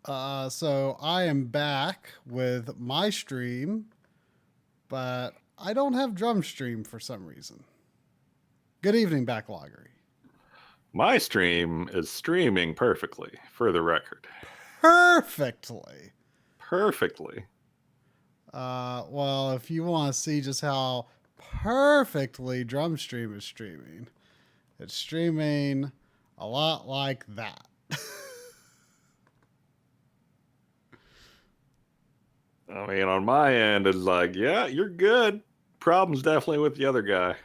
So I am back with my stream, but I don't have drum stream for some reason. Good evening, Backloggery. My stream is streaming perfectly, for the record. Perfectly. Perfectly. Well, if you want to see just how perfectly drum stream is streaming, it's streaming a lot like that. I mean, on my end, it's like, yeah, you're good. Problem's definitely with the other guy.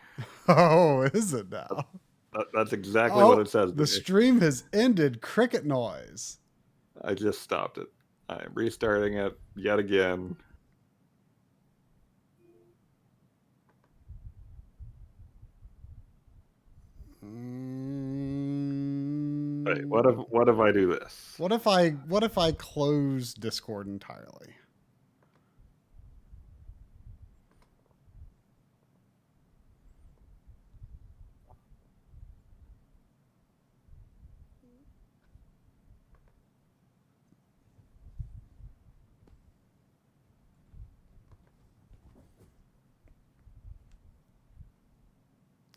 Oh, is it now? That's exactly what it says to The me. stream has ended. Cricket noise. I just stopped it. I'm restarting it yet again. Wait, what if I do this? What if I close Discord entirely?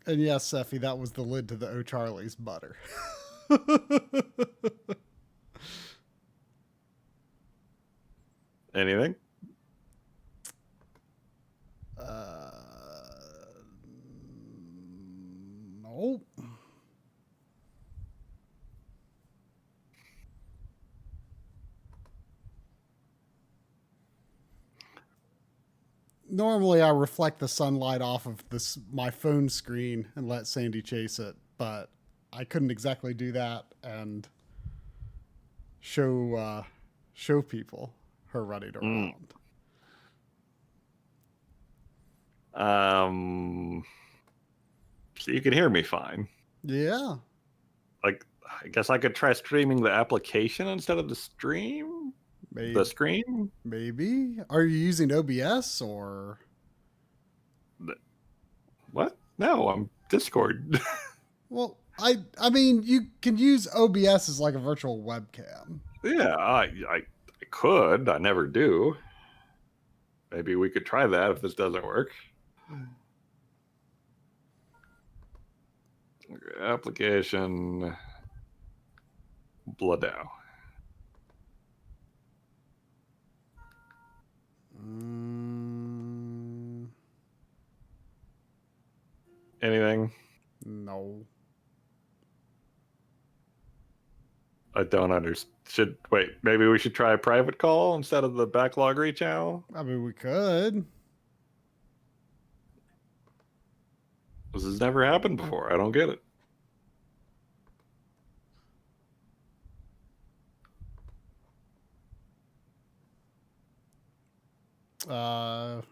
And yes, Seffi, that was the lid to the O'Charlie's butter. Anything? Nope. Normally, I reflect the sunlight off of my phone screen and let Sandy chase it, but I couldn't exactly do that and show people her running around. So you can hear me fine. Yeah. Like, I guess I could try streaming the application instead of the stream? Maybe. The screen? Maybe. Are you using OBS or? What? No, I'm Discord. Well, I mean, you can use OBS as like a virtual webcam. Yeah, I could. I never do. Maybe we could try that if this doesn't work. Application Bloodow. Anything? No. I don't understand. Wait, maybe we should try a private call instead of the Backloggery channel? I mean, we could. This has never happened before. I don't get it. I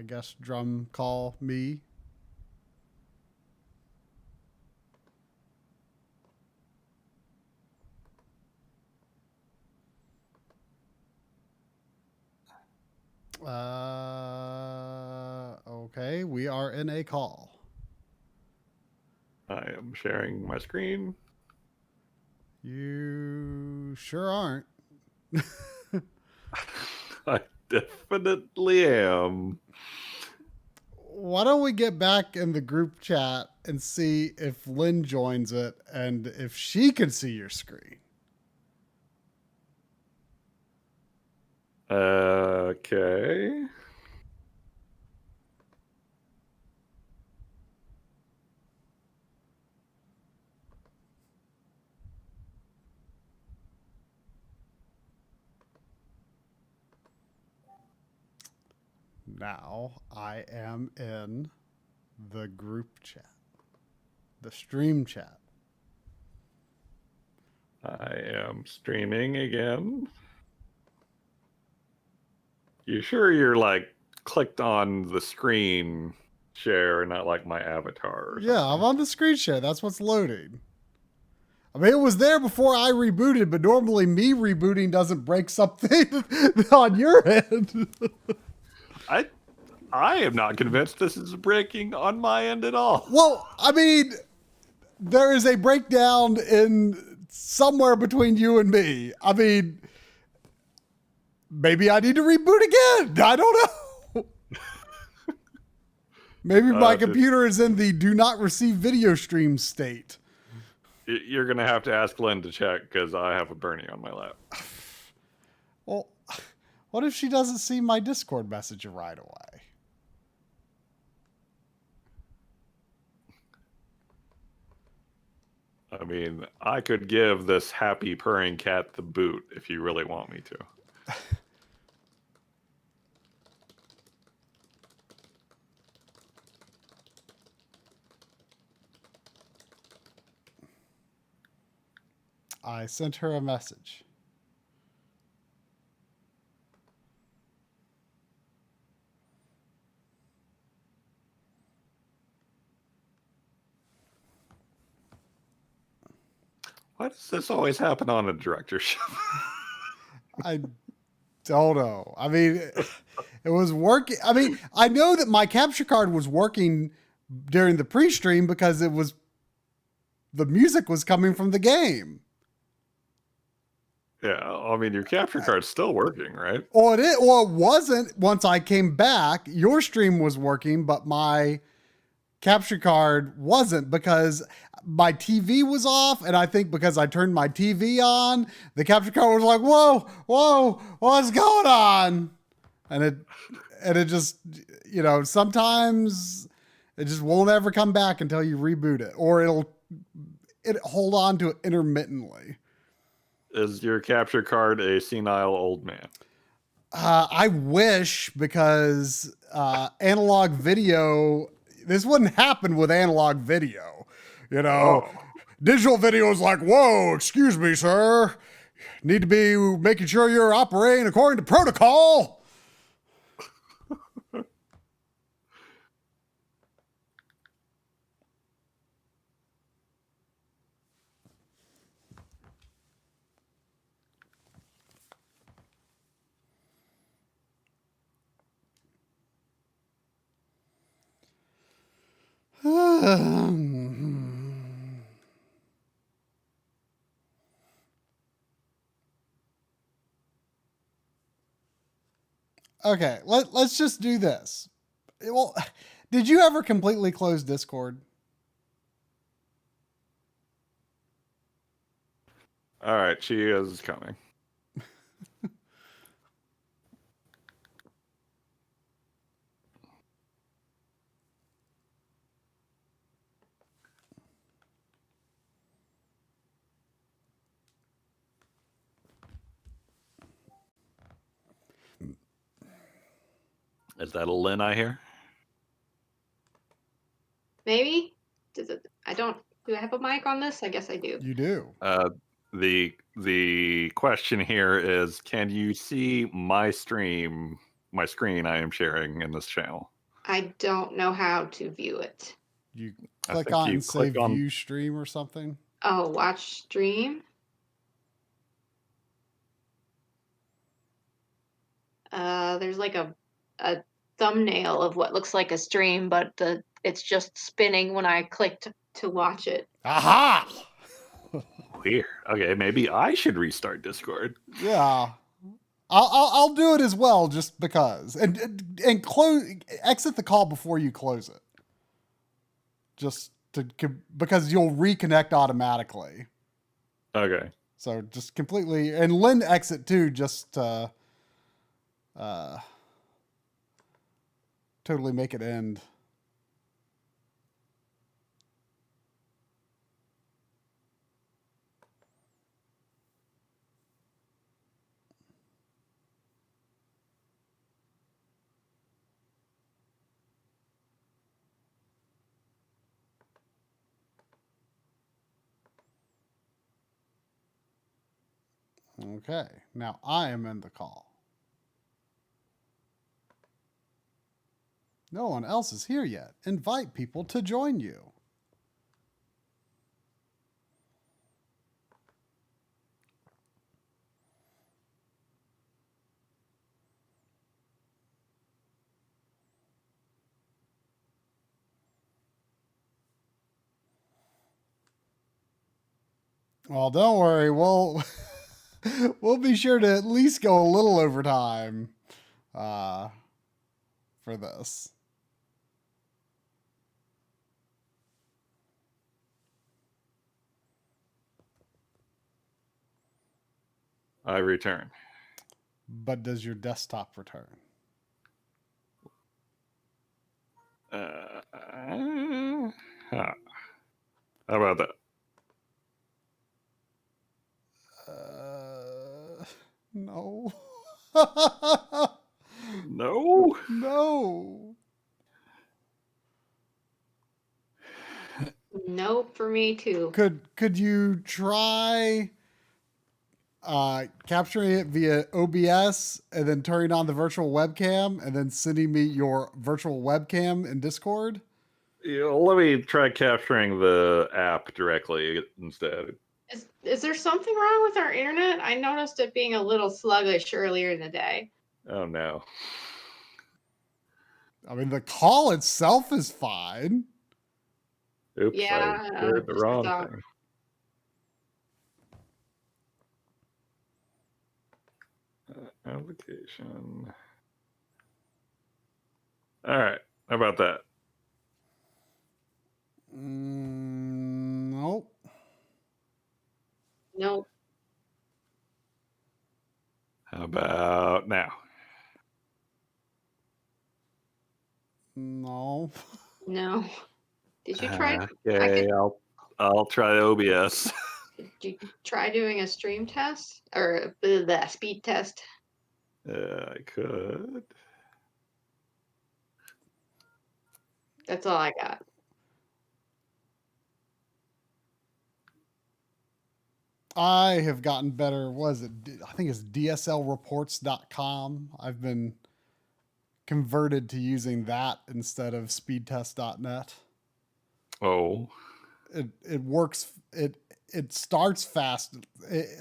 guess drum call me. Okay, we are in a call. I am sharing my screen. You sure aren't. I definitely am. Why don't we get back in the group chat and see if Lynn joins it and if she can see your screen? Okay. Now I am in the group chat, the stream chat. I am streaming again. You sure you're like clicked on the screen share, not like my avatar? Yeah, I'm on the screen share. That's what's loading. I mean, it was there before I rebooted, but normally me rebooting doesn't break something on your end. I am not convinced this is breaking on my end at all. Well, I mean, there is a breakdown in somewhere between you and me. I mean, maybe I need to reboot again. I don't know. Maybe my computer is in the do not receive video stream state. You're going to have to ask Lynn to check because I have a Bernie on my lap. Well, what if she doesn't see my Discord message right away? I mean, I could give this happy purring cat the boot if you really want me to. I sent her a message. Why does this always happen on a directorship? I don't know. I mean, it was working. I mean, I know that my capture card was working during the pre-stream because the music was coming from the game. Yeah, I mean, your capture card's still working, right? Or it wasn't once I came back. Your stream was working, but my capture card wasn't because my TV was off, and I think because I turned my TV on, the capture card was like, whoa, what's going on? And it just, sometimes it just won't ever come back until you reboot it, or it'll hold on to it intermittently. Is your capture card a senile old man? I wish, because analog video, this wouldn't happen with analog video. Digital video is like, whoa, excuse me, sir. Need to be making sure you're operating according to protocol. Okay, let's just do this. Well, did you ever completely close Discord? All right, she is coming. Is that a Lynn I hear? Maybe? I don't. Do I have a mic on this? I guess I do. You do. The question here is, can you see my screen I am sharing in this channel? I don't know how to view it. You click on save view stream or something? Oh, watch stream. There's like a thumbnail of what looks like a stream, but it's just spinning when I clicked to watch it. Aha! Weird. Okay, maybe I should restart Discord. Yeah. I'll do it as well, just because. And exit the call before you close it. Because you'll reconnect automatically. Okay. So just completely, and Lynn exit too, just to totally make it end. Okay, now I am in the call. No one else is here yet. Invite people to join you. Well, don't worry. We'll be sure to at least go a little overtime for this. I return. But does your desktop return? How about that? No. No. No. Nope, for me too. Could you try capturing it via OBS and then turning on the virtual webcam and then sending me your virtual webcam in Discord? Yeah, let me try capturing the app directly instead. Is there something wrong with our internet? I noticed it being a little sluggish earlier in the day. Oh no. I mean, the call itself is fine. Oops, I Yeah, shared the just wrong thought. thing. Application. All right. How about that? Nope. Nope. How about now? No. No. Did you try? I Okay, could. I'll try OBS. Did you try doing a stream test or the speed test? I could. That's all I got. I have gotten better. Was it? I think it's DSLreports.com. I've been converted to using that instead of speedtest.net. Oh. It works. It starts fast.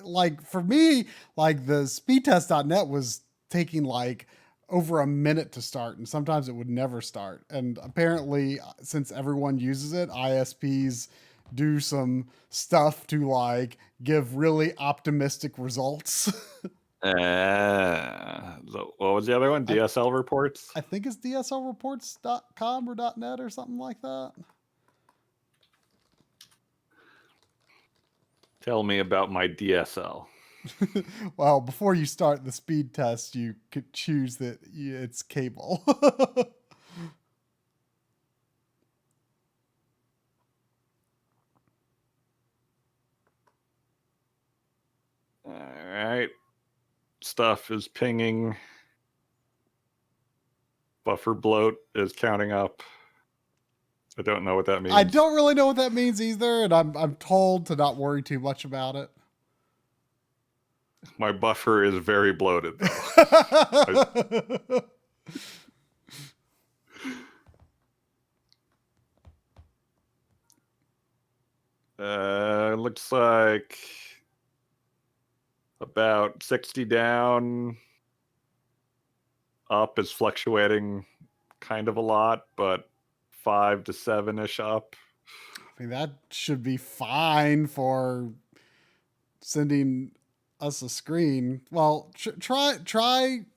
Like for me, like the speedtest.net was taking like over a minute to start, and sometimes it would never start. And apparently, since everyone uses it, ISPs do some stuff to like give really optimistic results. What was the other one? DSL reports? I think it's dslreports.com or .net or something like that. Tell me about my DSL. Well, before you start the speed test, you could choose that it's cable. All right. Stuff is pinging. Buffer bloat is counting up. I don't know what that means. I don't really know what that means either, and I'm told to not worry too much about it. My buffer is very bloated, though. Looks like about 60 down. Up is fluctuating kind of a lot, but 5 to 7-ish up. I mean, that should be fine for sending us a screen. Well, try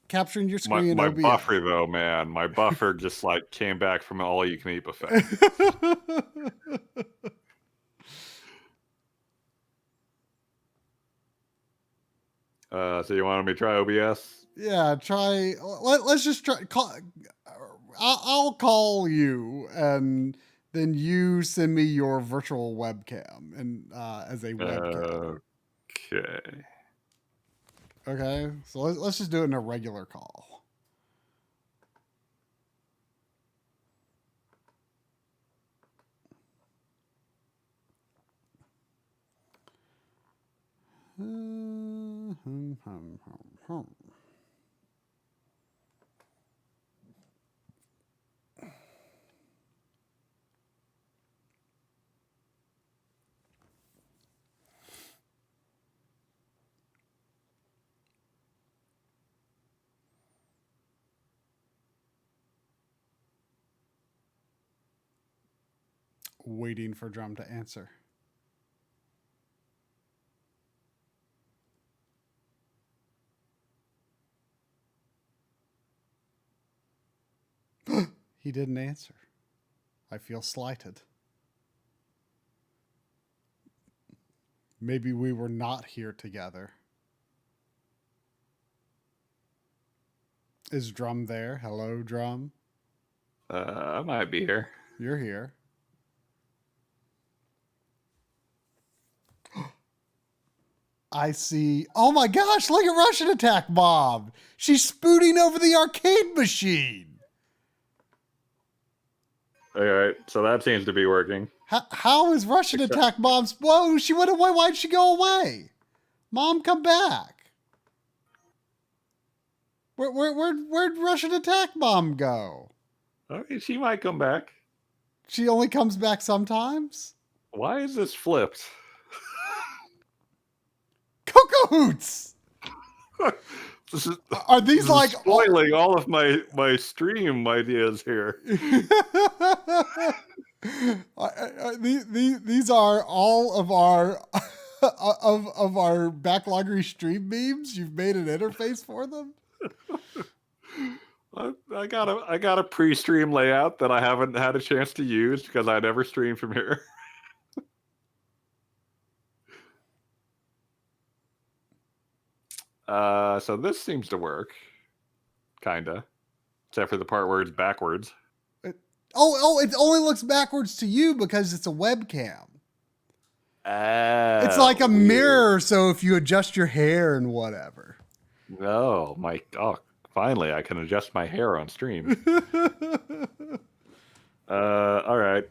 capturing your screen in My OBS. buffer, though, man. My buffer just like came back from an all-you-can-eat buffet. So you wanted me to try OBS? Yeah, try. Let's just try. I'll call you, and then you send me your virtual webcam and as a webcam. Okay. Okay, so let's just do it in a regular call. Waiting for Drum to answer. He didn't answer. I feel slighted. Maybe we were not here together. Is Drum there? Hello, Drum. I might be here. You're here. I see. Oh my gosh, look at Russian Attack Bob. She's spooting over the arcade machine. All right, so that seems to be working. How is Russian Attack Bob's... Whoa, she went away. Why'd she go away? Mom, come back. Where'd Russian Attack Mom go? I mean, she might come back. She only comes back sometimes? Why is this flipped? Cocoa Hoots! Are these this like... is spoiling all of my stream ideas here. These are all of our of our Backloggery stream memes. You've made an interface for them. I got a pre-stream layout that I haven't had a chance to use because I never stream from here. So this seems to work, kinda, except for the part where it's backwards. It only looks backwards to you because it's a webcam. It's like a weird. mirror, so if you adjust your hair and whatever. No, finally I can adjust my hair on stream. All right.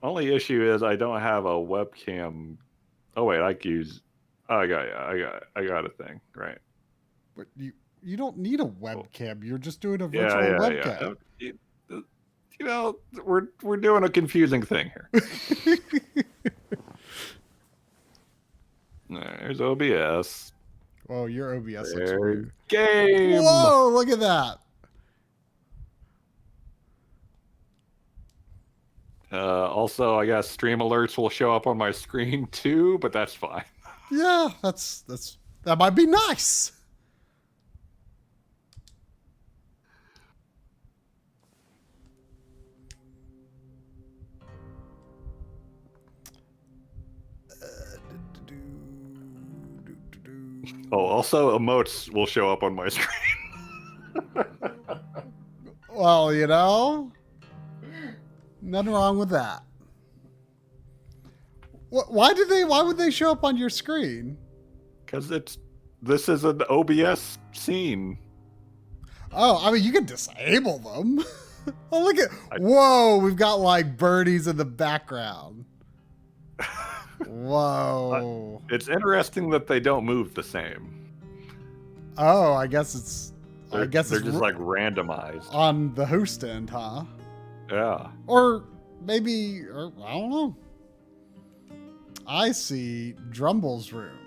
Only issue is I don't have a webcam. Oh wait, I can use. Oh, I got a thing, right? But you don't need a webcam. You're just doing a virtual webcam. Yeah. You know, we're doing a confusing thing here. There's OBS. Whoa, your OBS looks weird. Game. Whoa, look at that. Also, I guess stream alerts will show up on my screen too, but that's fine. Yeah, that might be nice. Oh, also emotes will show up on my screen. Well, you know, nothing wrong with that. Why would they show up on your screen? Because this is an OBS scene. Oh, I mean, you can disable them. Oh, look at, whoa, we've got like birdies in the background. Whoa. It's interesting that they don't move the same. Oh, I guess they're just like randomized on the host end, huh? Yeah. Or maybe, I don't know. I see Drumble's room.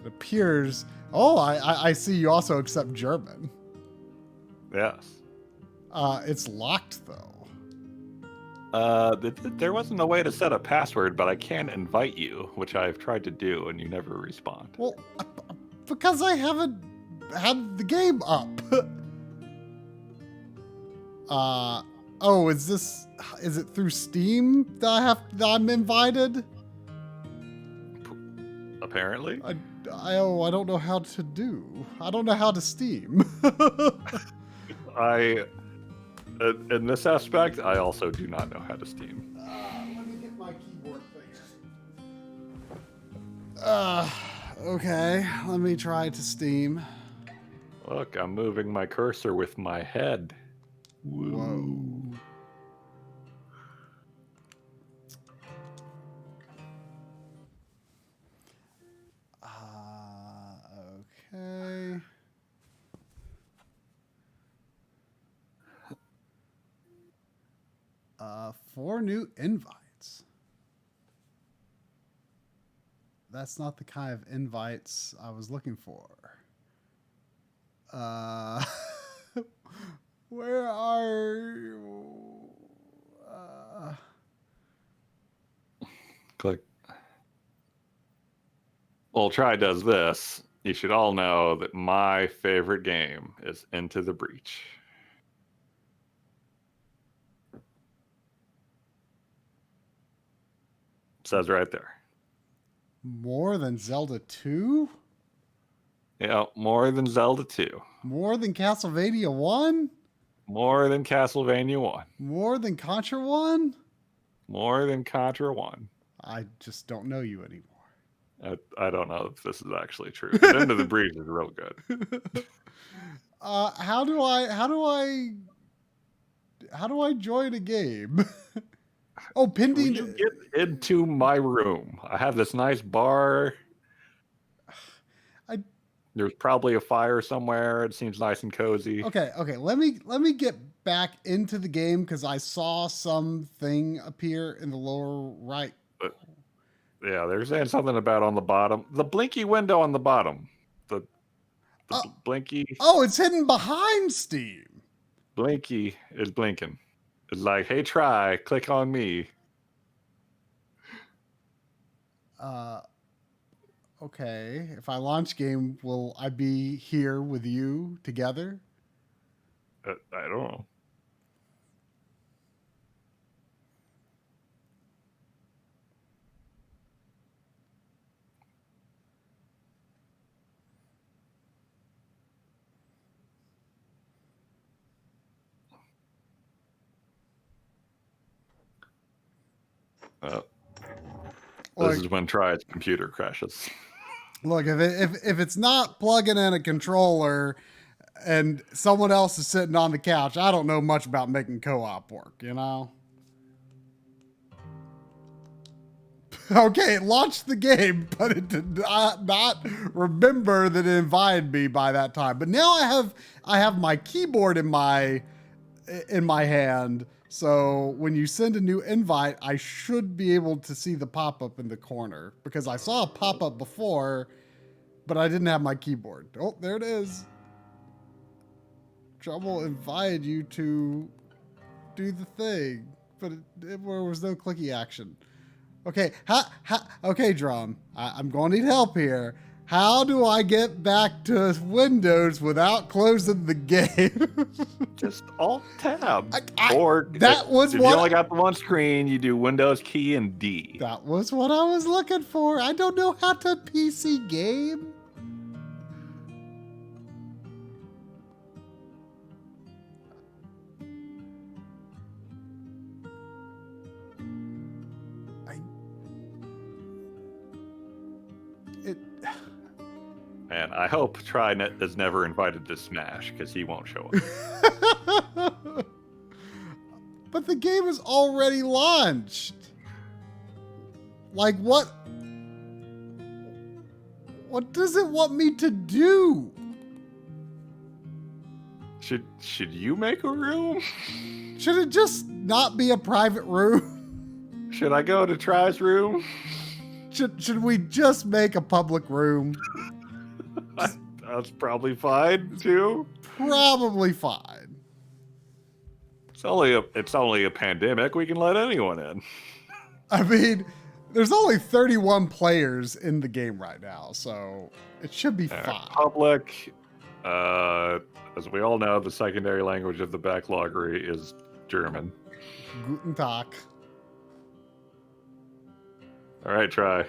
It appears. Oh, I see you also accept German. Yes. It's locked though. There wasn't a way to set a password, but I can invite you, which I've tried to do, and you never respond. Well, because I haven't had the game up. Oh, is it through Steam that I'm invited? Apparently. I don't know how to do. I don't know how to Steam. In this aspect, I also do not know how to Steam. Let me get my keyboard thing. Okay, let me try to Steam. Look, I'm moving my cursor with my head. Whoa. Okay. 4 new invites. That's not the kind of invites I was looking for. Where are you? Click. Well, Try does this. You should all know that my favorite game is Into the Breach. says right there. More than Zelda 2? Yeah, more than Zelda 2. More than Castlevania 1? More than Castlevania 1. More than Contra 1? More than Contra 1. I just don't know you anymore. I don't know if this is actually true. But Into the Breeze is real good. How do I join a game? Oh, pending. You get into my room. I have this nice bar. There's probably a fire somewhere. It seems nice and cozy. Okay. Let me get back into the game because I saw something appear in the lower right. Yeah, they're saying something about on the bottom. The blinky window on the bottom. The blinky. Oh, it's hidden behind Steam. Blinky is blinking. It's like, hey, try. Click on me. Okay. If I launch game, will I be here with you together? I don't know. This is when Try's computer crashes. Look, if it's not plugging in a controller and someone else is sitting on the couch, I don't know much about making co-op work, you know? Okay, it launched the game, but it did not remember that it invited me by that time. But now I have my keyboard in my hand. So when you send a new invite, I should be able to see the pop-up in the corner because I saw a pop-up before, but I didn't have my keyboard. Oh, there it is. Trouble invited you to do the thing, but there was no clicky action. Okay, okay, Drum. I'm going to need help here. How do I get back to Windows without closing the game? Just Alt-Tab. Or that was if what you only got the one screen, you do Windows key and D. That was what I was looking for. I don't know how to PC game. And I hope Trynet is never invited to Smash because he won't show up. But the game is already launched. Like what? What does it want me to do? Should you make a room? Should it just not be a private room? Should I go to Try's room? Should we just make a public room? That's probably fine too. Probably fine. It's only a pandemic. We can let anyone in. I mean, there's only 31 players in the game right now, so it should be fine. Public, as we all know, the secondary language of the Backloggery is German. Guten Tag. All right, Try.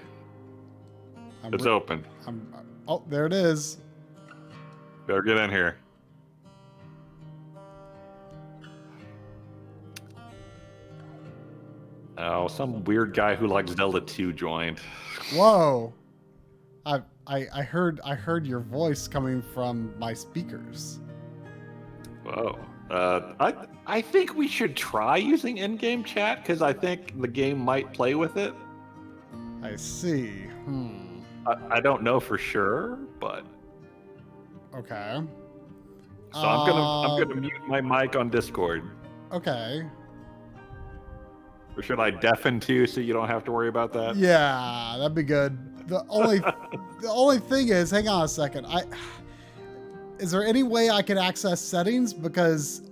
It's open. Oh, there it is. Better get in here. Oh, some weird guy who likes Zelda 2 joined. Whoa. I heard your voice coming from my speakers. Whoa. I think we should try using in-game chat because I think the game might play with it. I see. I don't know for sure, but okay. So I'm gonna mute my mic on Discord. Okay. Or should I deafen too, so you don't have to worry about that? Yeah, that'd be good. The only thing is, hang on a second. Is there any way I could access settings? Because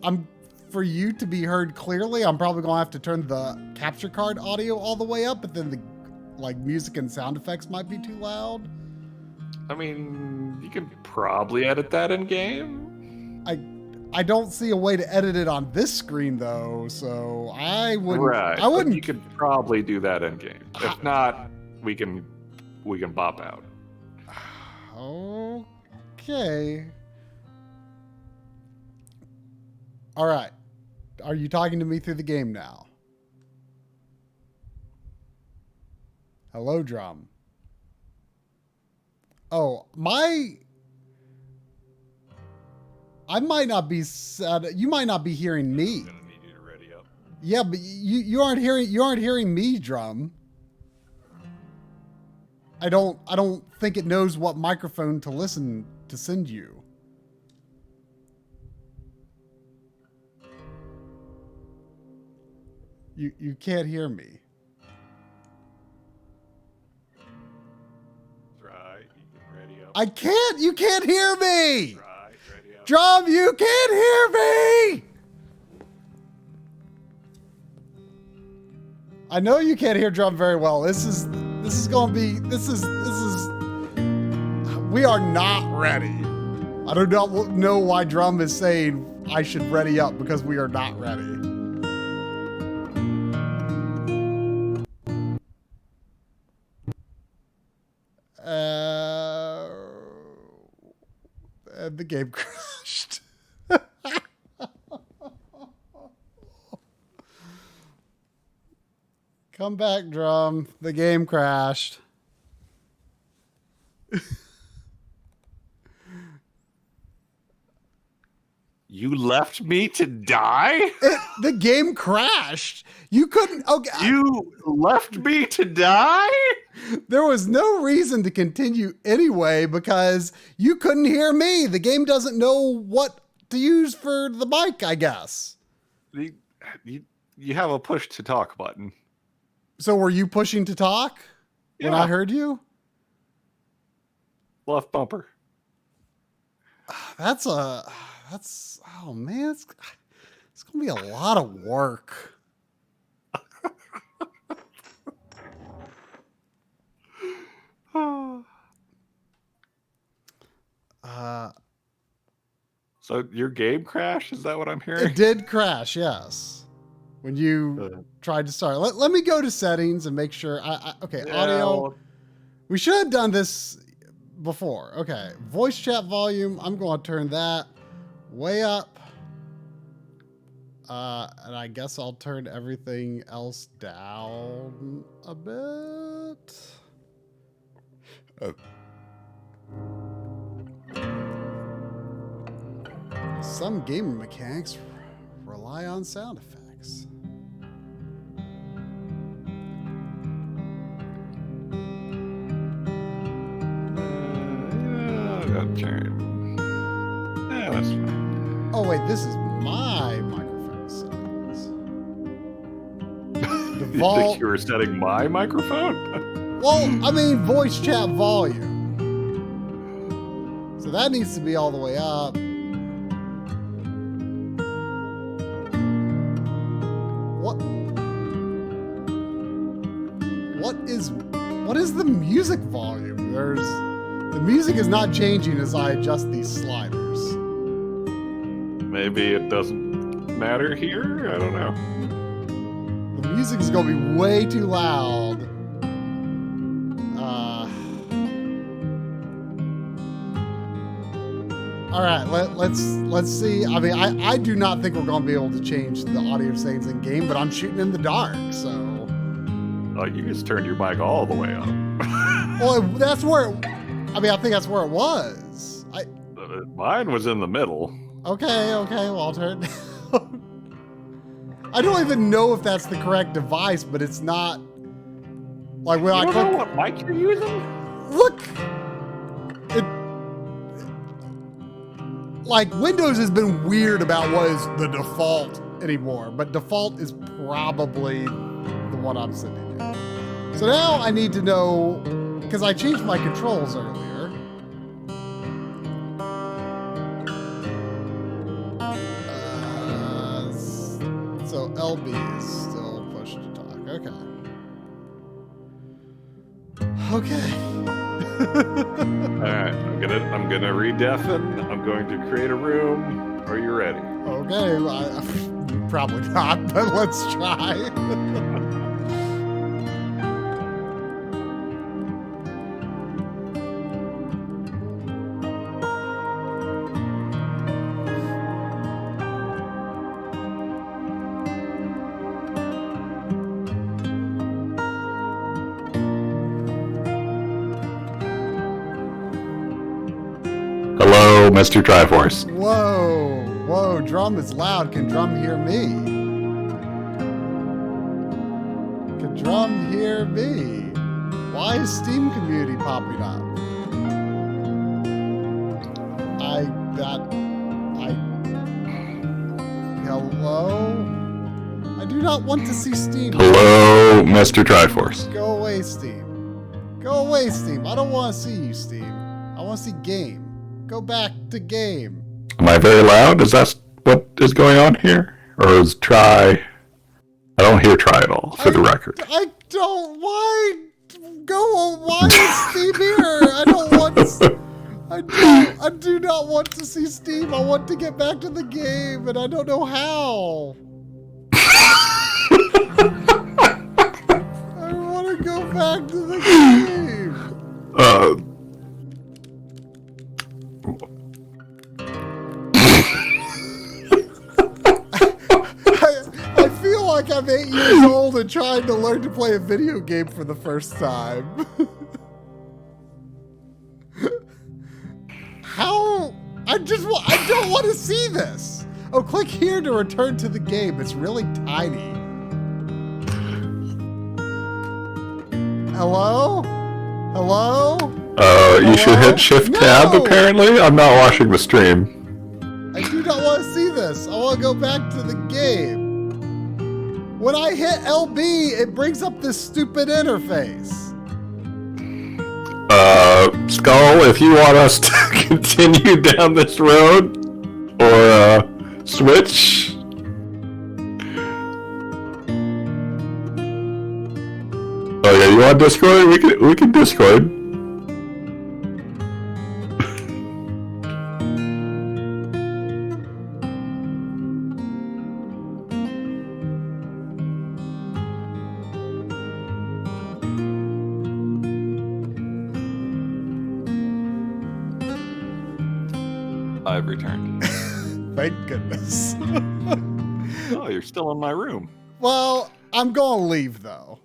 for you to be heard clearly, I'm probably gonna have to turn the capture card audio all the way up, but then the music and sound effects might be too loud. I mean, you can probably edit that in game. I don't see a way to edit it on this screen though, so I wouldn't. Right. I wouldn't. You could probably do that in game. If not, we can bop out. Okay. All right. Are you talking to me through the game now? Hello, drum. Oh, I might not be. You might not be hearing me. I'm gonna need you to ready up. Yeah, but you aren't hearing me, drum. I don't think it knows what microphone to listen to send you. You can't hear me. Right. You can ready up. I can't. You can't hear me. Right. Ready up. Drum, you can't hear me. I know you can't hear drum very well. This is going to be. We are not ready. I do not know why drum is saying I should ready up because we are not ready. And the game crashed. Come back, drum. The game crashed. You left me to die? The game crashed. You couldn't. Okay. You left me to die? There was no reason to continue anyway because you couldn't hear me. The game doesn't know what to use for the mic, I guess. You have a push to talk button. So were you pushing to talk when Yeah. I heard you? Left bumper. Oh man, it's gonna be a lot of work. So your game crashed? Is that what I'm hearing? It did crash, yes. When you tried to start. Let me go to settings and make sure. Okay, Yeah, audio. well, We should have done this before. Okay, voice chat volume. I'm going to turn that way up. And I guess I'll turn everything else down a bit. Some gaming mechanics rely on sound effects. I gotta turn. Yeah, that's fine. Oh wait, this is my microphone settings. You Default. think you were setting my microphone? Well, I mean voice chat volume. So that needs to be all the way up. What is the music volume? The music is not changing as I adjust these sliders. Maybe it doesn't matter here? I don't know. The music is going to be way too loud. All right, let's see. I mean, I do not think we're going to be able to change the audio settings in game, but I'm shooting in the dark, so. Oh, you just turned your mic all the way up. Well, that's where. I think that's where it was. Mine was in the middle. Okay. Well, I'll turn it down. I don't even know if that's the correct device, but it's not. Like when I don't click. know what mic you're using? Look. Like Windows has been weird about what is the default anymore, but default is probably the one I'm sending you. So now I need to know, because I changed my controls earlier. So LB is still push to talk. Okay. All right, I'm gonna redeafen. I'm going to create a room. Are you ready? Okay, probably not, but let's try. Hello, Mr. Triforce. Whoa, drum is loud. Can drum hear me? Can drum hear me? Why is Steam community popping up? Hello? I do not want to see Steam. Hello, Mr. Triforce. Go away, Steam. Go away, Steam. I don't want to see you, Steam. I want to see game. Go back to game. Am I very loud? Is that what is going on here? Or is Try... I don't hear Try at all, for the record. I don't... Why? Why is Steam here? I don't want to... I do not want to see Steam. I want to get back to the game, and I don't know how. I want to go back to the game. I feel like I'm 8 years old and trying to learn to play a video game for the first time. How? I don't want to see this. Oh, click here to return to the game. It's really tiny. Hello? Hello? You should hit Shift-Tab, apparently. I'm not watching the stream. I do not want to see this. I want to go back to the game. When I hit LB, it brings up this stupid interface. Skull, if you want us to continue down this road, or, switch... Okay, you want Discord? We can Discord. I've returned. Thank goodness. Oh, you're still in my room. Well, I'm going to leave, though.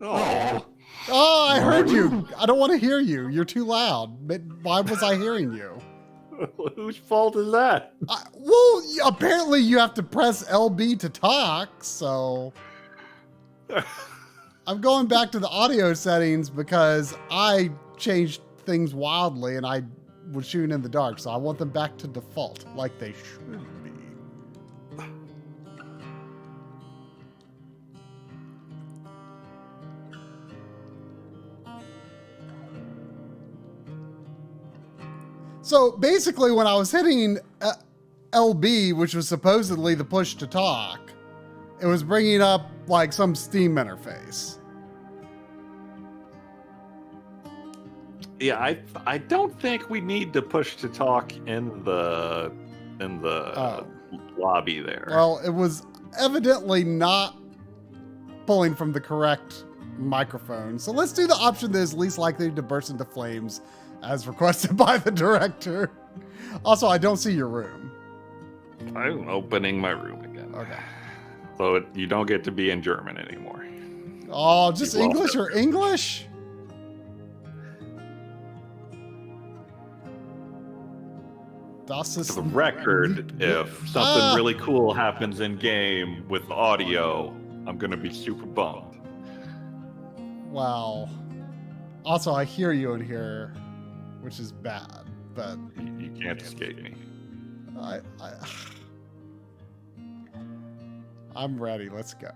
Oh. Oh, I heard you. I don't want to hear you. You're too loud. Why was I hearing you? Whose fault is that? Well, apparently you have to press LB to talk, so... I'm going back to the audio settings because I changed things wildly and I was shooting in the dark, so I want them back to default, like they should be. So basically when I was hitting LB, which was supposedly the push to talk, it was bringing up like some Steam interface. Yeah, I don't think we need to push to talk in the lobby there. Well, it was evidently not pulling from the correct microphone. So let's do the option that is least likely to burst into flames as requested by the director. Also, I don't see your room. I'm opening my room again. Okay. So you don't get to be in German anymore. Oh, just English or English? For the record, if something really cool happens in game with audio, I'm gonna be super bummed. Wow. Also, I hear you in here, which is bad, but You can't escape me. I'm ready. Let's go.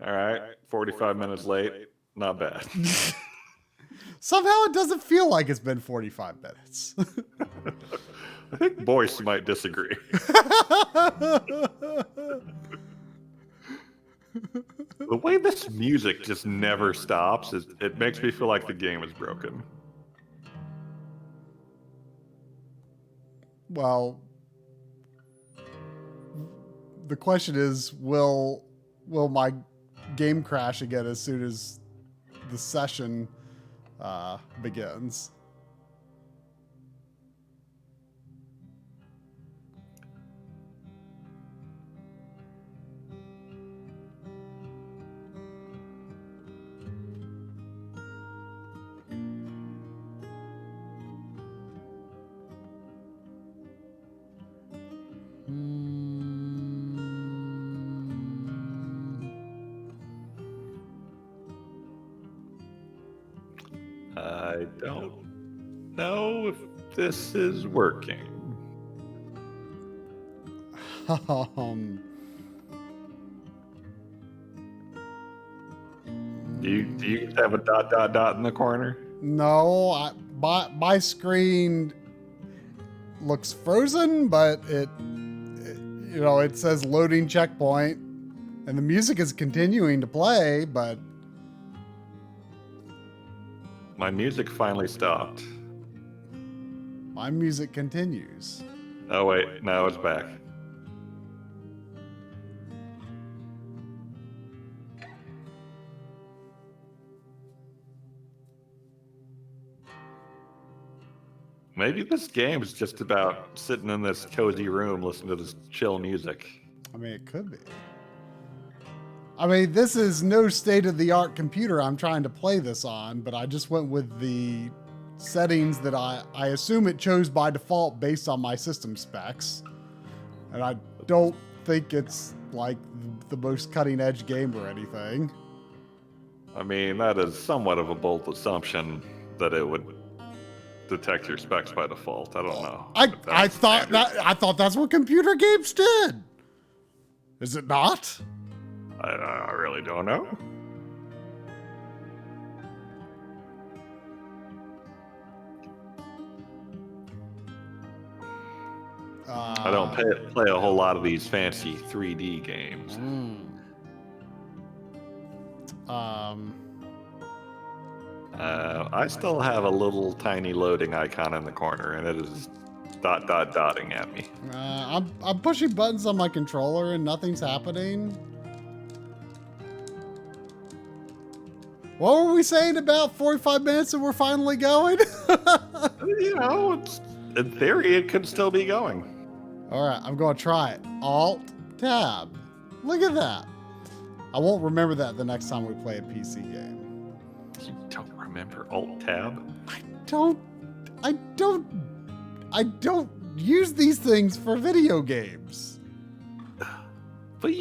All right, 45 minutes late. Not bad. Somehow it doesn't feel like it's been 45 minutes. I think Boyce might disagree. The way this music just never stops, it makes me feel like the game is broken. Well, the question is, will my game crash again as soon as the session begins? I don't know if this is working. Do you have a dot in the corner? No, my screen looks frozen, but it says loading checkpoint, and the music is continuing to play, but My music finally stopped. my music continues. Oh wait, no, it's back. Maybe this game is just about sitting in this cozy room listening to this chill music. I mean, it could be. I mean, this is no state-of-the-art computer I'm trying to play this on, but I just went with the settings that I assume it chose by default based on my system specs. And I don't think it's like the most cutting-edge game or anything. I mean, that is somewhat of a bold assumption that it would detect your specs by default. I don't know. I thought that's what computer games did. Is it not? I really don't know. I don't play a whole lot of these fancy 3D games. I still have a little tiny loading icon in the corner, and it is dotting at me. I'm pushing buttons on my controller and nothing's happening. What were we saying about 45 minutes and we're finally going? You know, in theory, it could still be going. All right, I'm going to try it. Alt-Tab. Look at that. I won't remember that the next time we play a PC game. You don't remember Alt-Tab? I don't use these things for video games. But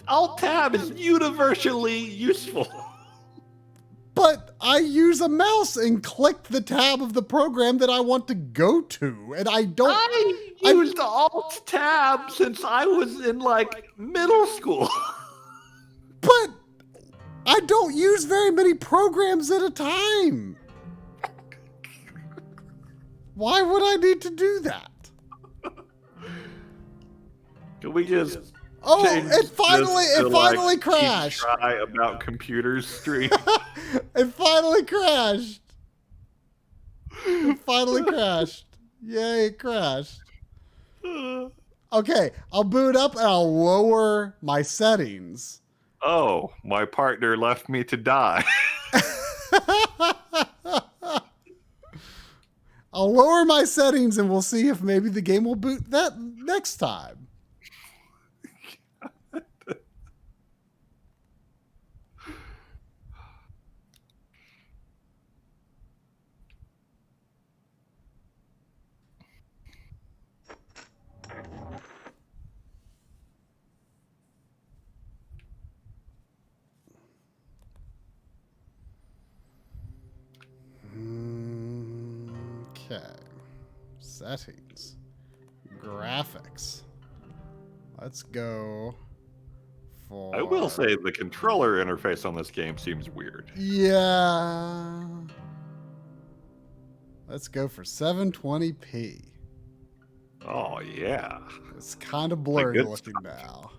Alt-Tab is universally useful. But I use a mouse and click the tab of the program that I want to go to, and I don't. I used Alt-Tab since I was in, middle school. But I don't use very many programs at a time. Why would I need to do that? Can we just... Oh, it finally crashed. Try about computers stream. It finally crashed. It finally crashed. Yay, it crashed. Okay, I'll boot up and I'll lower my settings. Oh, my partner left me to die. I'll lower my settings and we'll see if maybe the game will boot that next time. Okay. Settings. Graphics. Let's go for... I will say the controller interface on this game seems weird. Yeah. Let's go for 720p. Oh, yeah. It's kind of blurry looking now.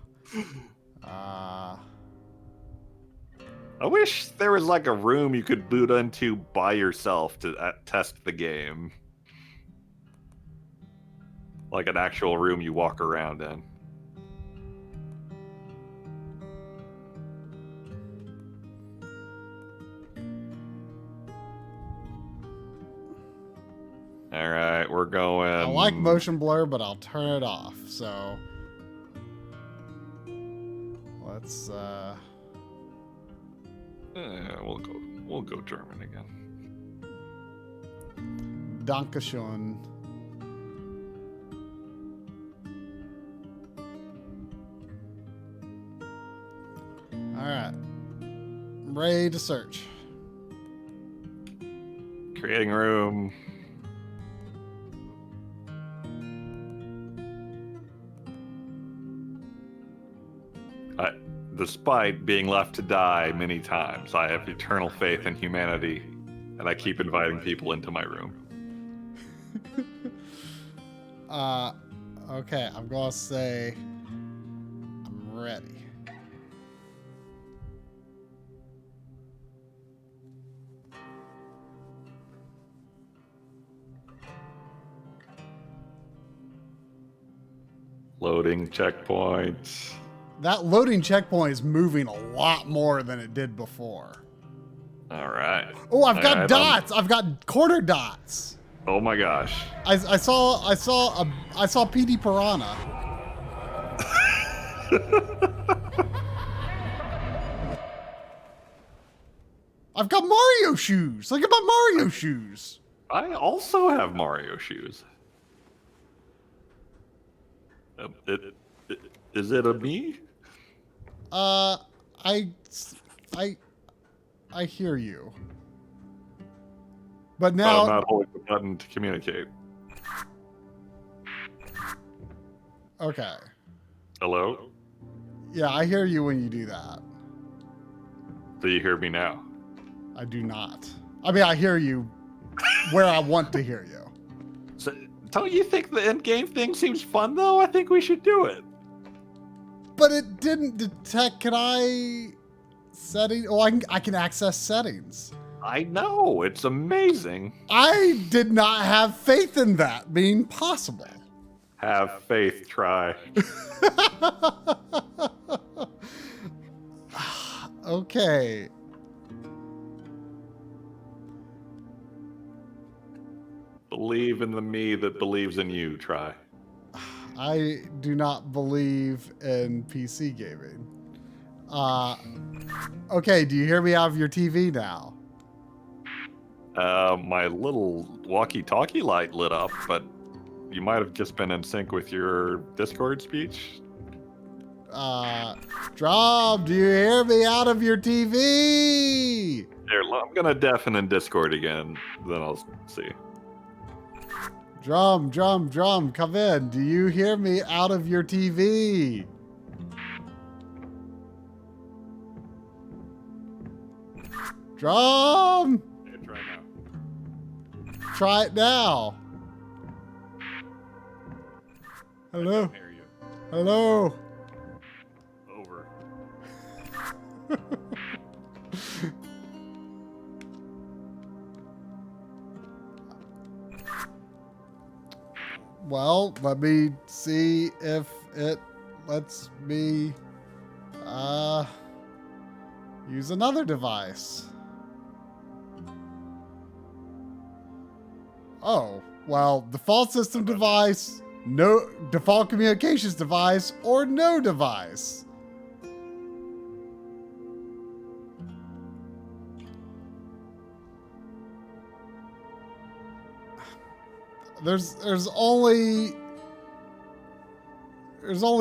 I wish there was like a room you could boot into by yourself to test the game. Like an actual room you walk around in. All right, we're going. I like motion blur, but I'll turn it off. So let's. We'll go German again. Dankeschön. All right, I'm ready to search. Creating room. Despite being left to die many times, I have eternal faith in humanity, and I keep inviting people into my room. Okay, I'm gonna say I'm ready. Loading checkpoints. That loading checkpoint is moving a lot more than it did before. All right. Oh, I've got dots. I've got corner dots. Oh my gosh. I saw PD Piranha. I've got Mario shoes. Look at my Mario shoes. I also have Mario shoes. Is it a me? I hear you. But now I'm not holding the button to communicate. Okay. Hello? Yeah, I hear you when you do that. Do you hear me now? I do not. I mean, I hear you where I want to hear you. So, don't you think the end-game thing seems fun, though? I think we should do it. But it didn't detect. Can I setting? Oh, I can access settings. I know. It's amazing. I did not have faith in that being possible. Have faith, try. Okay. Believe in the me that believes in you, try. I do not believe in PC gaming. Okay, do you hear me out of your TV now? My little walkie-talkie light lit up, but you might have just been in sync with your Discord speech. Drum, do you hear me out of your TV? Here, I'm gonna deafen in Discord again, then I'll see. Drum, come in. Do you hear me out of your TV? Drum! Okay, try now. Try it now. I Hello? don't hear you. Hello? Over. Well, let me see if it lets me use another device. Oh, well, default system device, no default communications device, or no device. There's only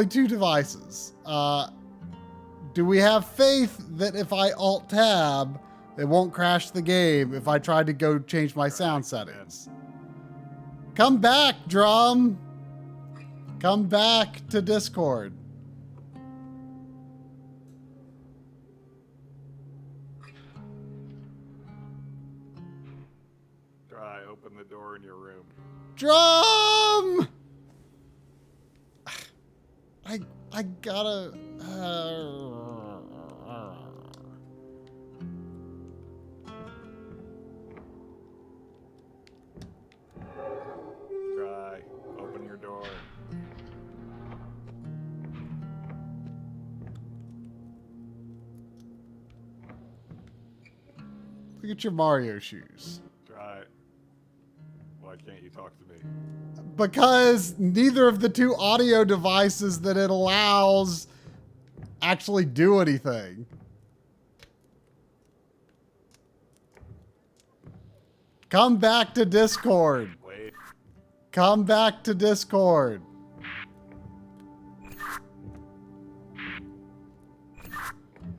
two devices. Do we have faith that if I alt tab, it won't crash the game if I try to go change my sound settings? Come back, Drum. Come back to Discord. Try, open the door in your room. Drum! I gotta... get your Mario shoes. Try it. Why can't you talk to me? Because neither of the two audio devices that it allows actually do anything. Come back to Discord. Wait. Come back to Discord.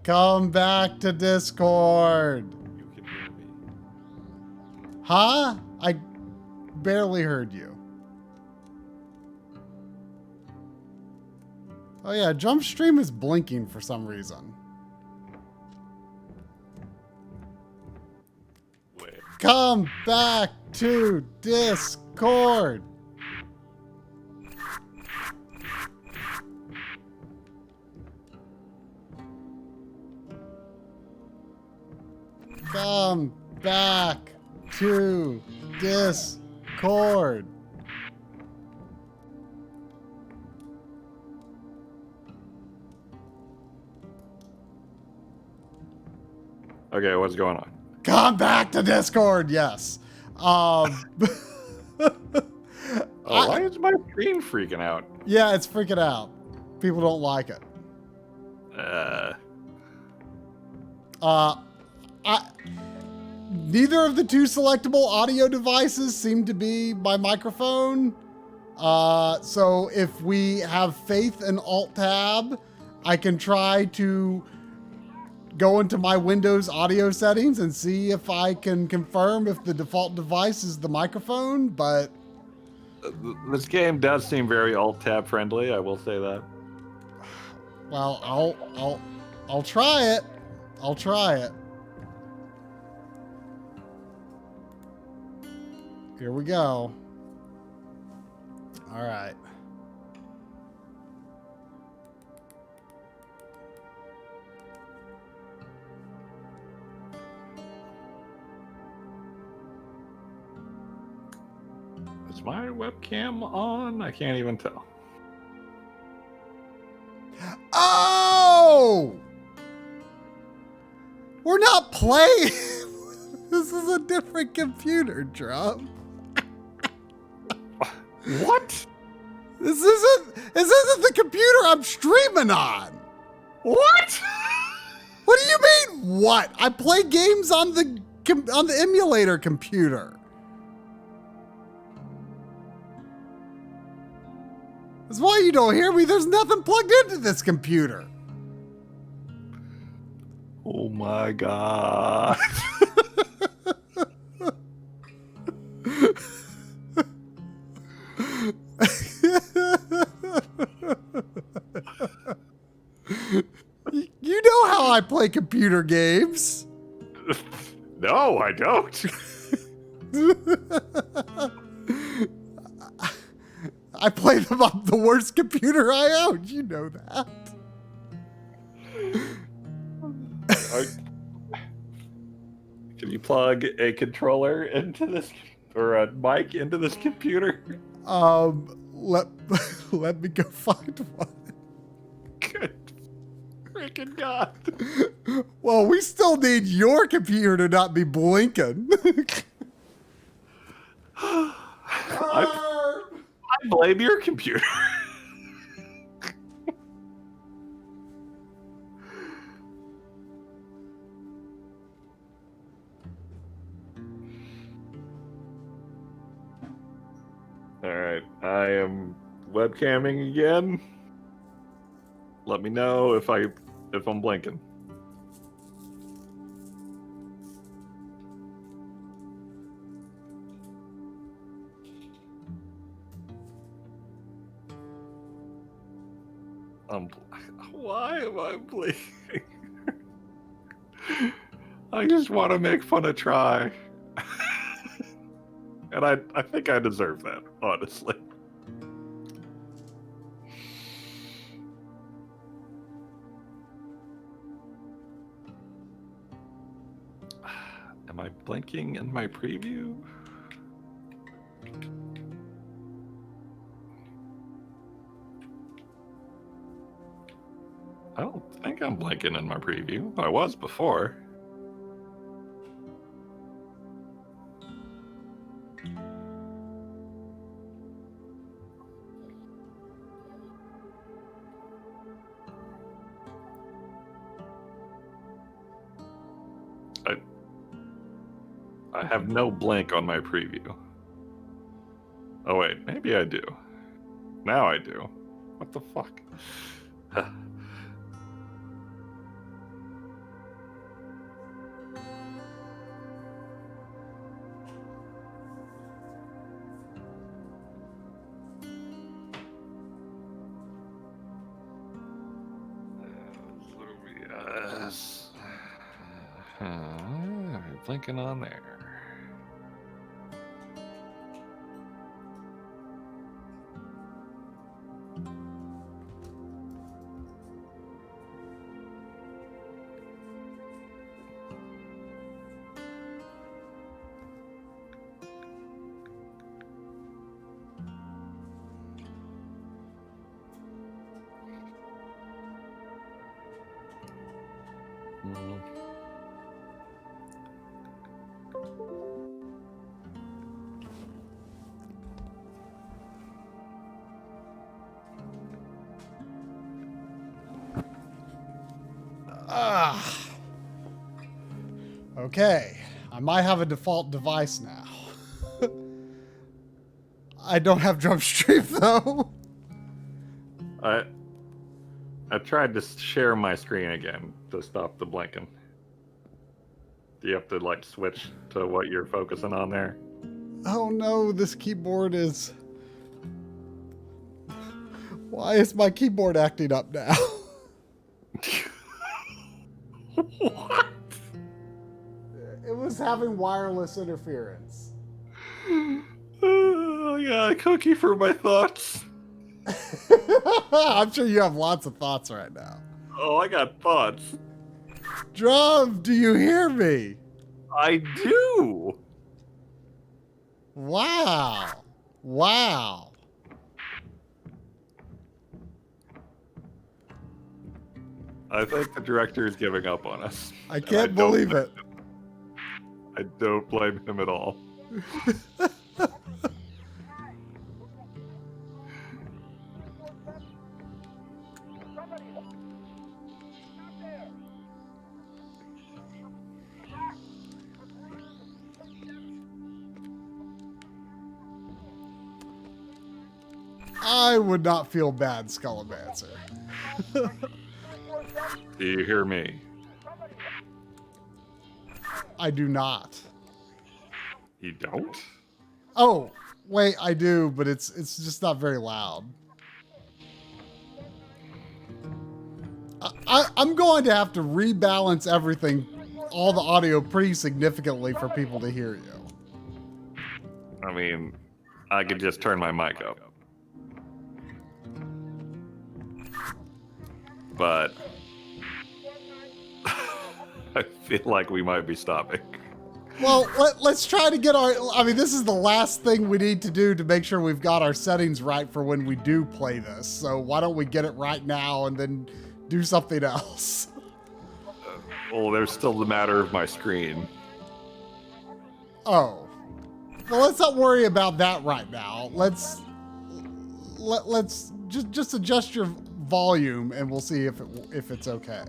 Come back to Discord. You can hear me. Huh? I barely heard you. Oh yeah, Jump Stream is blinking for some reason. Wait. Come back to Discord. Come back to Discord. Okay, what's going on? Come back to Discord. Yes. Why is my screen freaking out? Yeah, it's freaking out. People don't like it. Neither of the two selectable audio devices seem to be my microphone. So if we have faith in Alt-Tab, I can try to go into my Windows audio settings and see if I can confirm if the default device is the microphone, but... This game does seem very Alt-Tab friendly, I will say that. Well, I'll try it. I'll try it. Here we go. All right. Is my webcam on? I can't even tell. Oh! We're not playing. This is a different computer, Drum. What? This isn't the computer I'm streaming on. What? What do you mean, what? I play games on the emulator computer. That's why you don't hear me. There's nothing plugged into this computer. Oh my god. You know how I play computer games. No, I don't. I play them on the worst computer I own. You know that. Can you plug a controller into this, or a mic into this computer? Let me go find one. Good freaking god. Well, we still need your computer to not be blinking. I blame your computer. All right, I am webcamming again. Let me know if I'm blinking. Why am I blinking? I just want to make fun of Try. And I think I deserve that, honestly. Am I blinking in my preview? I don't think I'm blinking in my preview. I was before. I have no blink on my preview. Oh wait, maybe I do. Now I do. What the fuck? Yes. Blinking on there. Okay, I might have a default device now. I don't have drum stream though. I tried to share my screen again to stop the blinking. Do you have to like switch to what you're focusing on there? Oh no, this keyboard is... Why is my keyboard acting up now? What? It was having wireless interference. Oh, yeah, a cookie for my thoughts. I'm sure you have lots of thoughts right now. Oh, I got thoughts. Drum, do you hear me? I do. Wow. Wow. I think the director is giving up on us. I can't believe it. I don't blame him at all. I would not feel bad, Skullamancer. Do you hear me? I do not. You don't? Oh, wait, I do, but it's just not very loud. I'm going to have to rebalance everything, all the audio pretty significantly for people to hear you. I mean, I could just turn my mic up. But I feel like we might be stopping. Well, let's try to get our... I mean, this is the last thing we need to do to make sure we've got our settings right for when we do play this. So why don't we get it right now and then do something else? Well, there's still the matter of my screen. Oh. Well, let's not worry about that right now. Let's just adjust your volume and we'll see if it's okay.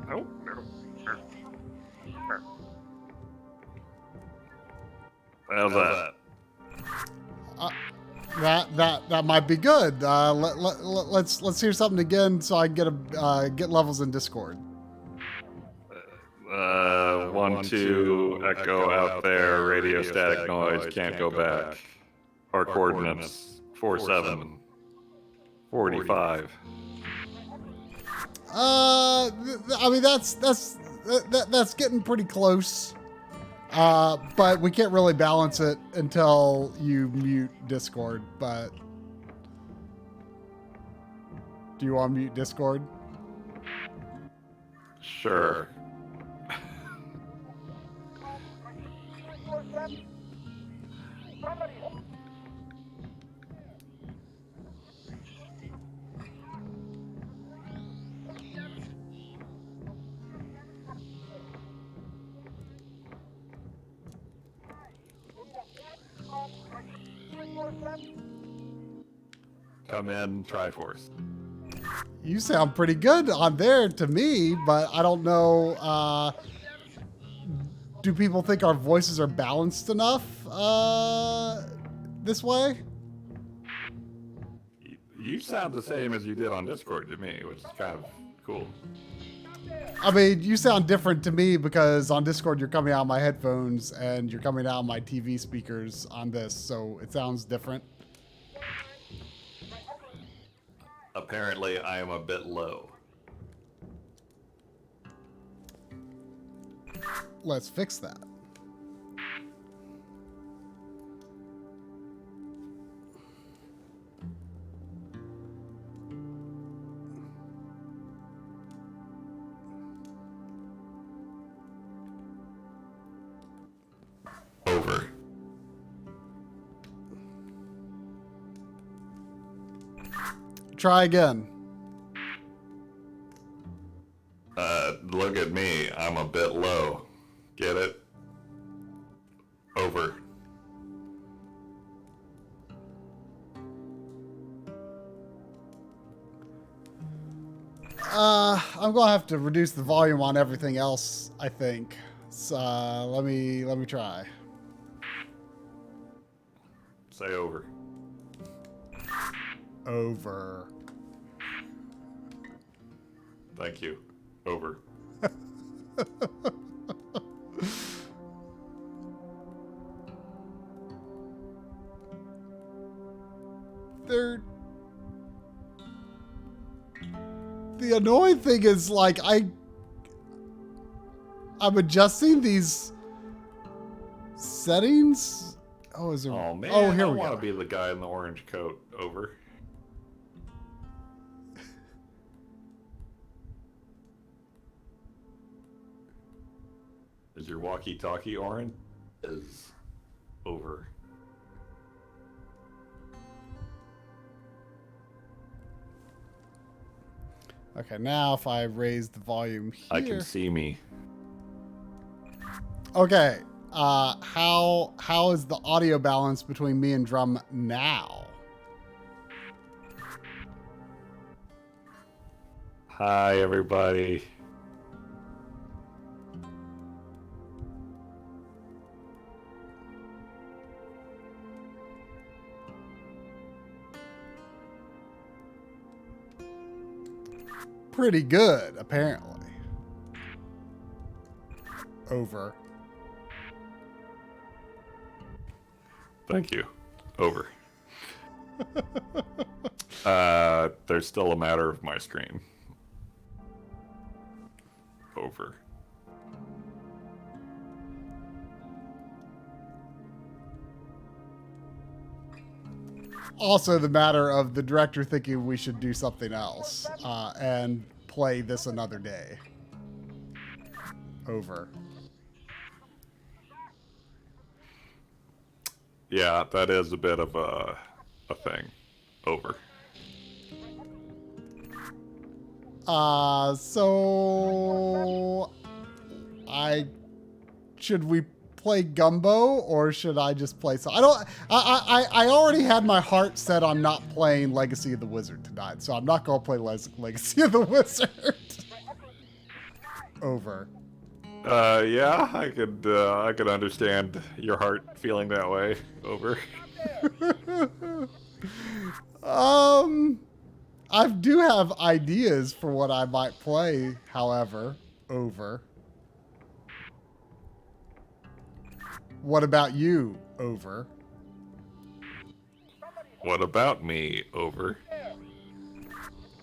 Nope. How's that? That might be good. Let's hear something again so I can get levels in Discord. 1, 2, echo out there, radio static noise, can't go back. Our coordinates, 47, 45. I mean that's getting pretty close. But we can't really balance it until you mute Discord. But do you want to mute Discord? Sure. Come in, Triforce. You sound pretty good on there to me, but I don't know. Do people think our voices are balanced enough this way? You sound the same as you did on Discord to me, which is kind of cool. I mean, you sound different to me because on Discord you're coming out of my headphones and you're coming out of my TV speakers on this, so it sounds different. Apparently, I am a bit low. Let's fix that. Over. Try again. Look at me. I'm a bit low. Get it? Over. I'm gonna have to reduce the volume on everything else, I think. So let me try. Say over. Over. Thank you. Over. The annoying thing is, like, I'm adjusting these settings. Oh, is there? Oh man, oh, here I we want go. to be the guy in the orange coat. Over. Is your walkie-talkie orange? Is over. Okay, now if I raise the volume here. I can see me. Okay, how is the audio balance between me and Drum now? Hi, everybody. Pretty good, apparently. Over. Thank you. Over. There's still a matter of my screen. Over. Also, the matter of the director thinking we should do something else and play this another day. Over. Yeah, that is a bit of a thing. Over. So should we play Gumbo or should I just play I already had my heart set on not playing Legacy of the Wizard tonight, so I'm not gonna play Legacy of the Wizard. Over. Yeah, I could understand your heart feeling that way. Over. I do have ideas for what I might play, however. Over. What about you? Over. What about me? Over.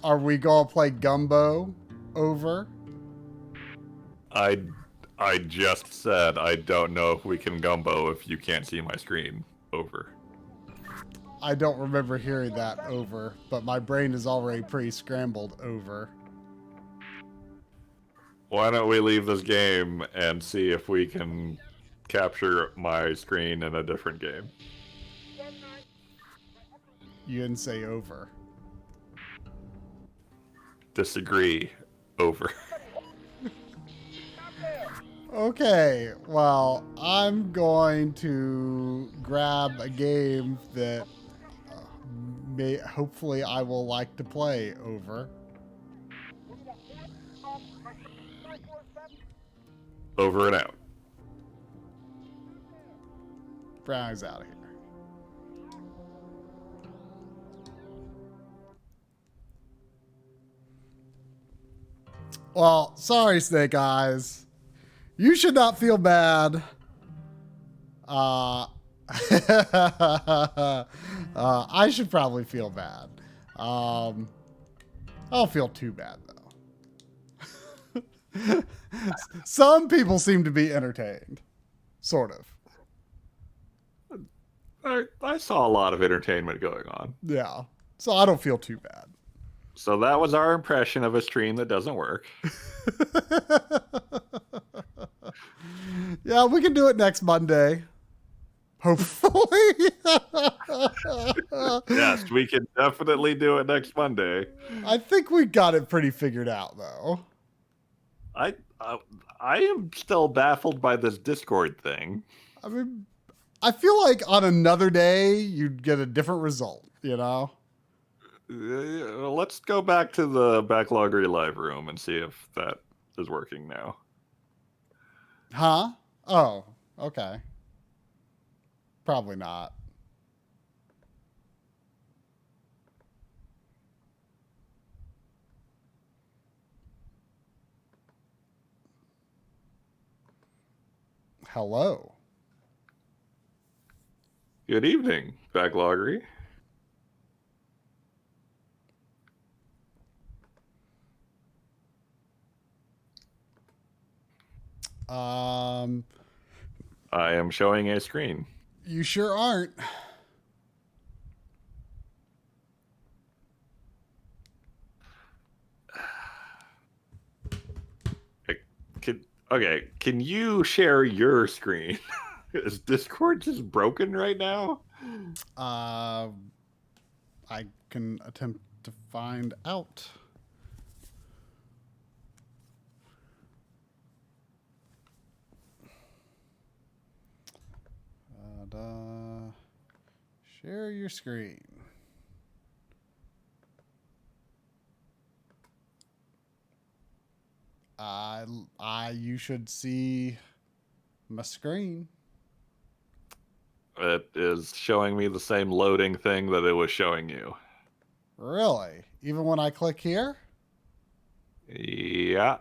Are we gonna play Gumbo? Over. I just said I don't know if we can gumbo if you can't see my screen. Over. I don't remember hearing that. Over, but my brain is already pretty scrambled. Over. Why don't we leave this game and see if we can capture my screen in a different game? You didn't say over. Disagree. Over. Okay, well, I'm going to grab a game that Hopefully I will like to play over. Over and out. Brown's out of here. Well, sorry, Snake Eyes. You should not feel bad. I should probably feel bad. I don't feel too bad, though. Some people seem to be entertained. Sort of. I saw a lot of entertainment going on. Yeah. So I don't feel too bad. So that was our impression of a stream that doesn't work. Yeah, we can do it next Monday. Hopefully. Yes, we can definitely do it next Monday. I think we got it pretty figured out, though. I am still baffled by this Discord thing. I mean, I feel like on another day you'd get a different result, you know? Let's go back to the Backloggery live room and see if that is working now. Huh? Oh, okay. Probably not. Hello. Good evening, Backloggery. I am showing a screen. You sure aren't. Okay, can you share your screen? Is Discord just broken right now? I can attempt to find out. Share your screen. You should see my screen. It is showing me the same loading thing that it was showing you. Really? Even when I click here? Yeah.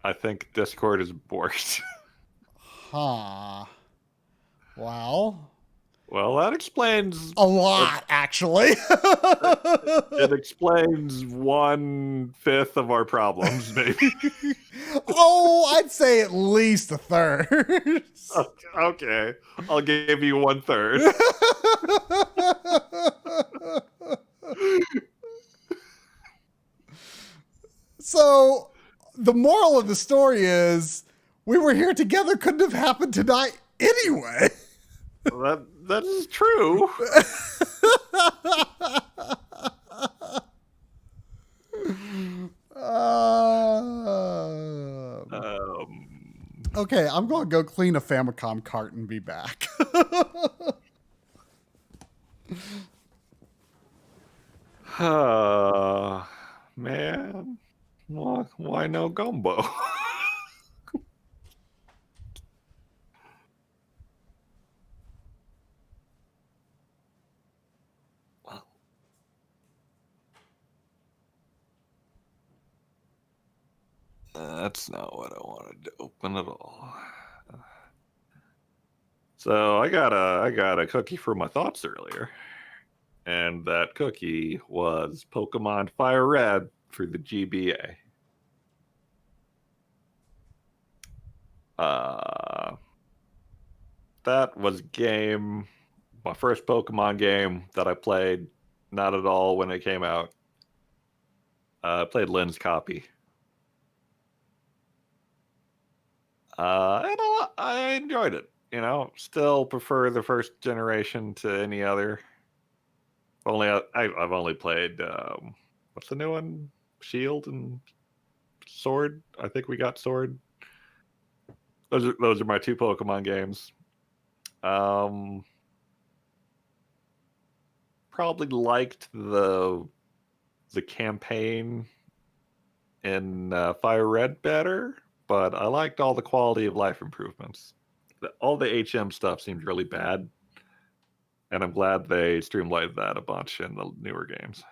I think Discord is borked. Huh. Well, That explains a lot, actually. It explains 1/5 of our problems, maybe. Oh, I'd say at least a third. Okay, I'll give you 1/3. So, the moral of the story is we were here together couldn't have happened tonight anyway. That is true. Okay, I'm going to go clean a Famicom cart and be back. Man, why no gumbo? That's not what I wanted to open at all. So I got a cookie for my thoughts earlier, and that cookie was Pokemon Fire Red for the GBA. That was my first Pokemon game that I played. Not at all when it came out. I played Lynn's copy. And I enjoyed it. You know, still prefer the first generation to any other. I've only played what's the new one? Shield and Sword. I think we got Sword. Those are my two Pokemon games. probably liked the campaign in Fire Red better, but I liked all the quality of life improvements. All the HM stuff seemed really bad, and I'm glad they streamlined that a bunch in the newer games.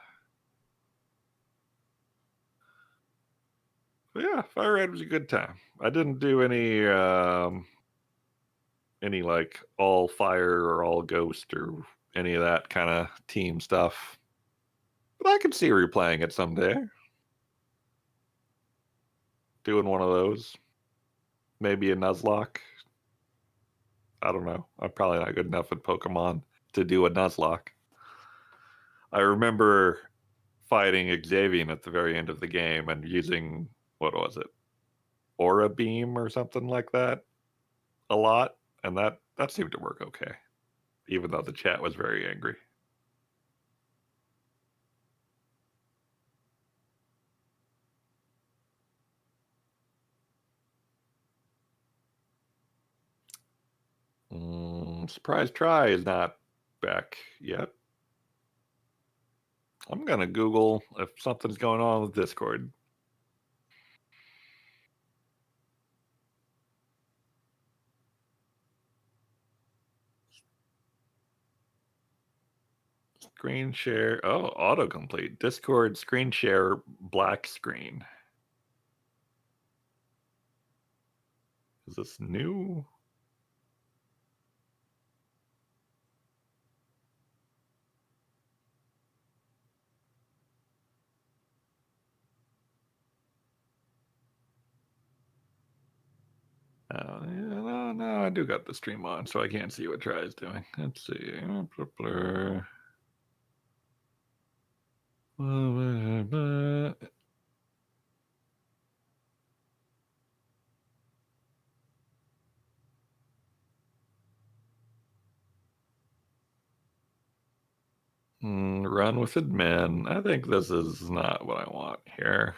But yeah, Fire Red was a good time. I didn't do any like all fire or all ghost or any of that kind of team stuff. But I could see replaying it someday. Doing one of those. Maybe a Nuzlocke. I don't know. I'm probably not good enough at Pokemon to do a Nuzlocke. I remember fighting Xavian at the very end of the game and using, what was it? Aura Beam or something like that a lot. And that seemed to work okay. Even though the chat was very angry. Surprise Try is not back yet. I'm going to Google if something's going on with Discord. Screen share. Oh, autocomplete. Discord screen share black screen. Is this new? No, I do got the stream on, so I can't see what Try is doing. Let's see. Run with admin. I think this is not what I want here.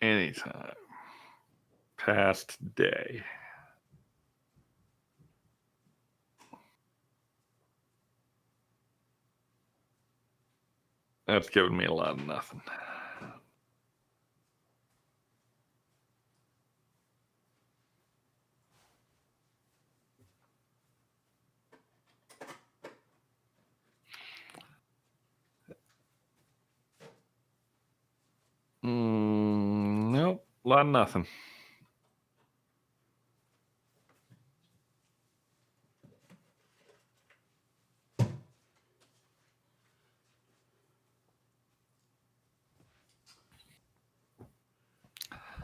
Anytime. Past day. That's giving me a lot of nothing. Nope, a lot of nothing.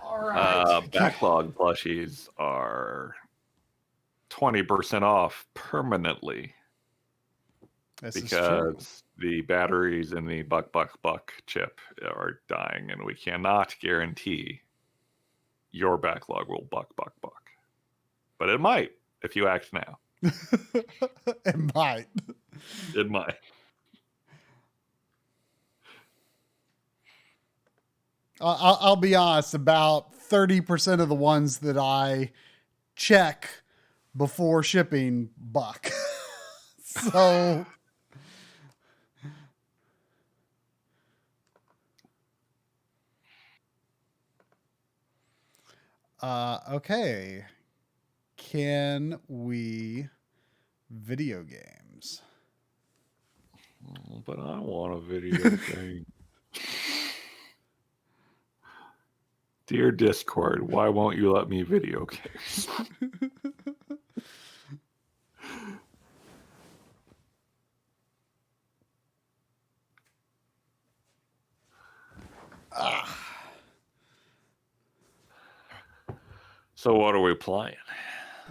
All right. Backlog plushies are 20% off permanently. This is true. Because the batteries in the buck chip are dying, and we cannot guarantee your backlog will buck. But it might if you act now. It might. It might. I'll be honest, about 30% of the ones that I check before shipping buck. So okay. Can we video games? But I want a video game. Dear Discord, why won't you let me video games? So what are we playing?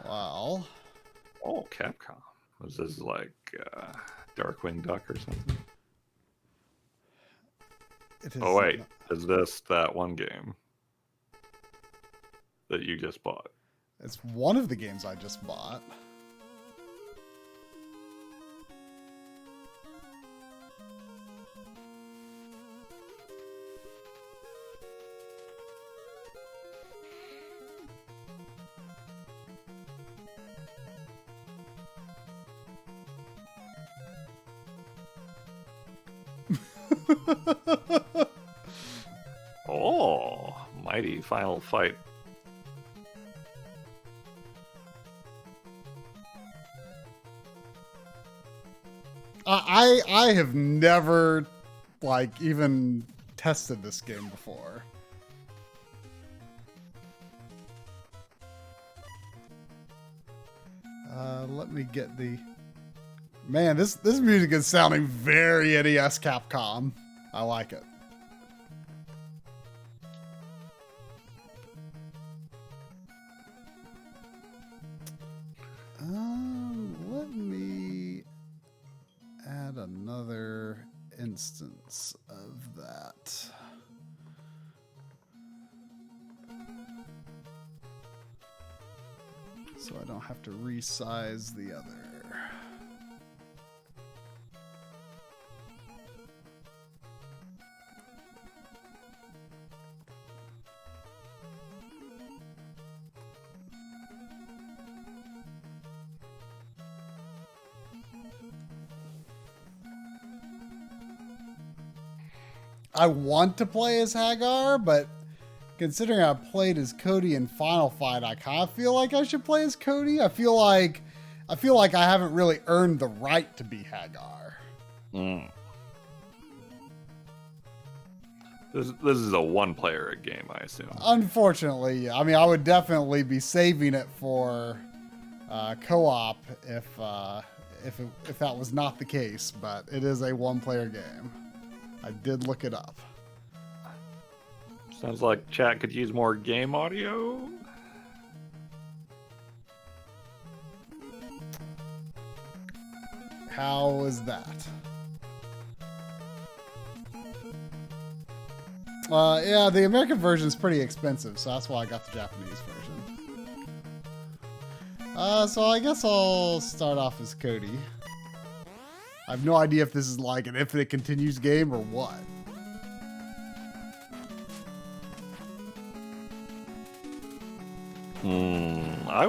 Well, oh, Capcom. Is this like Darkwing Duck or something? Oh wait, is this that one game that you just bought? It's one of the games I just bought. Oh, mighty final fight. I have never like even tested this game before. Let me get the... Man, this music is sounding very NES Capcom. I like it. Let me add another instance of that. So I don't have to resize the other. I want to play as Hagar, but considering I played as Cody in Final Fight, I kind of feel like I should play as Cody. I feel like I haven't really earned the right to be Hagar. This is a one-player game, I assume. Unfortunately, yeah. I mean, I would definitely be saving it for co-op if that was not the case. But it is a one-player game. I did look it up. Sounds like chat could use more game audio. How is that? Yeah, the American version is pretty expensive, so that's why I got the Japanese version. So I guess I'll start off as Cody. I have no idea if this is like an infinite continues game or what. I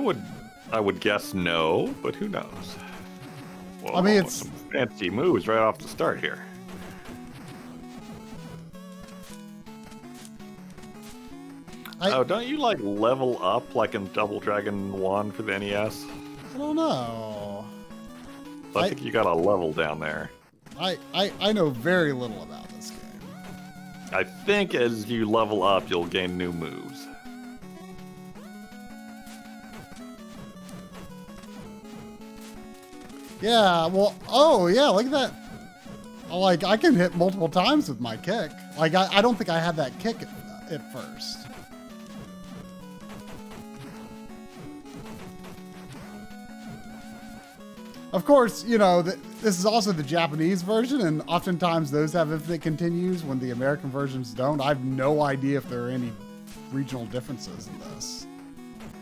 would guess no, but who knows? Whoa, I mean, it's some fancy moves right off the start here. Don't you like level up like in Double Dragon 1 for the NES? I don't know. I think you got a level down there. I know very little about this game. I think as you level up, you'll gain new moves. Yeah, well, oh yeah, look at that. Like, I can hit multiple times with my kick. Like, I don't think I had that kick at first. Of course, you know, this is also the Japanese version, and oftentimes those have infinite continues when the American versions don't. I have no idea if there are any regional differences in this.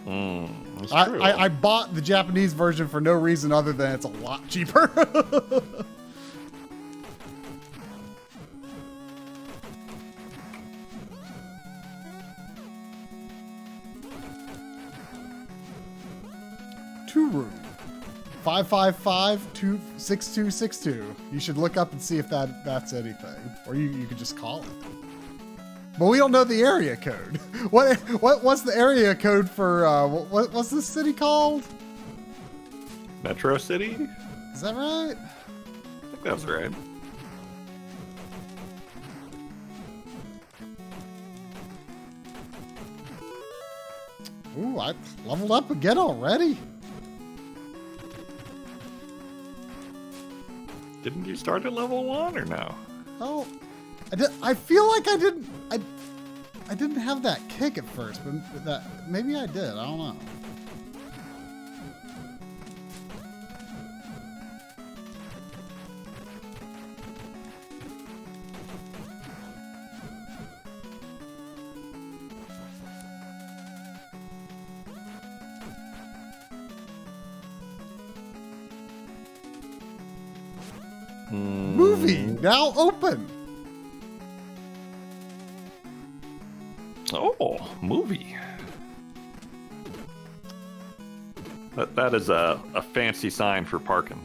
That's true. I bought the Japanese version for no reason other than it's a lot cheaper. Two room. 555-6262. You should look up and see if that's anything, or you could just call it. But we don't know the area code. What's the area code for what's this city called? Metro City? Is that right? I think that's right. Ooh, I leveled up again already. Didn't you start at level 1 or no? Oh, I feel like I didn't have that kick at first, but maybe I did. I don't know. Movie now open. Oh, movie. That is a fancy sign for parking.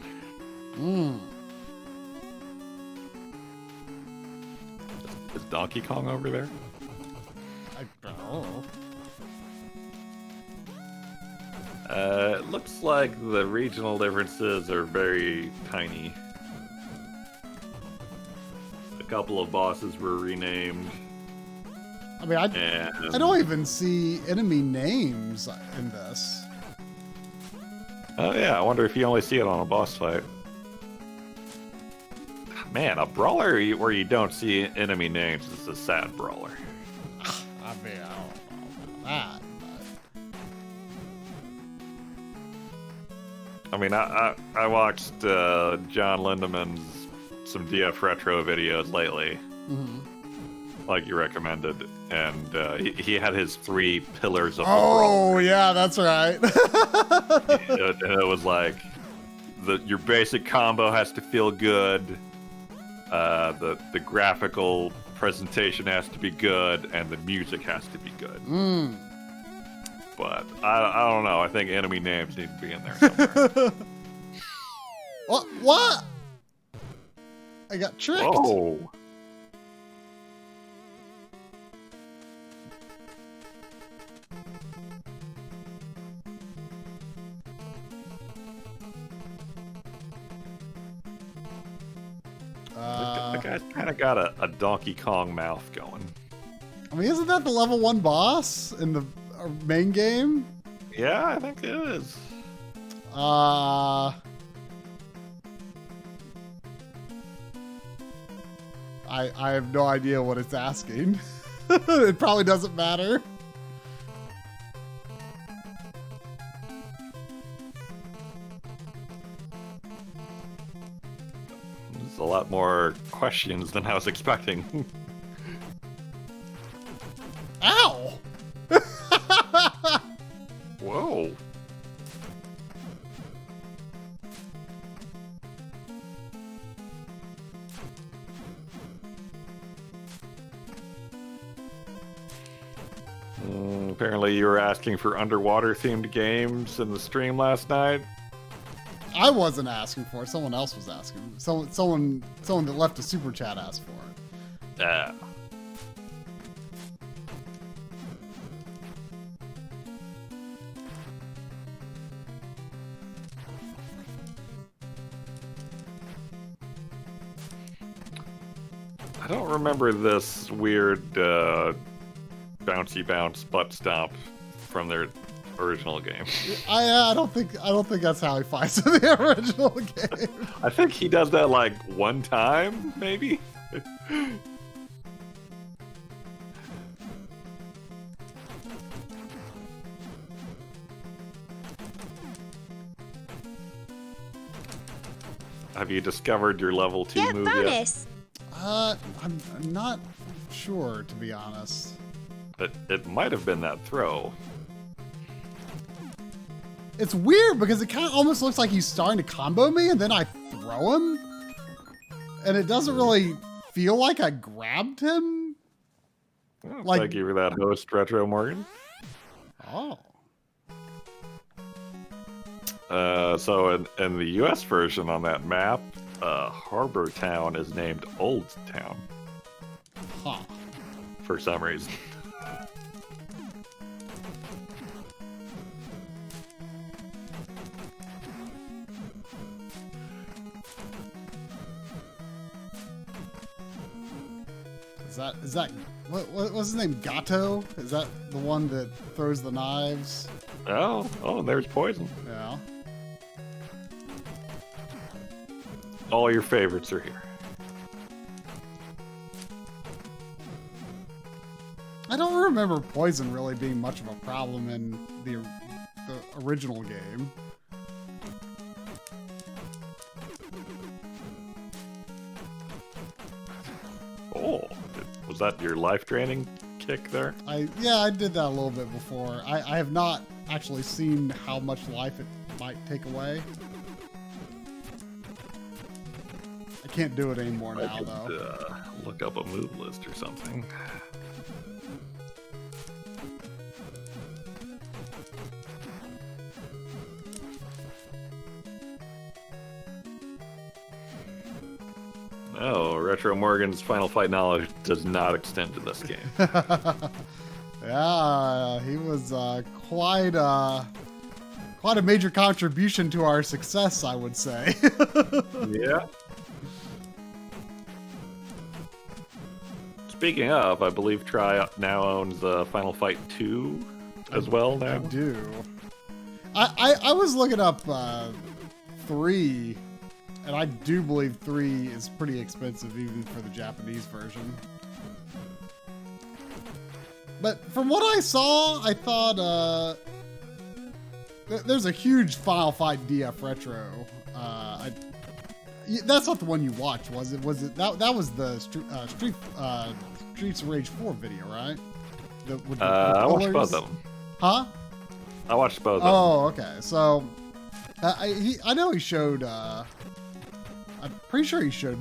Donkey Kong over there? I don't know. It looks like the regional differences are very tiny. A couple of bosses were renamed. I mean, I don't even see enemy names in this. Oh yeah, I wonder if you only see it on a boss fight. Man, a brawler where you don't see enemy names is a sad brawler. I mean, I don't know about that. I mean, I watched John Lindemann's some DF Retro videos lately, like you recommended, and he had his 3 pillars of the Oh, yeah, that's right. and it was like, your basic combo has to feel good, the graphical presentation has to be good, and the music has to be good. But I don't know. I think enemy names need to be in there somewhere. What? I got tricked. Whoa. The guy's kind of got a Donkey Kong mouth going. I mean, isn't that the level 1 boss in the main game? Yeah, I think it is. I have no idea what it's asking. It probably doesn't matter. There's a lot more questions than I was expecting. Ow! Whoa. Apparently you were asking for underwater themed games in the stream last night. I wasn't asking for it. Someone else was asking. Someone that left a super chat asked for it. Yeah. I don't remember this weird bouncy bounce butt stomp from their original game. I don't think that's how he fights in the original game. I think he does that like one time, maybe. Have you discovered your level 2 move yet? I'm not sure, to be honest. It might have been that throw. It's weird because it kind of almost looks like he's starting to combo me and then I throw him. And it doesn't really feel like I grabbed him. Well, thank you for that, host Retro Morgan. Oh. So in the US version on that map, Harbor Town is named Old Town. Huh. For some reason. Is that what's his name? Gato? Is that the one that throws the knives? Oh, and there's poison. Yeah. All your favorites are here. I don't remember poison really being much of a problem in the original game. Oh, was that your life draining kick there? Yeah, I did that a little bit before. I have not actually seen how much life it might take away. I can't do it anymore now, though. Look up a move list or something. Oh, Retro Morgan's Final Fight knowledge does not extend to this game. Yeah, he was quite a major contribution to our success, I would say. Yeah. Speaking of, I believe Tri now owns Final Fight 2 as well now. I do. I was looking up 3, and I do believe 3 is pretty expensive even for the Japanese version. But from what I saw, I thought there's a huge Final Fight DF Retro. That's not the one you watched, was it? Was it that was the Streets of Rage 4 video, right? With the I watched colors? both of them. Huh? I watched both of them. Oh, okay. So I know he showed. I'm pretty sure he showed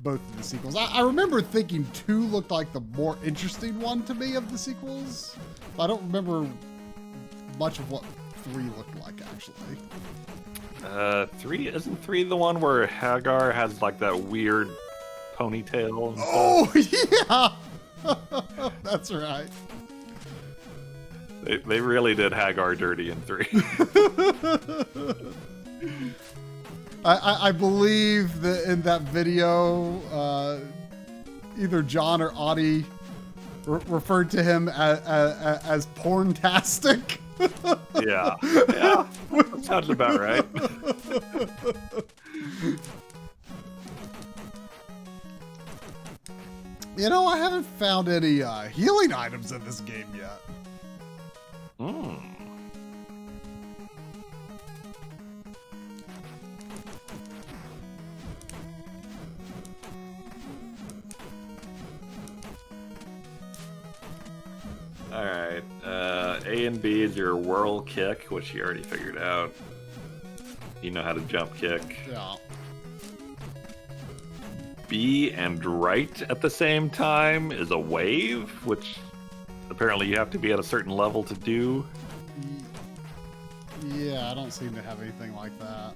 both of the sequels. I remember thinking 2 looked like the more interesting one to me of the sequels. But I don't remember much of what 3 looked like actually. 3 isn't 3 the one where Hagar has like that weird ponytail? And Oh yeah, that's right. They really did Hagar dirty in 3. I believe that in that video, either John or Audie referred to him as porntastic. Yeah, that sounds about right. You know, I haven't found any healing items in this game yet. Alright, A and B is your whirl kick, which you already figured out. You know how to jump kick. Yeah. B and right at the same time is a wave, which apparently you have to be at a certain level to do. Yeah, I don't seem to have anything like that.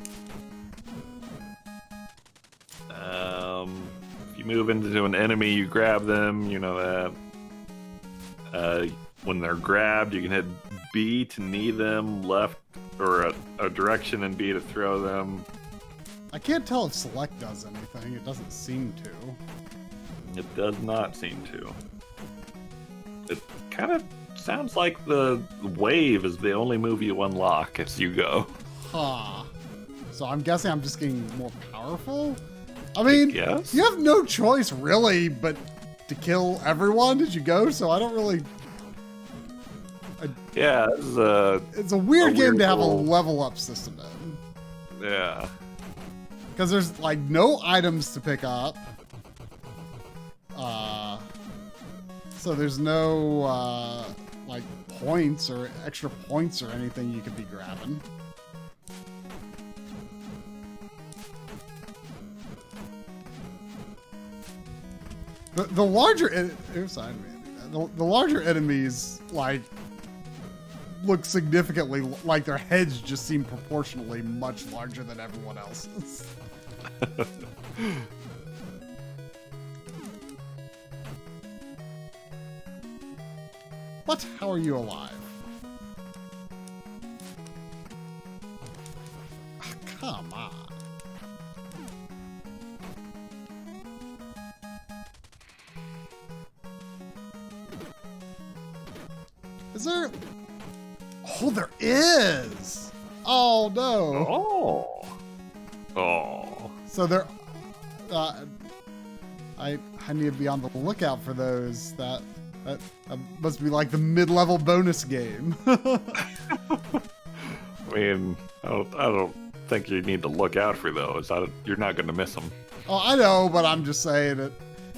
If you move into an enemy, you grab them, you know that. When they're grabbed, you can hit B to knee them, left or a direction, and B to throw them. I can't tell if select does anything. It doesn't seem to. It does not seem to. It kind of sounds like the wave is the only move you unlock as you go. Huh. So I'm guessing I'm just getting more powerful? I mean, Yes. you have no choice really but to kill everyone as you go, so I don't really... Yeah, It's a weird game to have a little- level up system in. yeah. Because there's like no items to pick up. So there's no like points or extra points or anything you could be grabbing. The larger the larger enemies like look significantly like their heads just seem proportionally much larger than everyone else's. What? How are you alive? Ah, come on. Is there... Oh, there is! Oh, no. Oh. So there... I need to be on the lookout for those. That must be like the mid-level bonus game. I mean, I don't think you need to look out for those. You're not going to miss them. Oh, I know, but I'm just saying that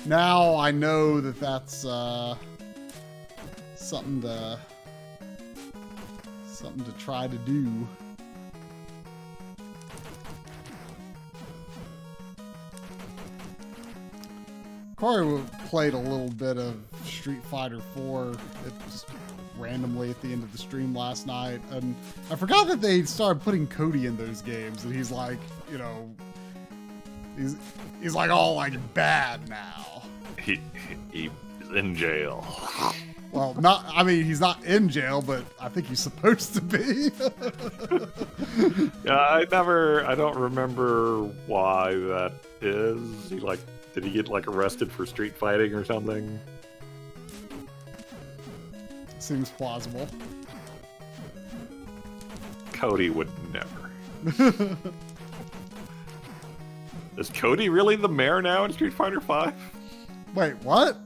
now I know that that's something to try to do. Corey played a little bit of Street Fighter 4 just randomly at the end of the stream last night, and I forgot that they started putting Cody in those games, and he's like, you know, He's like all like bad now. He's in jail. Well, I mean, he's not in jail, but I think he's supposed to be. Yeah, I don't remember why that is. Did he get like arrested for street fighting or something? Seems plausible. Cody would never. Is Cody really the mayor now in Street Fighter V? Wait, what?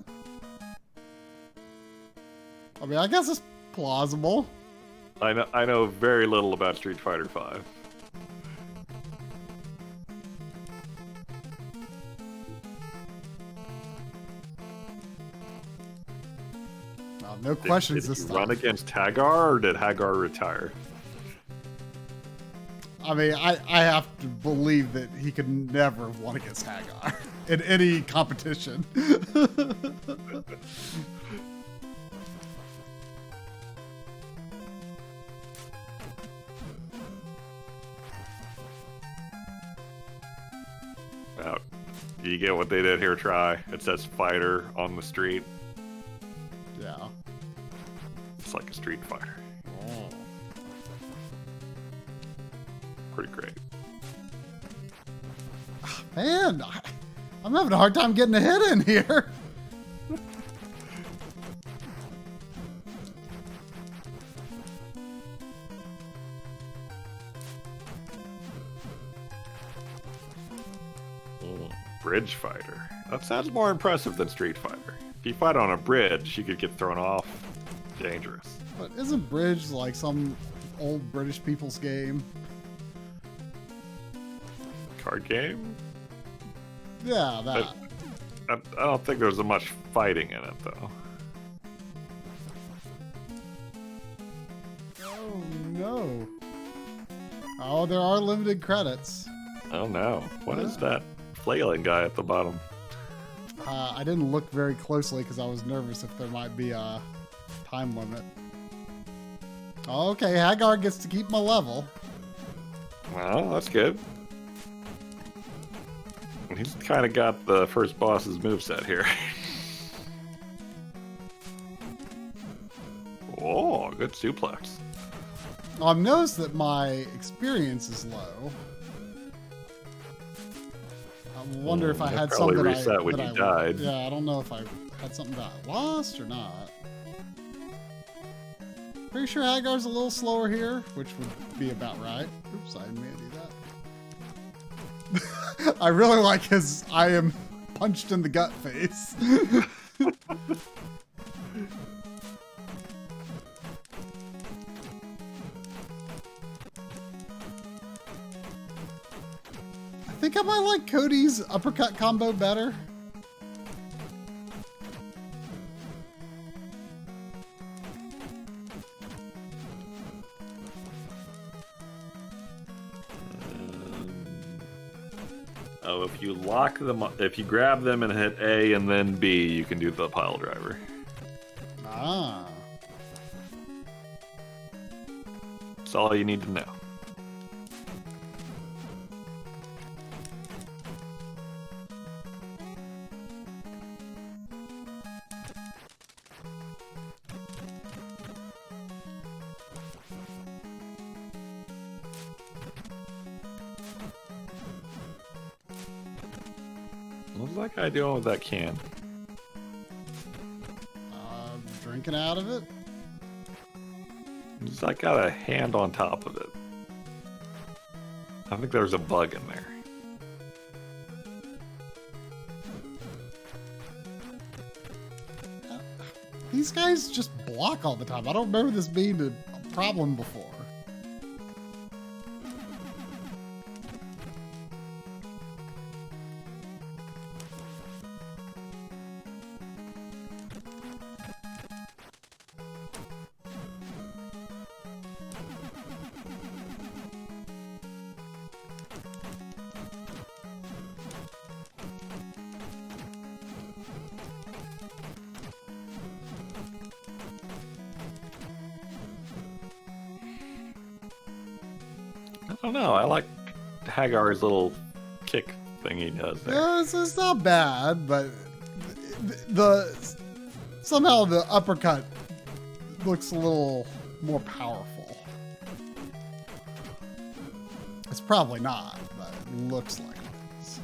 I mean, I guess it's plausible. I know very little about Street Fighter V. Well, no questions Did this he time. run against Hagar, or did Hagar retire? I mean, I have to believe that he could never have won against Hagar in any competition. Now, you get what they did here, Try. It says fighter on the street. Yeah. It's like a Street Fighter. Oh. Pretty great. Man, I'm having a hard time getting a hit in here. Bridge fighter. That sounds more impressive than Street Fighter. If you fight on a bridge, you could get thrown off. Dangerous. But isn't Bridge like some old British people's game? Card game? Yeah, that. I don't think there's much fighting in it, though. Oh, no. Oh, there are limited credits. Oh no. What is that flailing guy at the bottom? I didn't look very closely because I was nervous if there might be a time limit. Okay, Hagar gets to keep my level. Well, that's good. He's kind of got the first boss's moveset here. Oh, good suplex. I've noticed that my experience is low. I wonder if I That had probably something reset when you died. Yeah, I don't know if I had something that I lost or not. Pretty sure Hagar's a little slower here, which would be about right. Oops, I didn't mean to do that. I really like his I am punched in the gut face. I think I might like Cody's uppercut combo better. Oh, if you lock them, if you grab them and hit A and then B, you can do the pile driver. Ah. That's all you need to know. What's that guy doing with that can? Drinking out of it. He's like got a hand on top of it. I think there's a bug in there. These guys just block all the time. I don't remember this being a problem before. I don't know. I like Hagar's little kick thing he does there. Yeah, it's not bad, but the somehow the uppercut looks a little more powerful. It's probably not, but it looks like it is.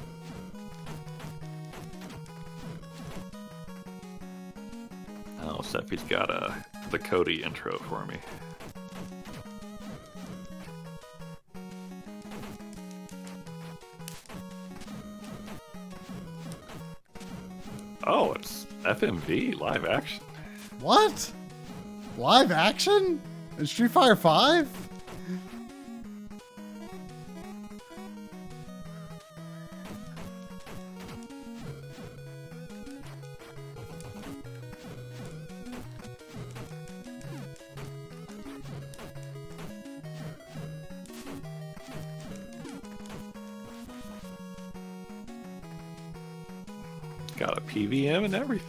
Oh, Seffi's got the Cody intro for me. Oh, it's FMV live action. What? Live action? In Street Fighter 5? Got a PVM and everything.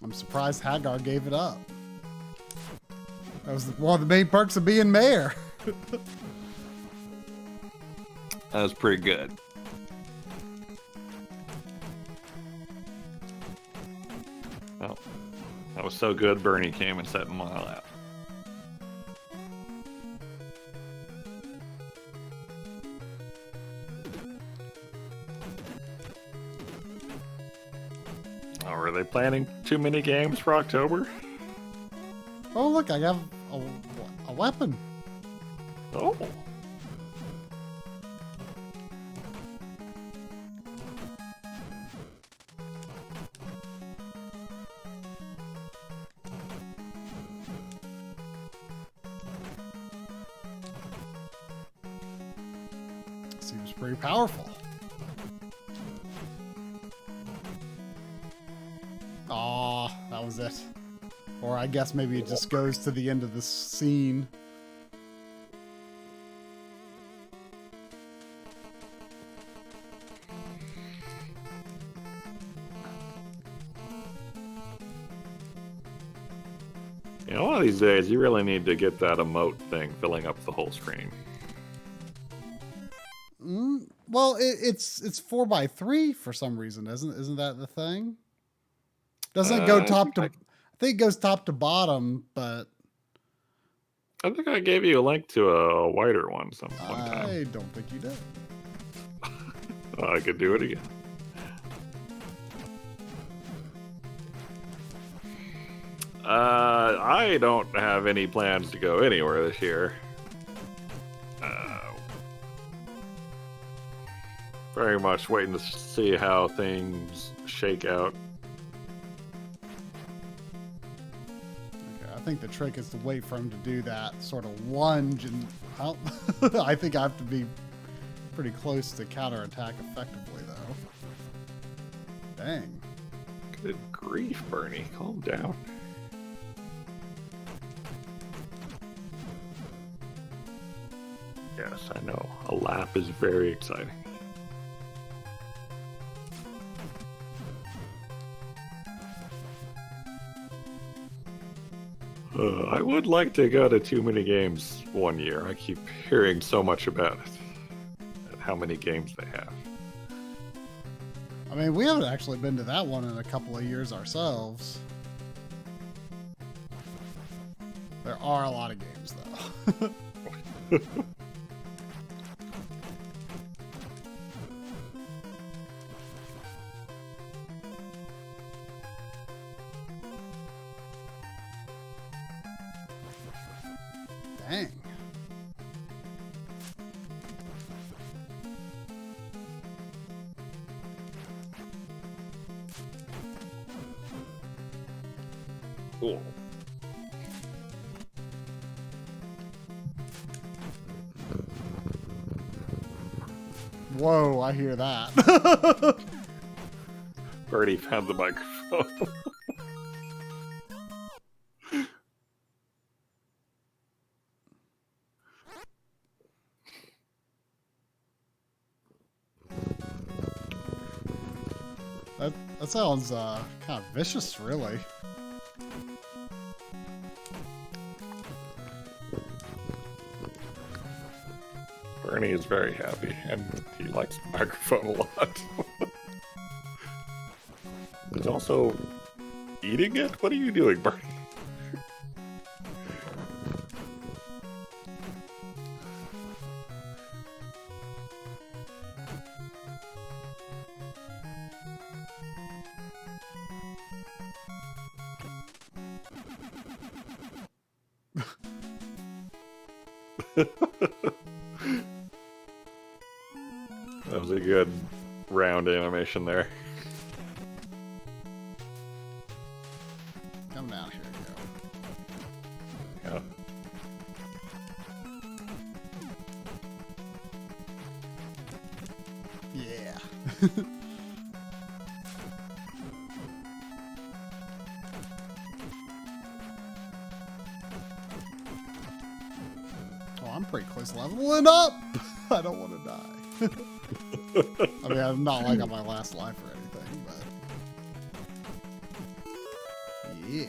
I'm surprised Hagar gave it up. That was one of the main perks of being mayor. That was pretty good. Oh, that was so good, Bernie came and sat in my lap. Oh, are they planning too many games for October? Oh, look, I have a weapon. Oh. Seems pretty powerful. Aw, that was it. Or I guess maybe it just goes to the end of the scene. You know, one of these days, you really need to get that emote thing filling up the whole screen. Well, it's 4x3 for some reason, isn't that the thing? Doesn't it go top to? I think it goes top to bottom, but I think I gave you a link to a wider one one time. I don't think you did. I could do it again. I don't have any plans to go anywhere this year. Very much waiting to see how things shake out. Okay, I think the trick is to wait for him to do that sort of lunge, and I think I have to be pretty close to counterattack effectively, though. Dang. Good grief, Bernie. Calm down. Yes, I know. A lap is very exciting. I would like to go to too many games one year. I keep hearing so much about it. And how many games they have. I mean, we haven't actually been to that one in a couple of years ourselves. There are a lot of games, though. Dang. Cool. Whoa, I hear that. Already found the microphone. That sounds kind of vicious, really. Bernie is very happy, and he likes the microphone a lot. He's also eating it? What are you doing, Bernie? That was a good round animation there. Come down here, Yeah. Yeah. Oh, I'm pretty close to leveling up. I don't want to die. I mean, I'm not like on my last life or anything, but yeah.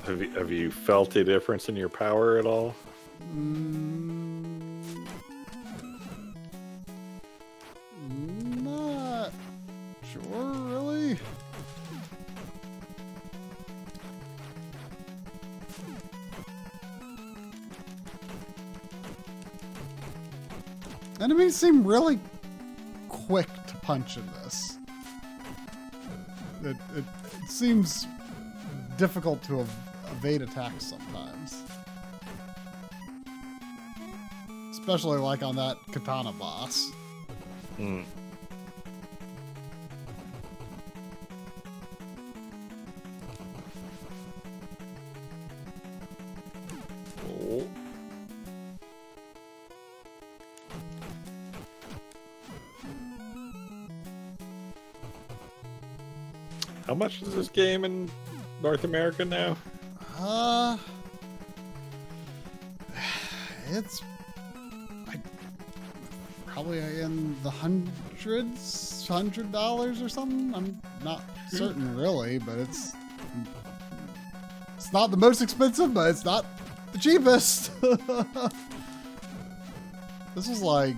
Have you felt a difference in your power at all? Not sure, really. Enemies seem really quick to punch in this. It seems difficult to evade attacks sometimes. Especially like on that katana boss. Hmm. Oh. How much is this game in North America now? It's probably in the hundreds, $100 or something. I'm not certain really, but it's not the most expensive, but it's not the cheapest. This was like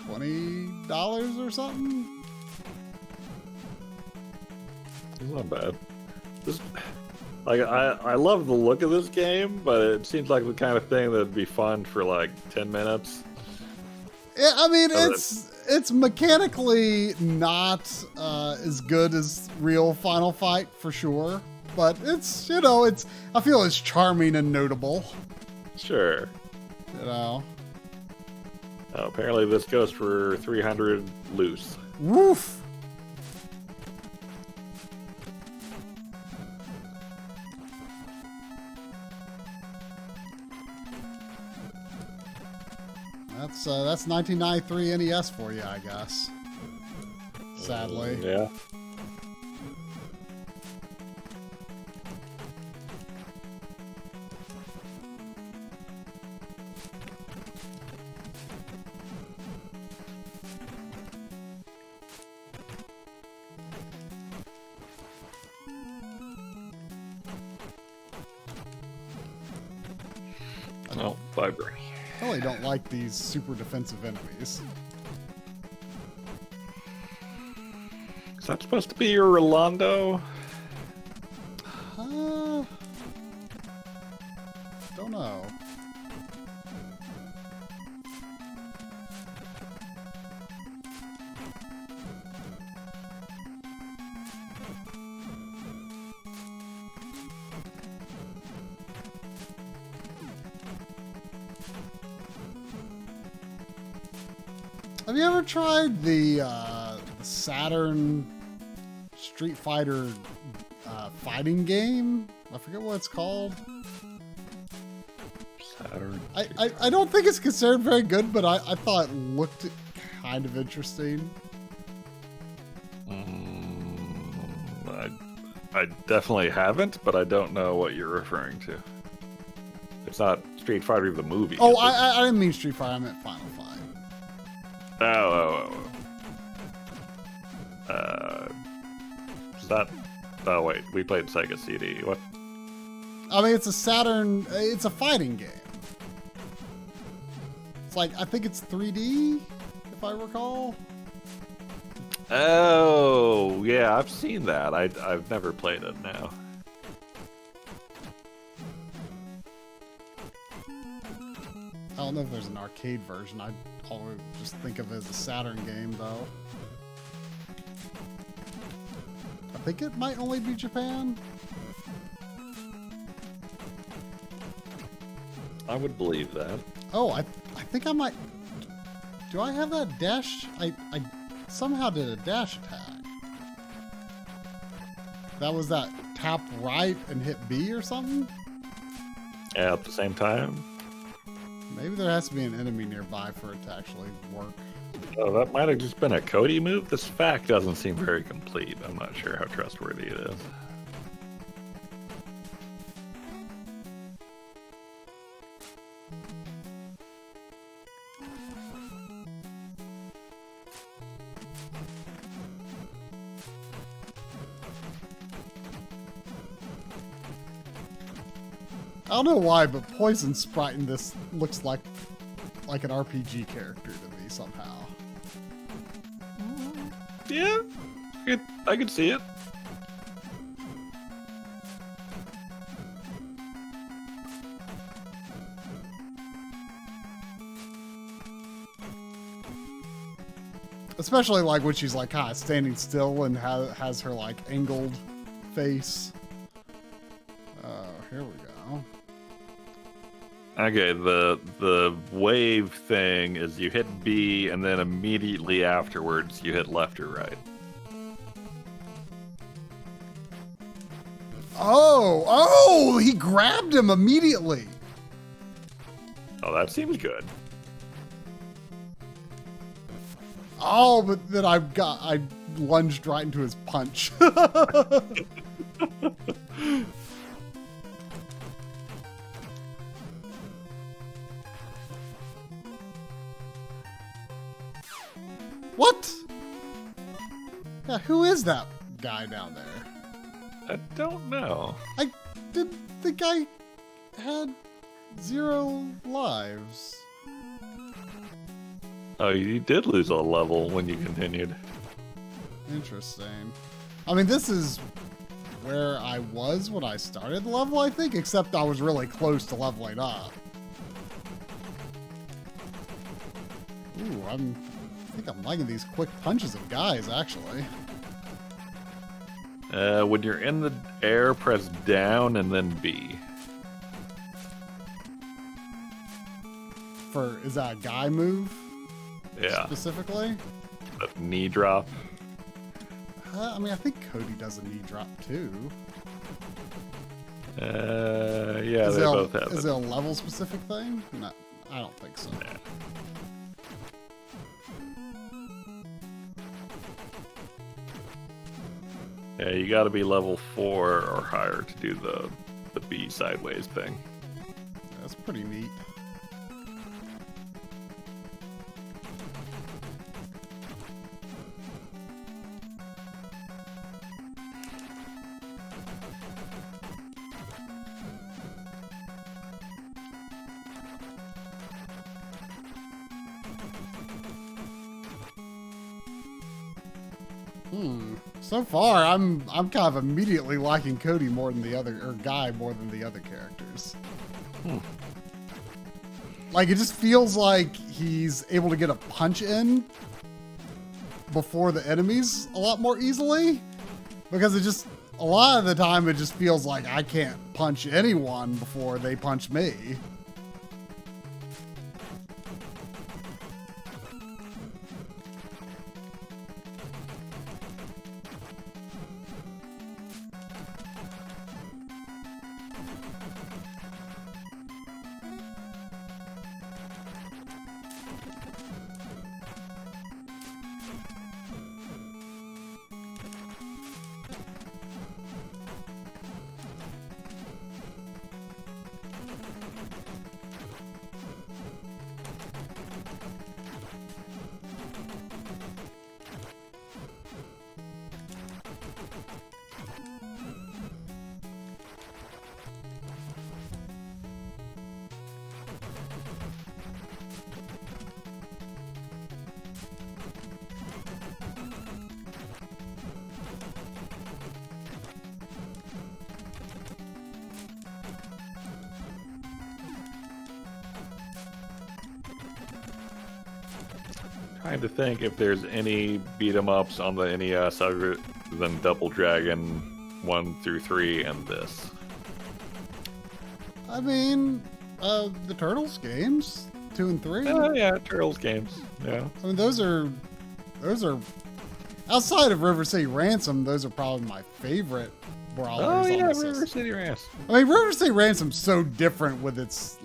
$20 or something. It's not bad. This, like, I love the look of this game, but it seems like the kind of thing that'd be fun for like 10 minutes. Yeah, I mean, it's mechanically not as good as real Final Fight for sure, but it's, you know, I feel it's charming and notable. Sure. You know. Oh, apparently this goes for 300 loose. Woof. That's 1993 NES for you, I guess. Sadly. Yeah. Oh, bye, Bernie. I really don't like these super defensive enemies. Is that supposed to be your Rolando? Don't know. Have you ever tried the Saturn Street Fighter fighting game? I forget what it's called. Saturn. I don't think it's considered very good, but I thought it looked kind of interesting. I definitely haven't, but I don't know what you're referring to. It's not Street Fighter the movie. Oh, I didn't mean Street Fighter. I meant Final Fight. Is that? Oh wait, we played Sega CD. What? I mean, it's a Saturn. It's a fighting game. It's like, I think it's 3D, if I recall. Oh, yeah, I've seen that. I've never played it now. I don't know if there's an arcade version. I always just think of it as a Saturn game, though. I think it might only be Japan. I would believe that. Oh, I think I might... Do I have that dash? I somehow did a dash attack. That was that tap right and hit B or something? Yeah, at the same time. Maybe there has to be an enemy nearby for it to actually work. Oh, that might have just been a Cody move. This fact doesn't seem very complete. I'm not sure how trustworthy it is. I don't know why, but Poison Sprite in this looks like an RPG character to me somehow. Yeah, I could see it. Especially like when she's like kind of standing still and has her like angled face. Oh, here we go. Okay, the wave thing is you hit B and then immediately afterwards you hit left or right. Oh, he grabbed him immediately. Oh, that seems good. Oh, but then I lunged right into his punch. What? Yeah, who is that guy down there? I don't know. I did the guy had 0 lives. Oh, you did lose a level when you continued. Interesting. I mean, this is where I was when I started the level, I think, except I was really close to leveling up. Ooh, I think I'm liking these quick punches of guys, actually. When you're in the air, press down and then B. Is that a guy move? Yeah. Specifically? A knee drop. I mean, I think Cody does a knee drop too. Yeah, they both have Is it. it a level specific thing? No, I don't think so. Yeah. Yeah, you got to be level 4 or higher to do the B sideways thing. That's pretty neat. So far, I'm kind of immediately liking Cody more than the other, or Guy more than the other characters. Like, it just feels like he's able to get a punch in before the enemies a lot more easily. Because it just, a lot of the time, it just feels like I can't punch anyone before they punch me. trying to think if there's any beat 'em ups on the NES other than Double Dragon 1 through 3 and this. I mean, the Turtles games, 2 and 3. Oh yeah, Turtles games. Yeah. I mean, those are outside of River City Ransom. Those are probably my favorite brawlers. Oh on yeah, the River system. City Ransom. I mean, River City Ransom's so different with its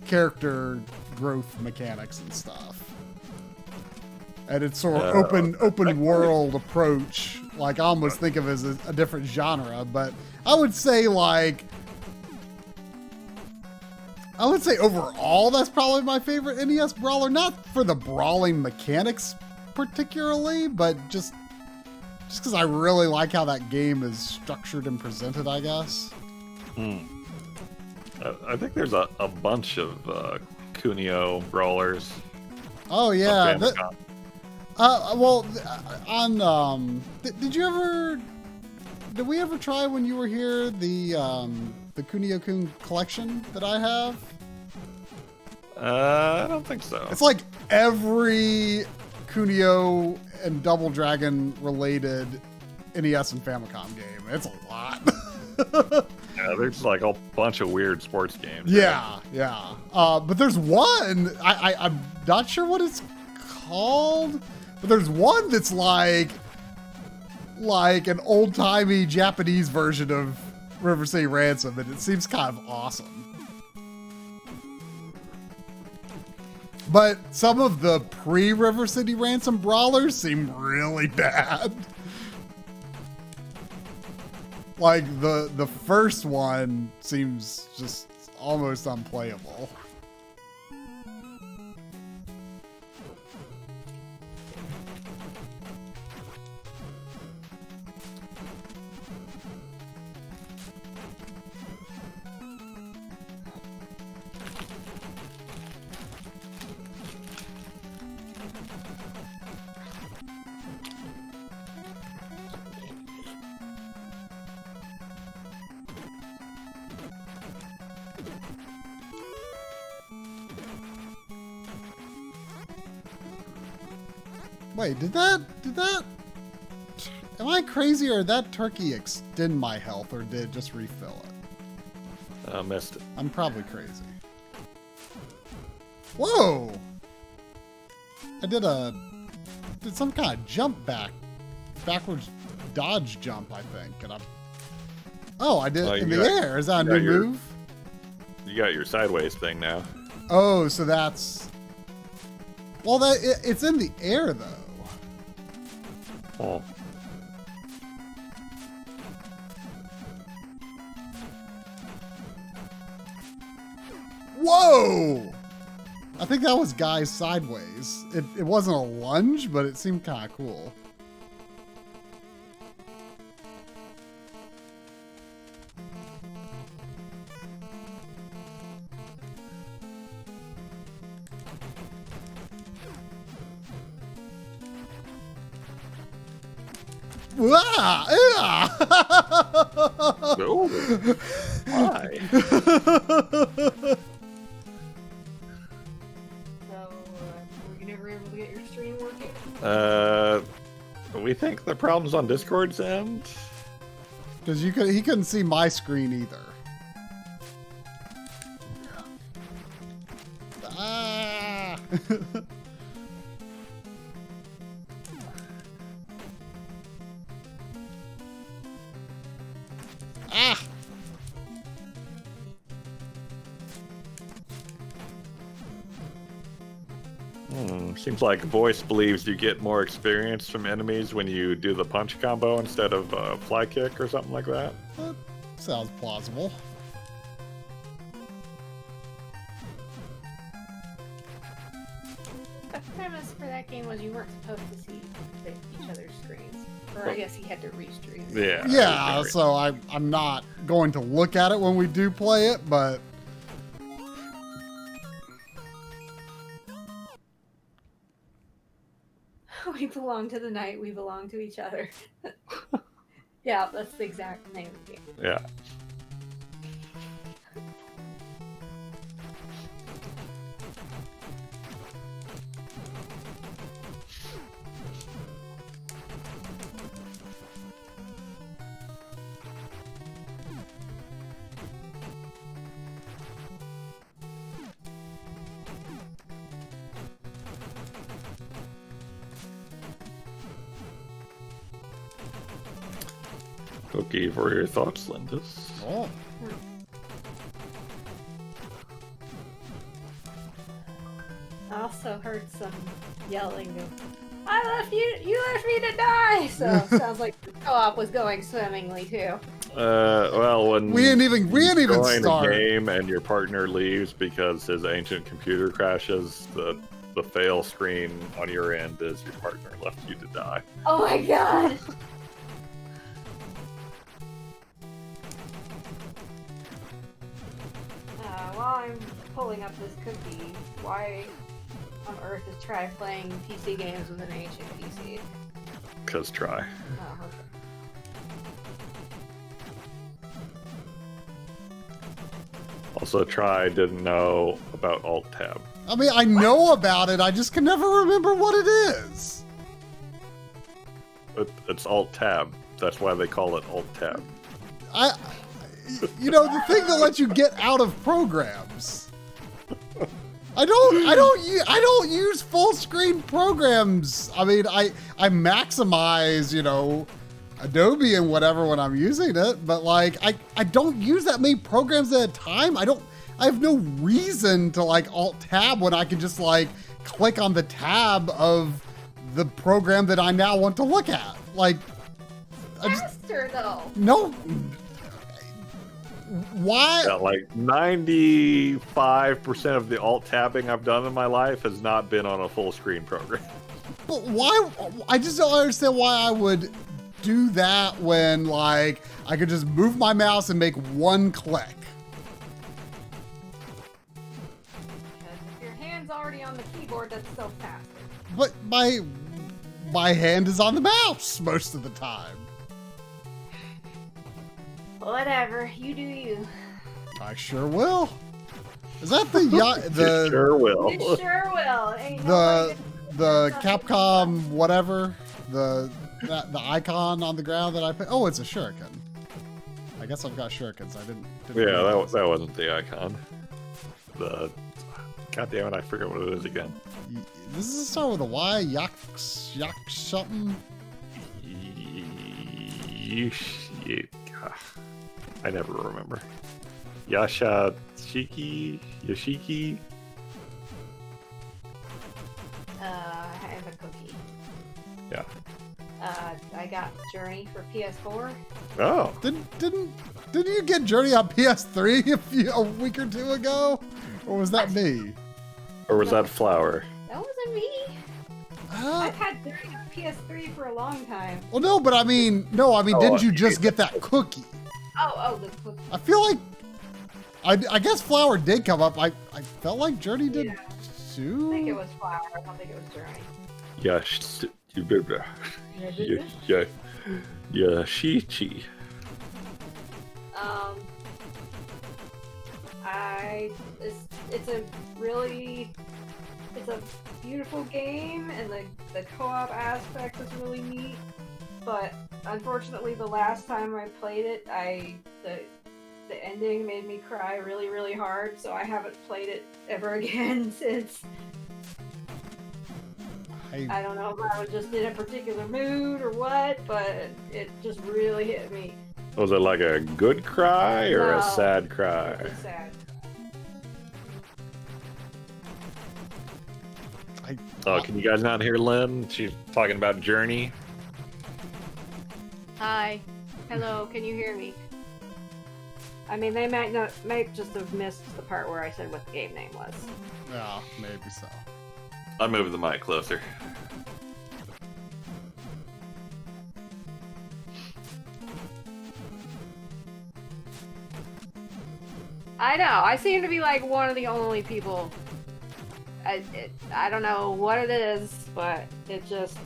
character growth mechanics and stuff, and its sort of open world approach. Like, I almost think of it as a different genre, but I would say overall that's probably my favorite NES brawler. Not for the brawling mechanics particularly, but just because I really like how that game is structured and presented, I guess. I think there's a bunch of Kunio brawlers. Oh yeah. on Famicom. Did we ever try when you were here the Kunio-kun collection that I have? I don't think so. It's like every Kunio and Double Dragon related NES and Famicom game. It's a lot. Yeah, there's like a bunch of weird sports games. Yeah. But there's one, I'm not sure what it's called, but there's one that's like an old-timey Japanese version of River City Ransom, and it seems kind of awesome. But some of the pre-River City Ransom brawlers seem really bad. Like, the first one seems just almost unplayable. Wait, did that, am I crazy, or did that turkey extend my health, or did it just refill it? I missed it. I'm probably crazy. Whoa! I did some kind of jump backwards dodge jump, I think, and I did it in the air. Is that a new move? You got your sideways thing now. Oh, so that's, well, it's in the air though. Oh. Whoa! I think that was guys sideways. It wasn't a lunge, but it seemed kind of cool. No. Why? Were you never able to get your stream working? We think the problem's on Discord's end. Because he couldn't see my screen either. Ah! Ah! Seems like Voice believes you get more experience from enemies when you do the punch combo instead of fly kick or something like that. That sounds plausible. The premise for that game was you weren't supposed to see each other's screens. Or I guess he had to restream. Yeah. Yeah, so I'm not going to look at it when we do play it, but We belong to the night, we belong to each other. Yeah, that's the exact name of the game. Yeah. Cookie for your thoughts, Lindis. Oh. I also heard some yelling of, "I left you! You left me to die!" So sounds like the co-op was going swimmingly too. Well, when We didn't even join start. a game and your partner leaves because his ancient computer crashes, the fail screen on your end is your partner left you to die. Oh my god! While I'm pulling up this cookie, why on earth is Try playing PC games with an ancient PC? Cause try. Oh, okay. Also, try didn't know about Alt Tab. I mean, I know about it. I just can never remember what it is. It's Alt Tab. That's why they call it Alt Tab. You know, the thing that lets you get out of programs. I don't use full screen programs. I mean, I maximize, you know, Adobe and whatever when I'm using it, but like I don't use that many programs at a time. I have no reason to like Alt Tab when I can just like click on the tab of the program that I now want to look at. Like, Faster though. no. Why? Yeah, like 95% of the alt tabbing I've done in my life has not been on a full screen program. But why? I just don't understand why I would do that when, like, I could just move my mouse and make one click. Because if your hand's already on the keyboard, that's still faster. But my hand is on the mouse most of the time. Whatever, you do you. I sure will. Is that the You sure will. You sure will. Ain't nobody the gonna- Capcom whatever the icon on the ground that I put? Oh, it's a shuriken. I guess I've got shurikens. I didn't Yeah, realize. that wasn't the icon. God damn it, I forget what it is again. This is start with a Y. Yak something. I never remember. Yoshiki? I have a cookie. Yeah. I got Journey for PS4. Oh. Didn't you get Journey on PS3 a week or two ago? Or was that me? Or was that Flower? That wasn't me. I've had Journey on PS3 for a long time. Well, no, but I mean, didn't you just get that cookie? Oh, the cookie. I feel like, I guess Flower did come up. I felt like Journey did Yeah. too. I think it was Flower. I don't think it was Journey. Yashichi. It's a beautiful game, and the co-op aspect is really neat. But unfortunately, the last time I played it, the ending made me cry really, really hard. So I haven't played it ever again since. I don't know if I was just in a particular mood or what, but it just really hit me. Was it like a good cry or a No. sad cry? It was sad. Oh, can you guys not hear Lynn? She's talking about Journey. Hi. Hello, can you hear me? I mean, they might just have missed the part where I said what the game name was. Yeah, maybe so. I moved the mic closer. I know, I seem to be like one of the only people. I don't know what it is, but it just,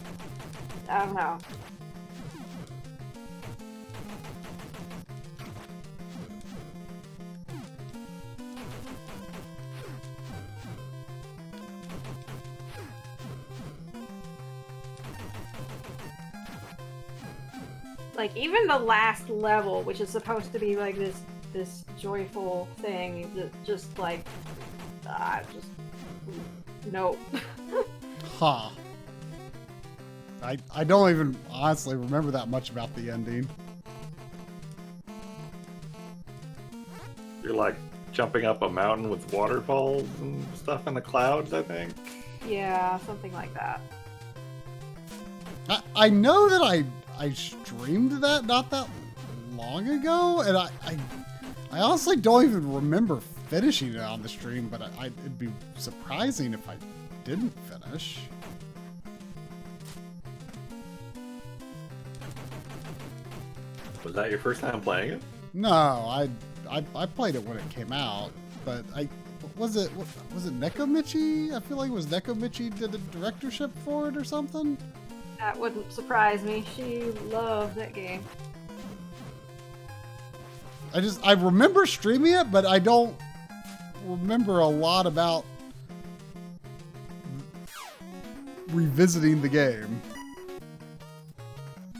I don't know. Like, even the last level, which is supposed to be like this joyful thing, just like, just, nope. Huh. I don't even honestly remember that much about the ending. You're like jumping up a mountain with waterfalls and stuff in the clouds, I think. Yeah, something like that. I know that I streamed that not that long ago, and I honestly don't even remember finishing it on the stream, but it'd be surprising if I didn't finish. Was that your first time playing it? No, I played it when it came out, but was it Nekomichi? I feel like it was Nekomichi did the directorship for it or something. That wouldn't surprise me. She loved that game. I remember streaming it, but I don't remember a lot about revisiting the game.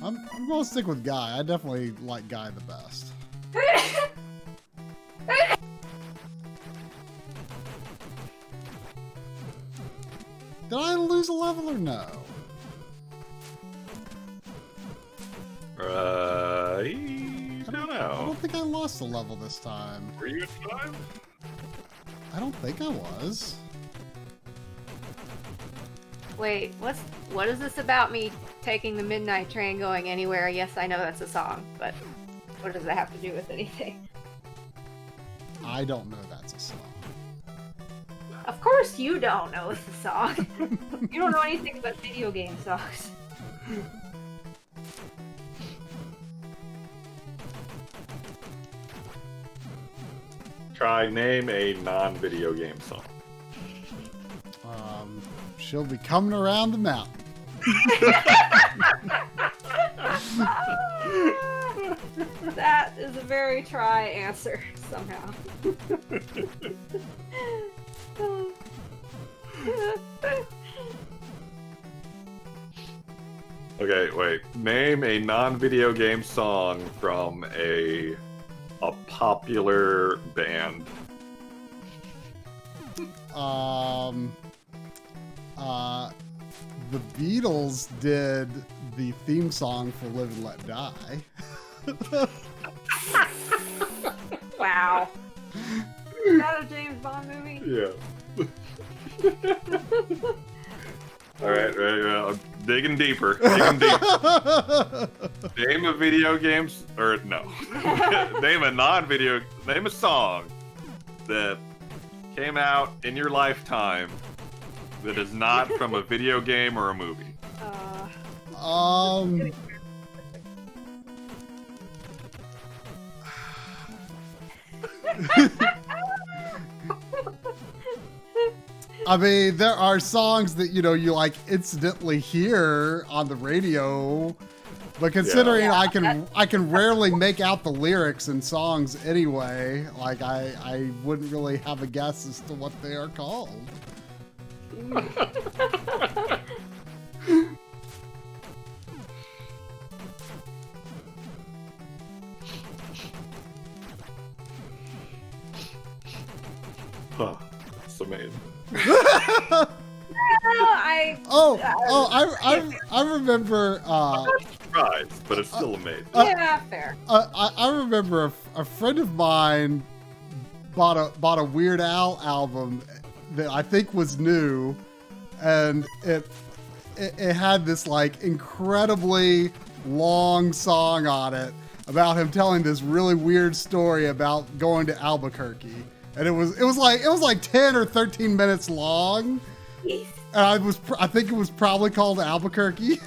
I'm gonna stick with Guy. I definitely like Guy the best. Did I lose a level or no? I don't I know. don't think I lost a level this time. Were you at 5? I don't think I was. Wait, what is this about me taking the midnight train going anywhere? Yes, I know that's a song, but what does that have to do with anything? I don't know that's a song. Of course you don't know it's a song. You don't know anything about video game songs. Try name a non-video game song. She'll be coming around the mountain. That is a very try answer, somehow. Okay, wait. Name a non-video game song from a popular band. The Beatles did the theme song for Live and Let Die. Wow. Is that a James Bond movie? Yeah. All right, I'm digging deeper. Name a video games, or no. Name a non-video. Name a song that came out in your lifetime that is not from a video game or a movie. I mean, there are songs that, you know, you like incidentally hear on the radio, but considering I can rarely make out the lyrics in songs anyway, like I wouldn't really have a guess as to what they are called. Huh. That's amazing. I remember. I'm not surprised, but it's still amazing. Yeah, fair. I remember a friend of mine bought a Weird Al album that I think was new, and it had this like incredibly long song on it about him telling this really weird story about going to Albuquerque. And it was like 10 or 13 minutes long. And I think it was probably called Albuquerque.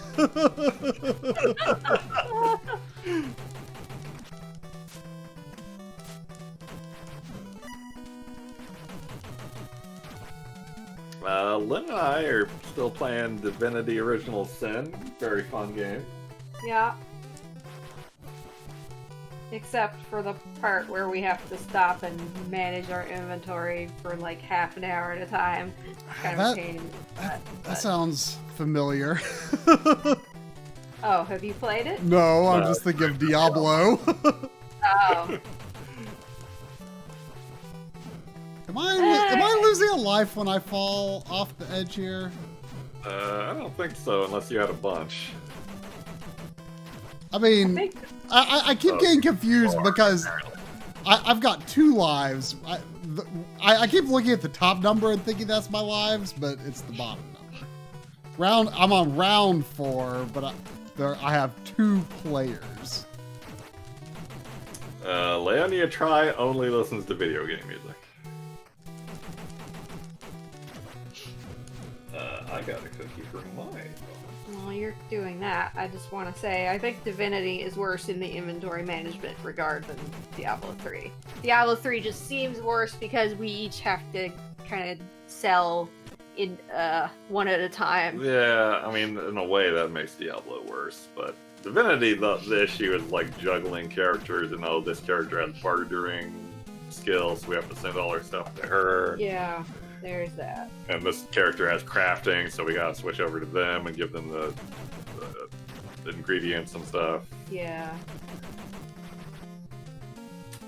Lynn and I are still playing Divinity Original Sin. Very fun game. Yeah. Except for the part where we have to stop and manage our inventory for like half an hour at a time. Kind of a pain in the butt, That sounds familiar. Oh, have you played it? No, I'm just thinking of Diablo. Oh. Am I losing a life when I fall off the edge here? I don't think so, unless you had a bunch. I mean, I keep getting confused because I've got 2 lives. I keep looking at the top number and thinking that's my lives, but it's the bottom number. I'm on round 4, but I have 2 players. Leonia Try only listens to video game music. I got a cookie for mine. While you're doing that, I just want to say I think Divinity is worse in the inventory management regard than Diablo 3. Diablo 3 just seems worse because we each have to kind of sell in one at a time. Yeah, I mean, in a way that makes Diablo worse, but Divinity, the issue is like juggling characters, and oh, this character has bartering skills, so we have to send all our stuff to her. Yeah, there's that. And this character has crafting, so we gotta switch over to them and give them the ingredients and stuff. Yeah.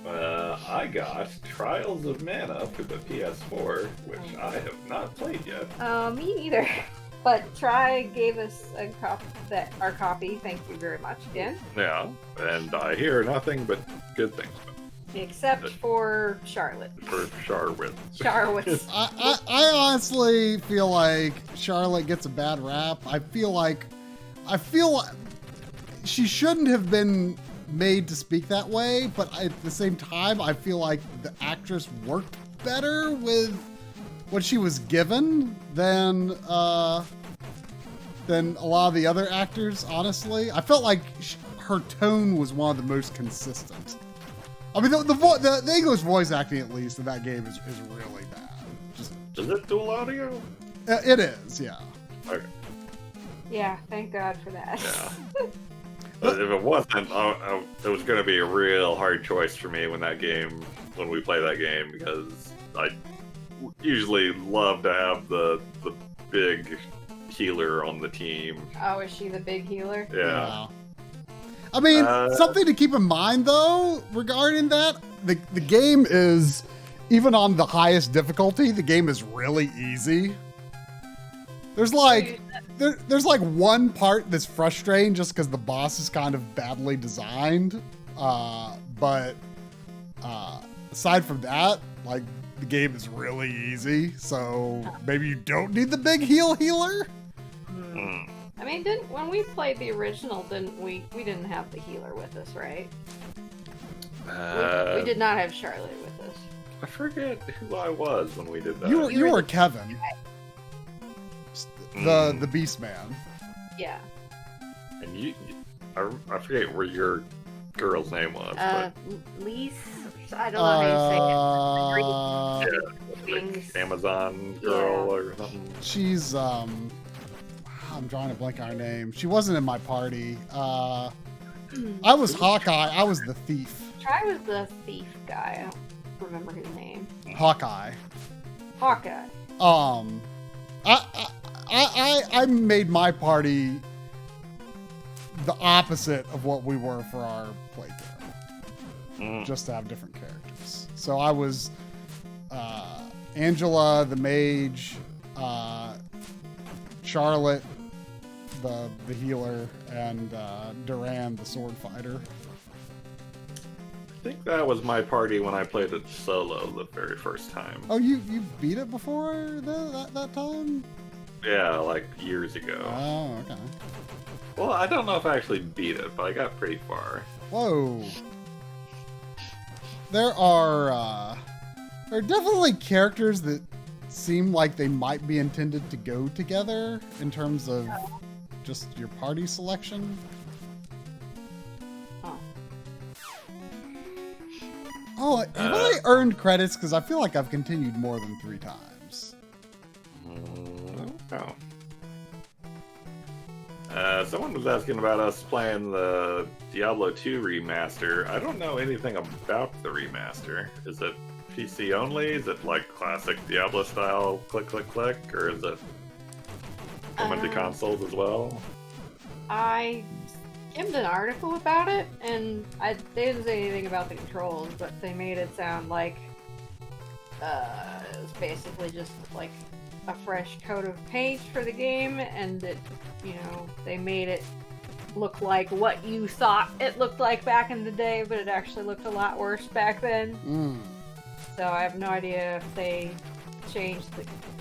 I got Trials of Mana for the PS4, which I have not played yet. Me neither. But Try gave us our copy. Thank you very much again. Yeah, and I hear nothing but good things Except for Charlotte. for Charlotte. Charlotte. I honestly feel like Charlotte gets a bad rap. I feel like she shouldn't have been made to speak that way, but at the same time, I feel like the actress worked better with what she was given than a lot of the other actors. Honestly, I felt like her tone was one of the most consistent. I mean, the English voice acting, at least in that game, is really bad. Is it dual audio? It is, yeah. Okay. Yeah, thank God for that. Yeah. But if it wasn't, it was going to be a real hard choice for me when we play that game, because I usually love to have the big healer on the team. Oh, is she the big healer? Yeah. I mean, something to keep in mind, though, regarding that, the game is, even on the highest difficulty, the game is really easy. There's like one part that's frustrating just because the boss is kind of badly designed. But aside from that, like, the game is really easy. So maybe you don't need the big healer. Mm. I mean, when we played the original, we didn't have the healer with us, right? We did not have Charlotte with us. I forget who I was when we did that. You were Kevin, the Beast Man. Yeah. And I forget what your girl's name was. Lise. I don't know how you say it. Yeah, like Amazon girl or something. She's I'm drawing a blank on her name. She wasn't in my party. I was Hawkeye. I was the thief. Try was the thief guy. I don't remember his name. Hawkeye. Hawkeye. I made my party the opposite of what we were for our playthrough, just to have different characters. So I was Angela, the mage, Charlotte, the healer, and Duran, the sword fighter. I think that was my party when I played it solo the very first time. Oh, you beat it before that time? Yeah, like years ago. Oh, okay. Well, I don't know if I actually beat it, but I got pretty far. Whoa. There are definitely characters that seem like they might be intended to go together in terms of just your party selection. Oh, have I earned credits? Because I feel like I've continued more than 3 times. Oh. Someone was asking about us playing the Diablo 2 remaster. I don't know anything about the remaster. Is it PC only? Is it like classic Diablo style, click, click, click? Or is it coming to consoles as well? I skimmed an article about it, and they didn't say anything about the controls, but they made it sound like it was basically just like a fresh coat of paint for the game, and that, they made it look like what you thought it looked like back in the day, but it actually looked a lot worse back then. So I have no idea if they changed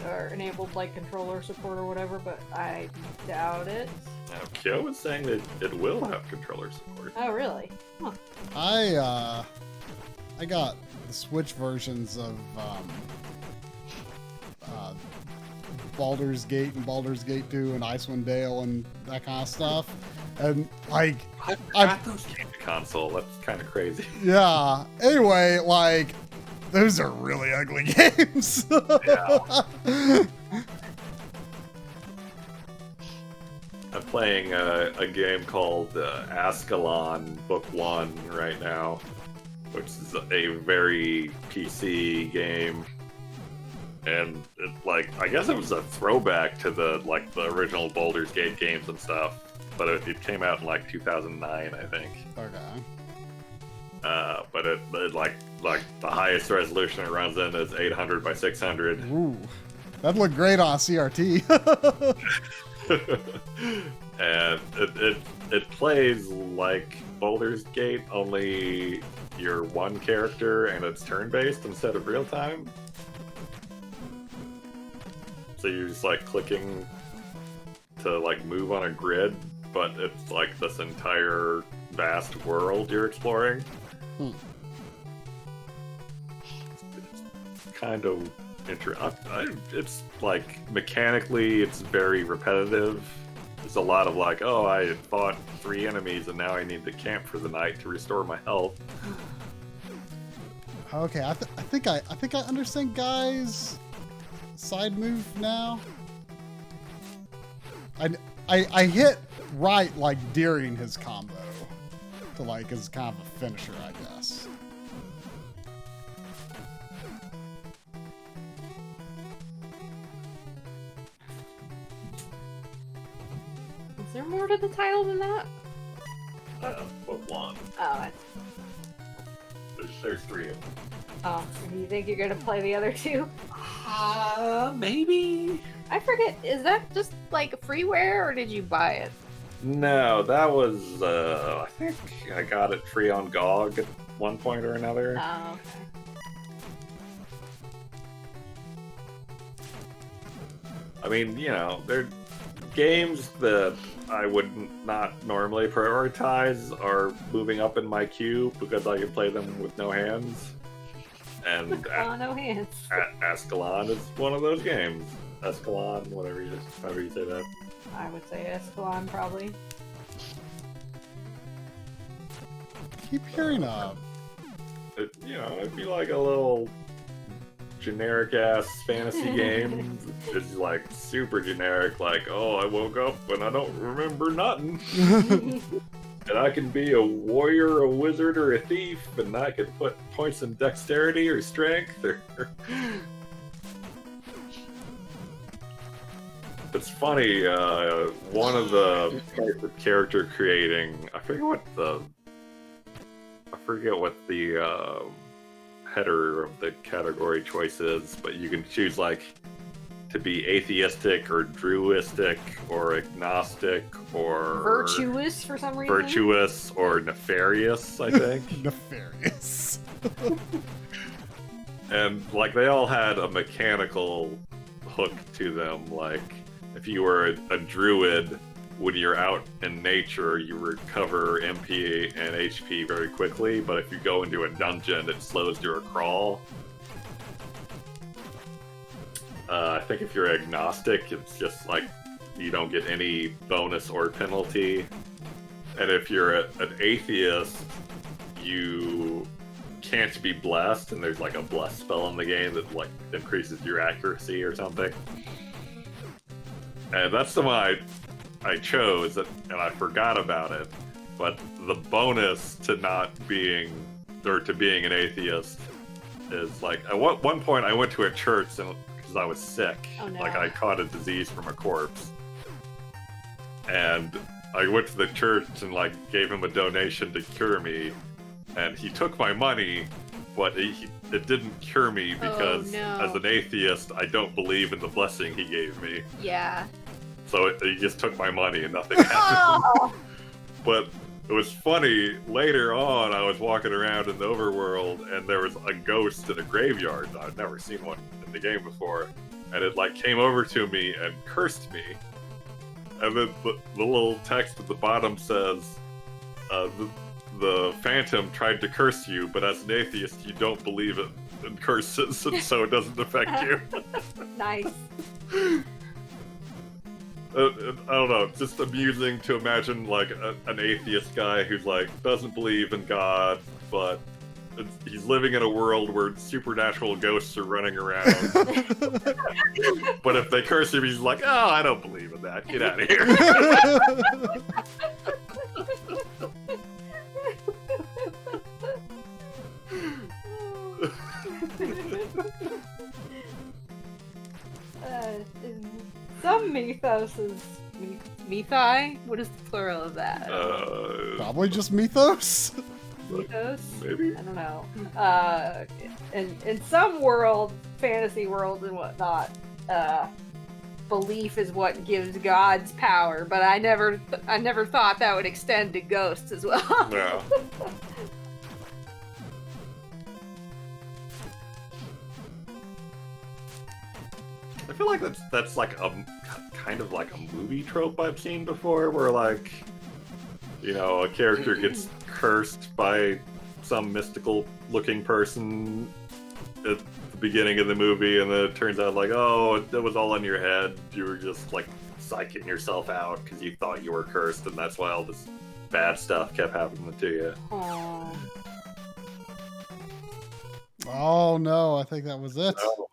or enabled like controller support or whatever, but I doubt it. Now, Kyo is saying that it will have controller support. Oh, really? Huh. I got the Switch versions of Baldur's Gate and Baldur's Gate 2 and Icewind Dale and that kind of stuff. And like I got those games to console. That's kind of crazy. yeah. Anyway, like those are really ugly games. Yeah. I'm playing a game called Ascalon Book 1 right now, which is a very PC game. And it, like, I guess it was a throwback to the original Baldur's Gate games and stuff, but it came out in like 2009, I think. Okay. But it like the highest resolution it runs in is 800 by 600. Ooh, that'd look great on a CRT. And it plays like Baldur's Gate, only you're one character and it's turn-based instead of real-time. So you're just like clicking to like move on a grid, but it's like this entire vast world you're exploring. It's kind of it's like mechanically it's very repetitive. There's a lot of like, oh, I had fought 3 enemies and now I need to camp for the night to restore my health. Okay, I think I understand guys' side move now. I hit right like during his combo to like as kind of a finisher, I guess. Is there more to the title than that? Book 1. Oh, There's 3 of them. oh, you think you're gonna play the other 2? Maybe. I forget. Is that just like freeware, or did you buy it? No, that was, I think I got it free on GOG at one point or another. Oh, okay. I mean, you know, they're games that I would not normally prioritize are moving up in my queue because I can play them with no hands. And Oh, no hands. Ascalon is one of those games. Escalon, however you say that. I would say Escalon, probably. Keep hearing It'd be like a little generic ass fantasy game. It's like super generic, like, oh, I woke up and I don't remember nothing. And I can be a warrior, a wizard, or a thief, and I can put points in dexterity or strength. It's funny, one of the types of character creating, I forget what the header of the category choice is, but you can choose like to be atheistic or druistic or agnostic or Virtuous for some reason. virtuous or nefarious, I think. nefarious. And like they all had a mechanical hook to them. Like if you were a druid, when you're out in nature, you recover MP and HP very quickly, but if you go into a dungeon, it slows your crawl. I think if you're agnostic, it's just like you don't get any bonus or penalty. And if you're an atheist, you can't be blessed, and there's like a bless spell in the game that like increases your accuracy or something. And that's the one I chose, and I forgot about it. But the bonus to not being, or to being an atheist is like, at one point I went to a church and because I was sick. Oh, no. Like I caught a disease from a corpse. And I went to the church and like gave him a donation to cure me. And he took my money, but it didn't cure me because as an atheist, I don't believe in the blessing he gave me. Yeah. So he just took my money and nothing happened. Oh, But it was funny, later on, I was walking around in the overworld, and there was a ghost in a graveyard. I'd never seen one in the game before. And it, like, came over to me and cursed me. And then the little text at the bottom says, the Phantom tried to curse you, but as an atheist, you don't believe it in curses, and so it doesn't affect you. Nice. I don't know, it's just amusing to imagine, like, an atheist guy who's, like, doesn't believe in God, but he's living in a world where supernatural ghosts are running around. But if they curse him, he's like, oh, I don't believe in that. Get out of here. Some mythoses. Mythi? What is the plural of that? Probably just mythos. Mythos? Maybe. I don't know. In some world, fantasy worlds and whatnot, belief is what gives gods power. But I never thought that would extend to ghosts as well. Yeah. I feel like that's like a kind of like a movie trope I've seen before, where, like, you know, a character gets cursed by some mystical looking person at the beginning of the movie, and then it turns out, like, oh, it was all in your head. You were just, like, psyching yourself out because you thought you were cursed, and that's why all this bad stuff kept happening to you. Aww. Oh no, I think that was it. Oh,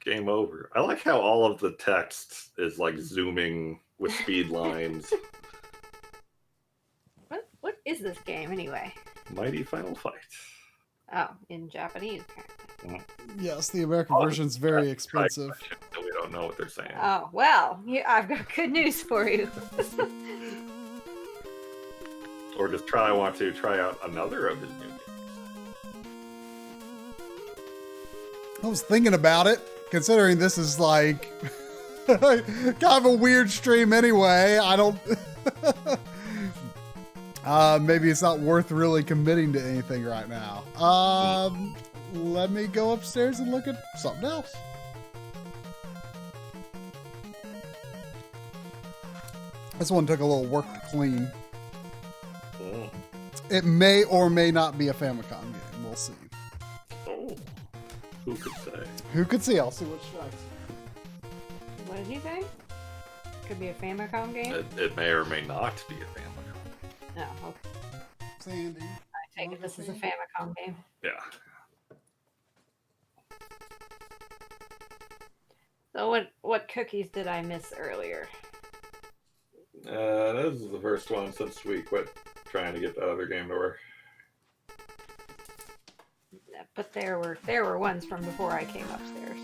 game over. I like how all of the text is, like, zooming with speed lines. What is this game anyway? Mighty Final Fight. Oh, in Japanese. Apparently. Yes, the American version's very expensive. So we don't know what they're saying. Oh well, I've got good news for you. Or does Try want to try out another of his new games? I was thinking about it, considering this is like kind of a weird stream anyway. I don't. Maybe it's not worth really committing to anything right now. Let me go upstairs and look at something else. This one took a little work to clean. Oh. It may or may not be a Famicom game. We'll see. Oh. Who could say? Who could see? I'll see what strikes. What did you think? Could be a Famicom game? It may or may not be a Famicom. No, okay. Sandy. I take it this is a Famicom game. Yeah. So what cookies did I miss earlier? This is the first one since we quit trying to get that other game to work. But there were ones from before I came upstairs.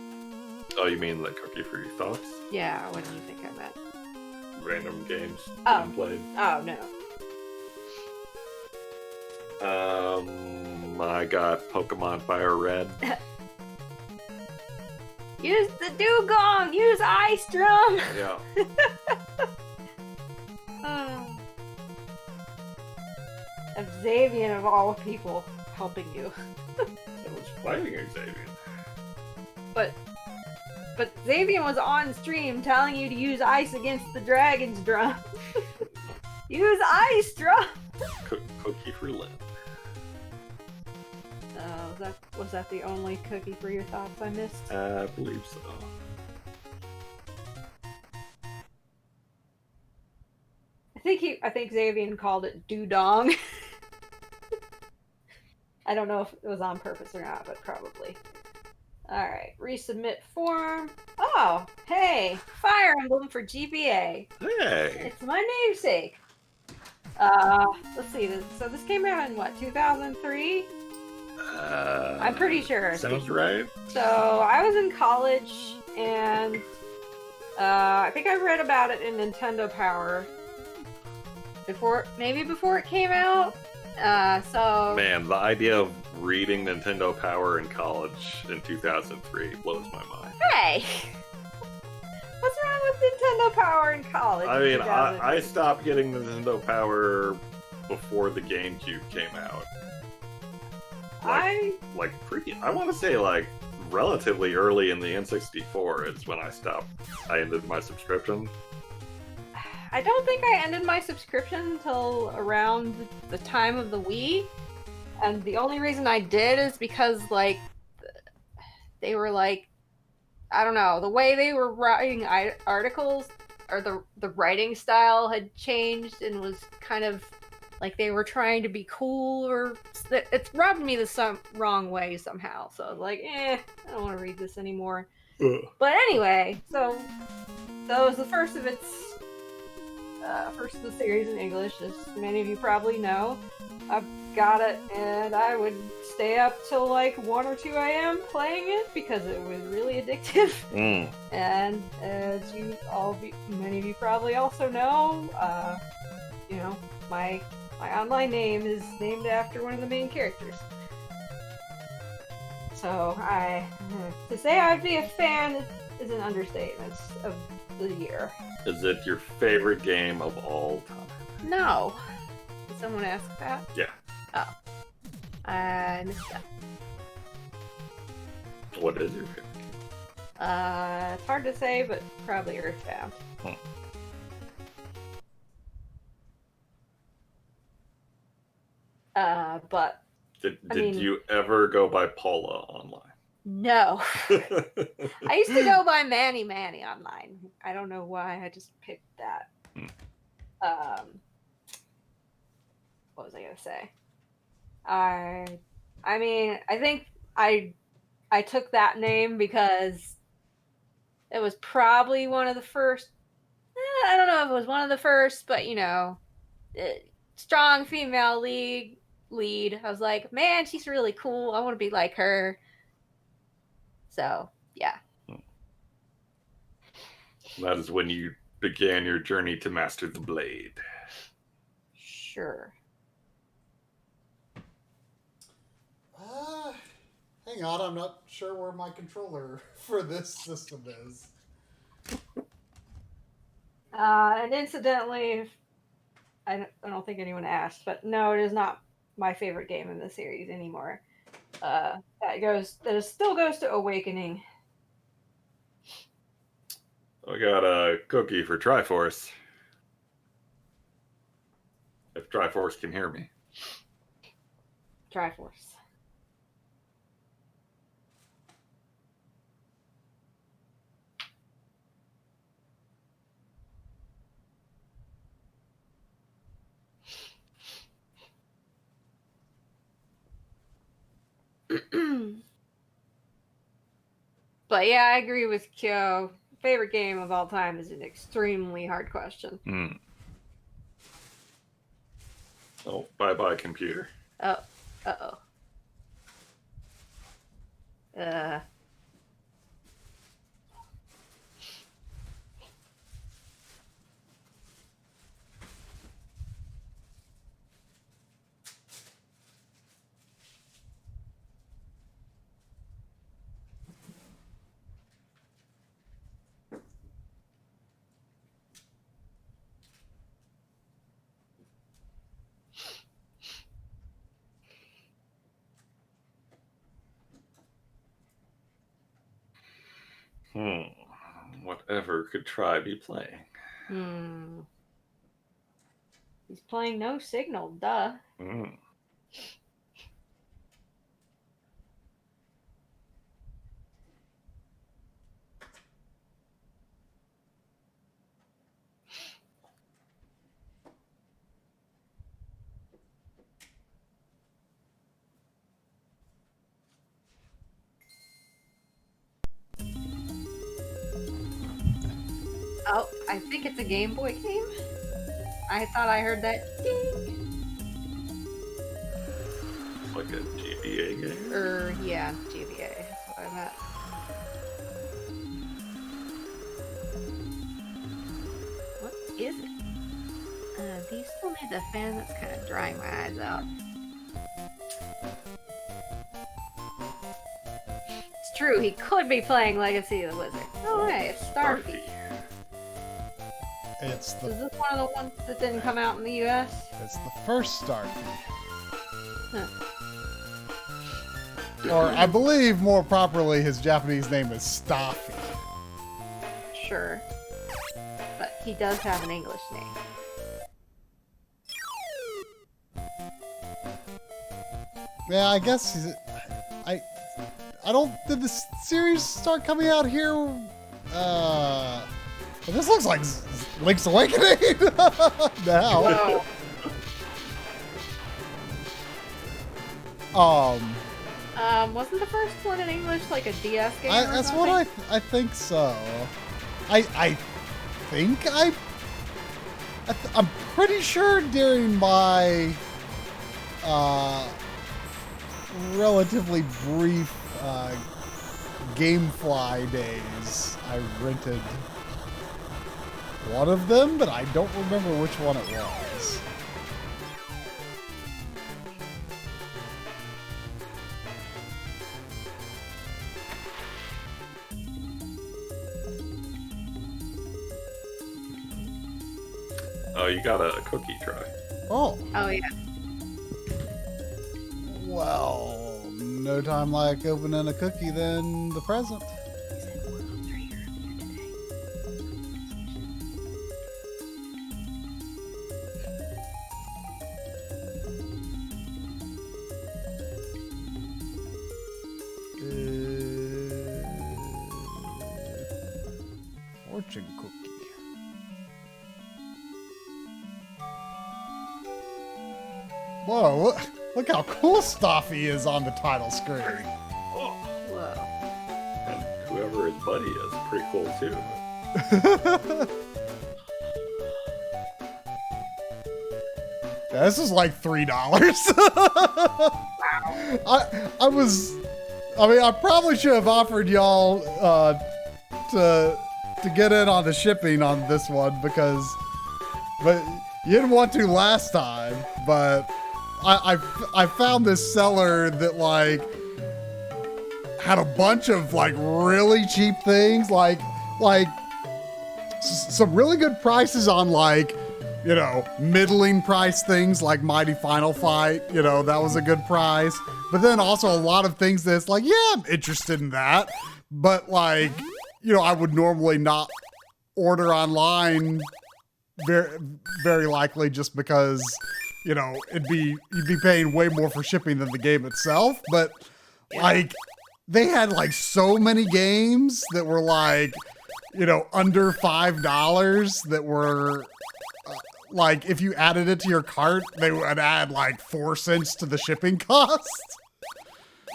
Oh, you mean the cookie for your thoughts? Yeah, what do you think I meant? Random games Oh. being played. Oh no. I got Pokemon Fire Red. Use the dugong! Use Ice Drum! Yeah. Xavier of all people helping you. It was fighting Xavier. But Xavier was on stream telling you to use ice against the dragon's drum. Use Ice Drum! Cookie for Lynn. Was that the only cookie for your thoughts I missed? I believe so. I think Xavier called it doo-dong. I don't know if it was on purpose or not, but probably. Alright, resubmit form. Oh, hey, Fire Emblem for GBA. Hey! It's my namesake. Let's see, so this came out in what, 2003? I'm pretty sure. Sounds right. So I was in college, and I think I read about it in Nintendo Power before it came out. So Man, the idea of reading Nintendo Power in college in 2003 blows my mind. hey, what's wrong with Nintendo Power in college? I in mean, 2003? I stopped getting Nintendo Power before the GameCube came out. I I want to say like relatively early in the N64 is when I ended my subscription. don't think I ended my subscription until around the time of the Wii. And the only reason I did is because, like, they were like, I don't know, the way they were writing articles, or the writing style had changed and was kind of like they were trying to be cool, or it's rubbed me the wrong way somehow. So I was like, I don't want to read this anymore. Ugh. But anyway, so it was the first of the series in English, as many of you probably know. I've got it, and I would stay up till like 1 or 2 a.m. playing it because it was really addictive. And as many of you probably also know, my online name is named after one of the main characters. So to say I'd be a fan is an understatement of the year. Is it your favorite game of all time? No. Did someone ask that? Yeah. Oh. I missed that. What is your favorite game? It's hard to say, but probably Earthbound. But Did you ever go by Paula online? No. I used to go by Manny online. I don't know why, I just picked that. What was I gonna say? I think I took that name because it was probably one of the first. I don't know if it was one of the first, but strong female lead. I was like, man, she's really cool. I want to be like her. So yeah. That is when you began your journey to master the blade. Sure. Hang on, I'm not sure where my controller for this system is. And incidentally, I don't think anyone asked, but no, it is not my favorite game in the series anymore. That still goes to Awakening. I got a cookie for Triforce. If Triforce can hear me. Triforce. But yeah, I agree with Kyo. Favorite game of all time is an extremely hard question. Oh, bye-bye, computer. Oh, uh-oh. Whatever could Try be playing? He's playing No Signal, duh. Oh, I think it's a Game Boy game. I thought I heard that ding. Like a GBA game? Yeah, GBA. That's what I meant. What is it? Do you still need the fan? That's kind of drying my eyes out. It's true, he could be playing Legacy of the Wizard. Oh, hey, it's Starfy. It's Is the this one of the ones that didn't come out in the US? first Starfy. Huh. Or I believe more properly his Japanese name is Starfy. Sure. But he does have an English name. Yeah, I guess he's, I don't, did the series start coming out here? But this looks like Link's Awakening now. Whoa. Wasn't the first one in English like a DS game? That's what I think so. I think I'm pretty sure during my relatively brief GameFly days, I rented one of them, but I don't remember which one it was. Oh, you got a cookie try. Oh, Oh yeah. well, no time like opening a cookie than the present. Fortune cookie. Whoa, look how cool Starfy is on the title screen. Oh, Whoa. and whoever his buddy is, pretty cool too. Yeah, this is like $3. I probably should have offered y'all to get in on the shipping on this one but you didn't want to last time. But I found this seller that like had a bunch of like really cheap things, like some really good prices on like, you know, middling price things like Mighty Final Fight, you know, that was a good price. But then also a lot of things that's like, yeah, I'm interested in that. But like, you know, I would normally not order online very, very likely just because, you know, you'd be paying way more for shipping than the game itself. But like, they had like so many games that were like, you know, under $5 that were like, if you added it to your cart, they would add like 4 cents to the shipping cost.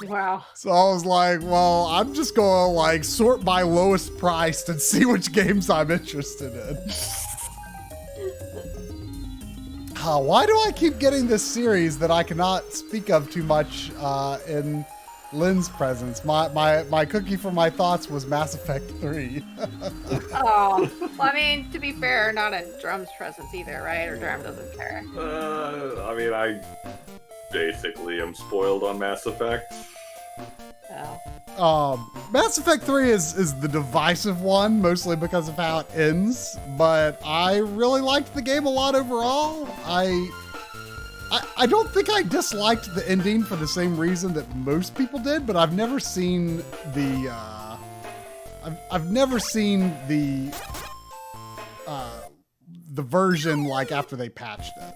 Wow. So I was like, well, I'm just gonna like sort by lowest priced and see which games I'm interested in. Why do I keep getting this series that I cannot speak of too much in Lynn's presence? My cookie for my thoughts was Mass Effect 3. Oh, well, I mean, to be fair, not in Drum's presence either, right? Or Drum doesn't care. I mean, I basically am spoiled on Mass Effect. Oh. Mass Effect 3 is the divisive one, mostly because of how it ends, but I really liked the game a lot overall. I don't think I disliked the ending for the same reason that most people did, but I've never seen the the version like after they patched it.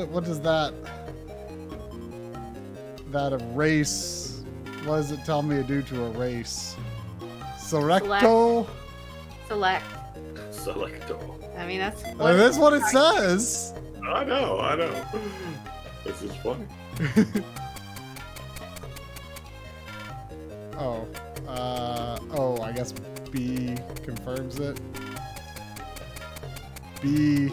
What does that erase? What does it tell me to do to erase? Selecto? Select. Selecto. I mean, that's what it says. I know. This is funny. I guess B confirms it. B.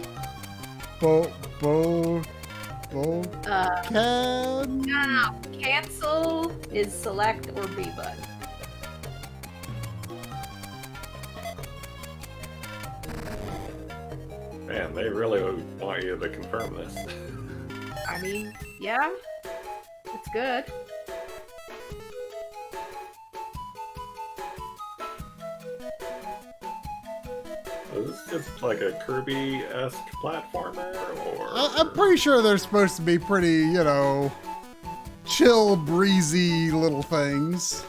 Can. No, cancel is select or B button. Man, they really want you to confirm this. I mean, yeah, it's good. Is this just like a Kirby-esque platformer, or? I'm pretty sure they're supposed to be pretty, chill, breezy little things.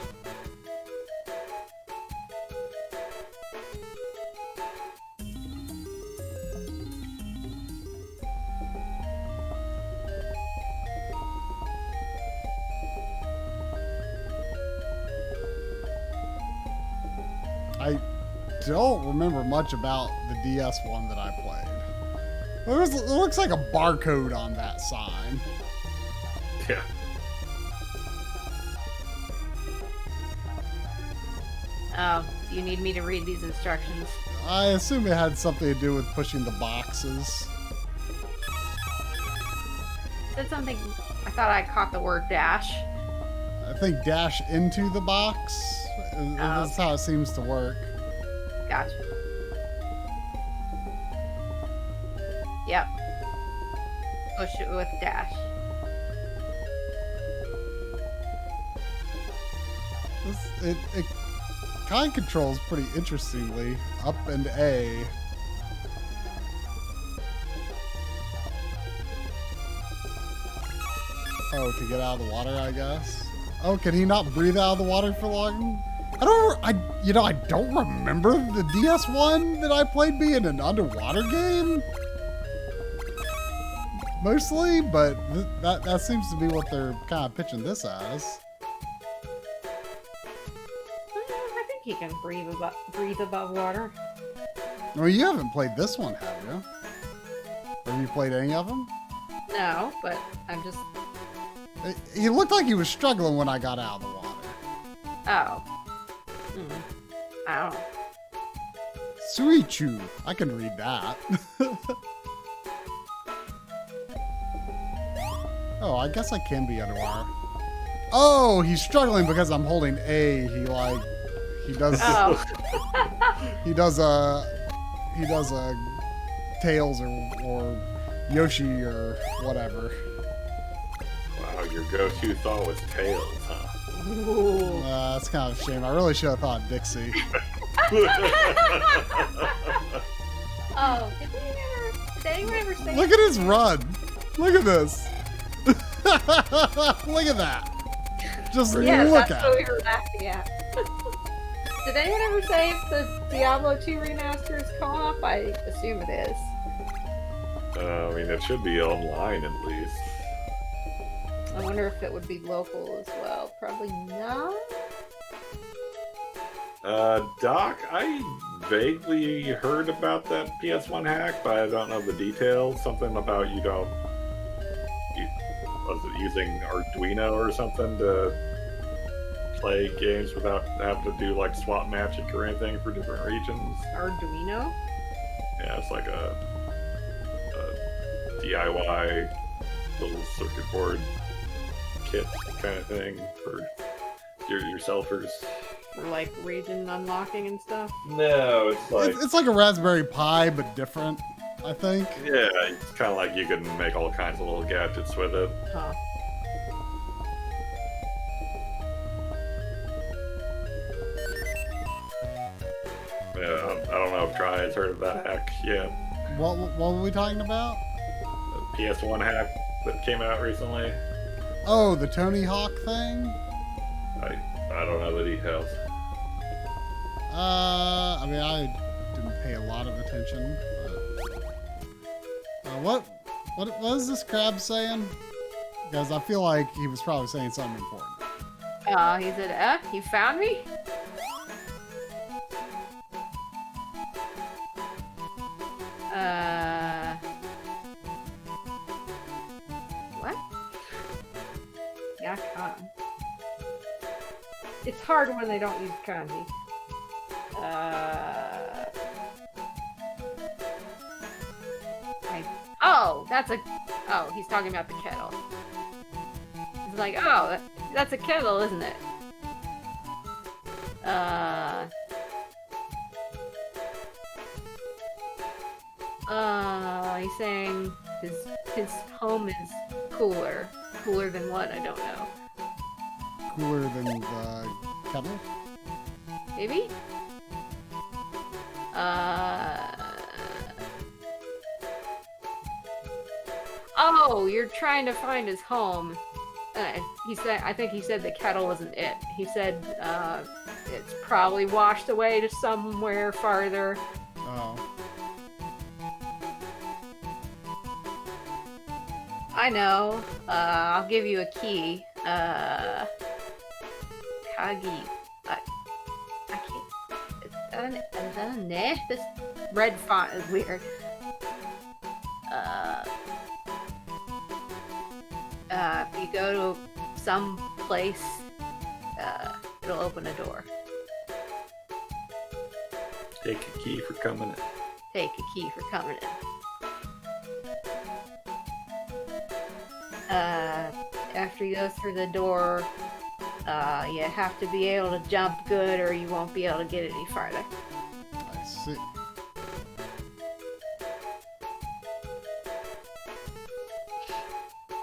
I don't remember much about the DS one that I played. It looks like a barcode on that sign. Yeah. Oh, do you need me to read these instructions? I assume it had something to do with pushing the boxes. Said something. I thought I caught the word dash. I think dash into the box. That's how it seems to work. Gotcha. Yep. Push it with dash. It kind of controls pretty interestingly. Up and A. Oh, to get out of the water, I guess. Oh, can he not breathe out of the water for long? I don't remember the DS one that I played being an underwater game. Mostly, but that seems to be what they're kind of pitching this as. I think he can breathe above water. Well, you haven't played this one, have you? Have you played any of them? No, but I'm just. He looked like he was struggling when I got out of the water. Oh. I don't know. Suichu. I can read that. Oh, I guess I can be underwater. Oh, he's struggling because I'm holding A. He does. Oh. he does Tails or Yoshi or whatever. Wow, your go-to thought was Tails, huh? That's kind of a shame. I really should have thought Dixie. Oh, did anyone ever say? Look at his run. Look at this. Look at that. Just Yeah, look that's at what it. we were laughing at. Did anyone ever say if the Diablo 2 remaster is co-op? I assume it is. I mean, it should be online at least. I wonder if it would be local as well. Probably not. Doc, I vaguely heard about that PS1 hack, but I don't know the details. Something about was it using Arduino or something to play games without having to do like swap magic or anything for different regions? Arduino? Yeah, it's like a DIY little circuit board kit kind of thing for yourselfers. For like region unlocking and stuff? No, it's like It's like a Raspberry Pi, but different, I think. yeah, it's kind of like you can make all kinds of little gadgets with it. Huh. Yeah, I don't know if Try has heard of that hack yet. What were we talking about? The PS1 hack that came out recently. Oh, the Tony Hawk thing? I don't know the details. I mean, I didn't pay a lot of attention. But, what is this crab saying? Because I feel like he was probably saying something important. He said, you found me? What? Yeah, con. It's hard when they don't use kanji. Oh, he's talking about the kettle. He's like, oh, that's a kettle, isn't it? He's saying his home is cooler. Cooler than what? I don't know. Cooler than the kettle? Maybe? Oh, you're trying to find his home. He said, I think he said the kettle wasn't it. He said, it's probably washed away to somewhere farther. Oh. I know. I'll give you a key. Kagi. I can't. Is that a ne? This red font is weird. If you go to some place, it'll open a door. Take a key for coming in. Take a key for coming in. After you go through the door, you have to be able to jump good or you won't be able to get any farther. I see.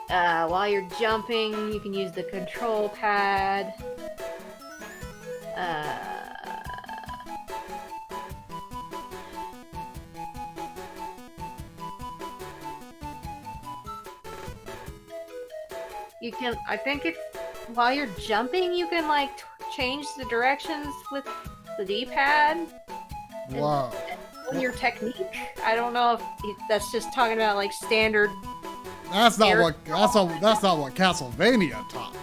While you're jumping, you can use the control pad. You can, I think it's, while you're jumping, you can like change the directions with the D-pad. Whoa. And your technique. I don't know if that's just talking about like standard. That's not what Castlevania taught me.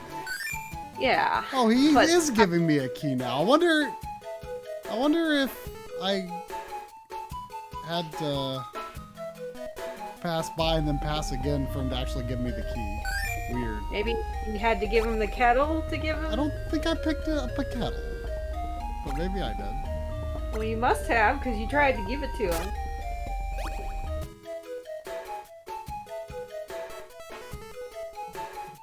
Yeah. Oh, he But- is giving me a key now. I wonder if I had to pass by and then pass again for him to actually give me the key. Weird. Maybe you had to give him the kettle to give him. I don't think I picked up a kettle, but maybe I did. Well, you must have, because you tried to give it to him.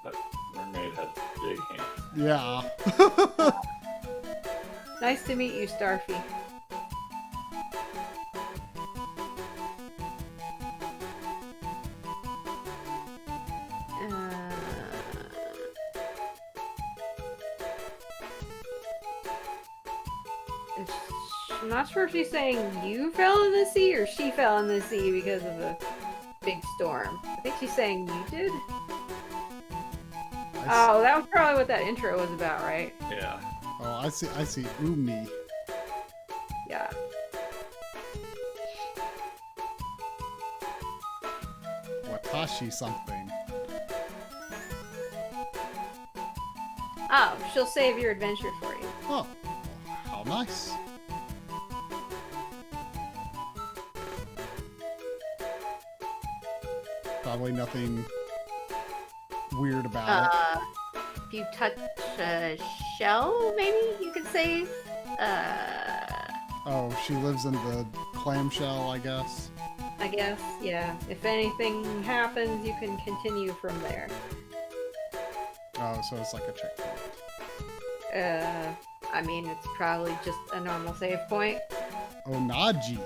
That mermaid had big hands. Yeah. Nice to meet you, Starfy. I'm not sure if she's saying you fell in the sea or she fell in the sea because of a big storm. I think she's saying you did. Oh, that was probably what that intro was about, right? Yeah. Oh, I see. Umi. Yeah. Watashi something. Oh, she'll save your adventure for you. Oh, how nice. Probably nothing weird about it. If you touch a shell, maybe you could save. Oh, she lives in the clamshell, I guess. I guess, yeah. If anything happens, you can continue from there. Oh, so it's like a checkpoint. I mean, it's probably just a normal save point. Onaji.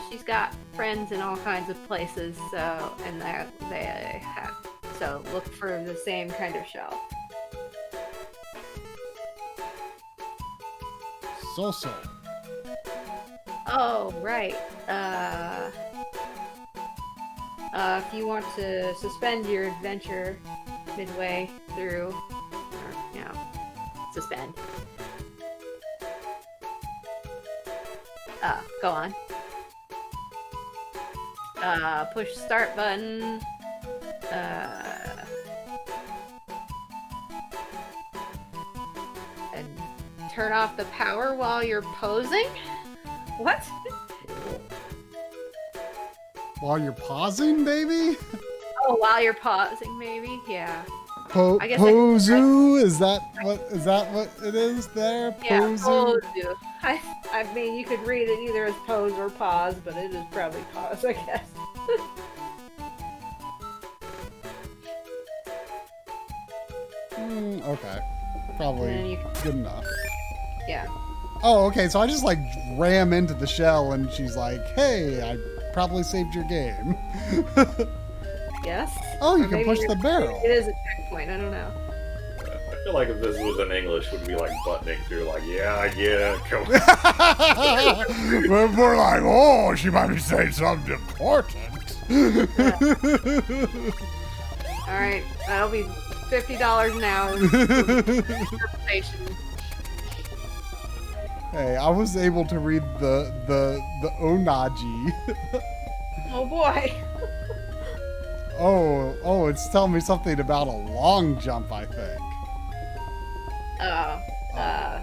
She's got friends in all kinds of places, so, and they have, so look for the same kind of shell. So. Oh, right. If you want to suspend your adventure midway through, or, suspend. Go on. Push start button. And turn off the power while you're posing? What? While you're pausing, baby? Oh, while you're pausing, maybe? Yeah. I guess Pozu? Is that what it is there? Yeah, Pozu? pose. I mean, you could read it either as pose or pause, but it is probably pause, I guess. Okay. And then Probably you good enough. yeah. Oh, okay. So I just like ram into the shell, and she's like, "Hey, I probably saved your game." Yes. Oh, you Or can maybe push you're- the barrel. It is a checkpoint. I don't know. I feel like if this was in English, would be like buttoning through, like, yeah, I get it. Come on. But we're like, oh, she might be saying something important. All right, that'll be $50 an hour. Interpretation. Hey, I was able to read the onaji. Oh boy. Oh, it's telling me something about a long jump, I think.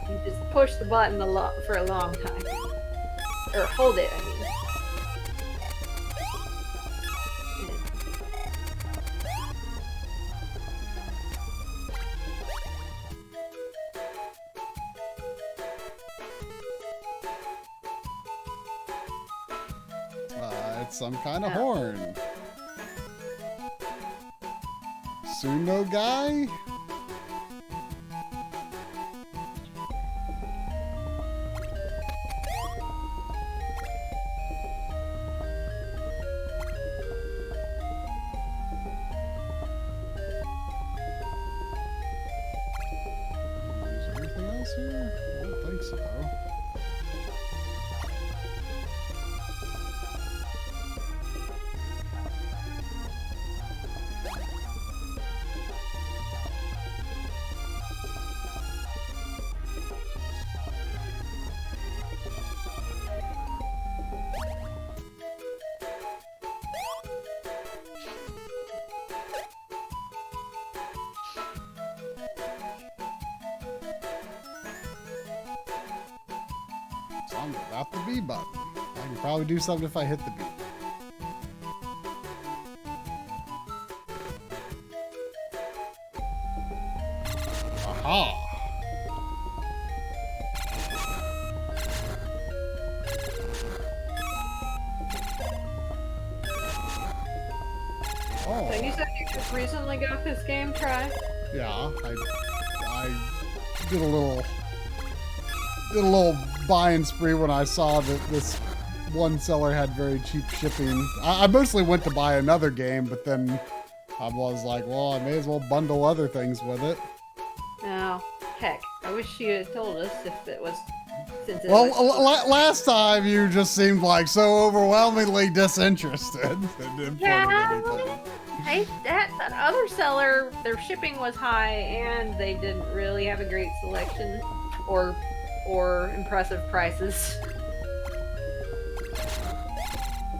You just push the button for a long time, or hold it. I mean. It's some kind of horn. Suno guy? Is there anything else here? I don't think so. So I'm without the B button. I can probably do something if I hit the B. Aha! Oh, So you said you just recently got this game, Try? yeah. I did a little buying spree when I saw that this one seller had very cheap shipping. I mostly went to buy another game, but then I was like, well, I may as well bundle other things with it. No. Heck, I wish you had told us if it was, since it Well, was... last time you just seemed like so overwhelmingly disinterested. It didn't Yeah. point at anything. That other seller, their shipping was high, and they didn't really have a great selection or impressive prices.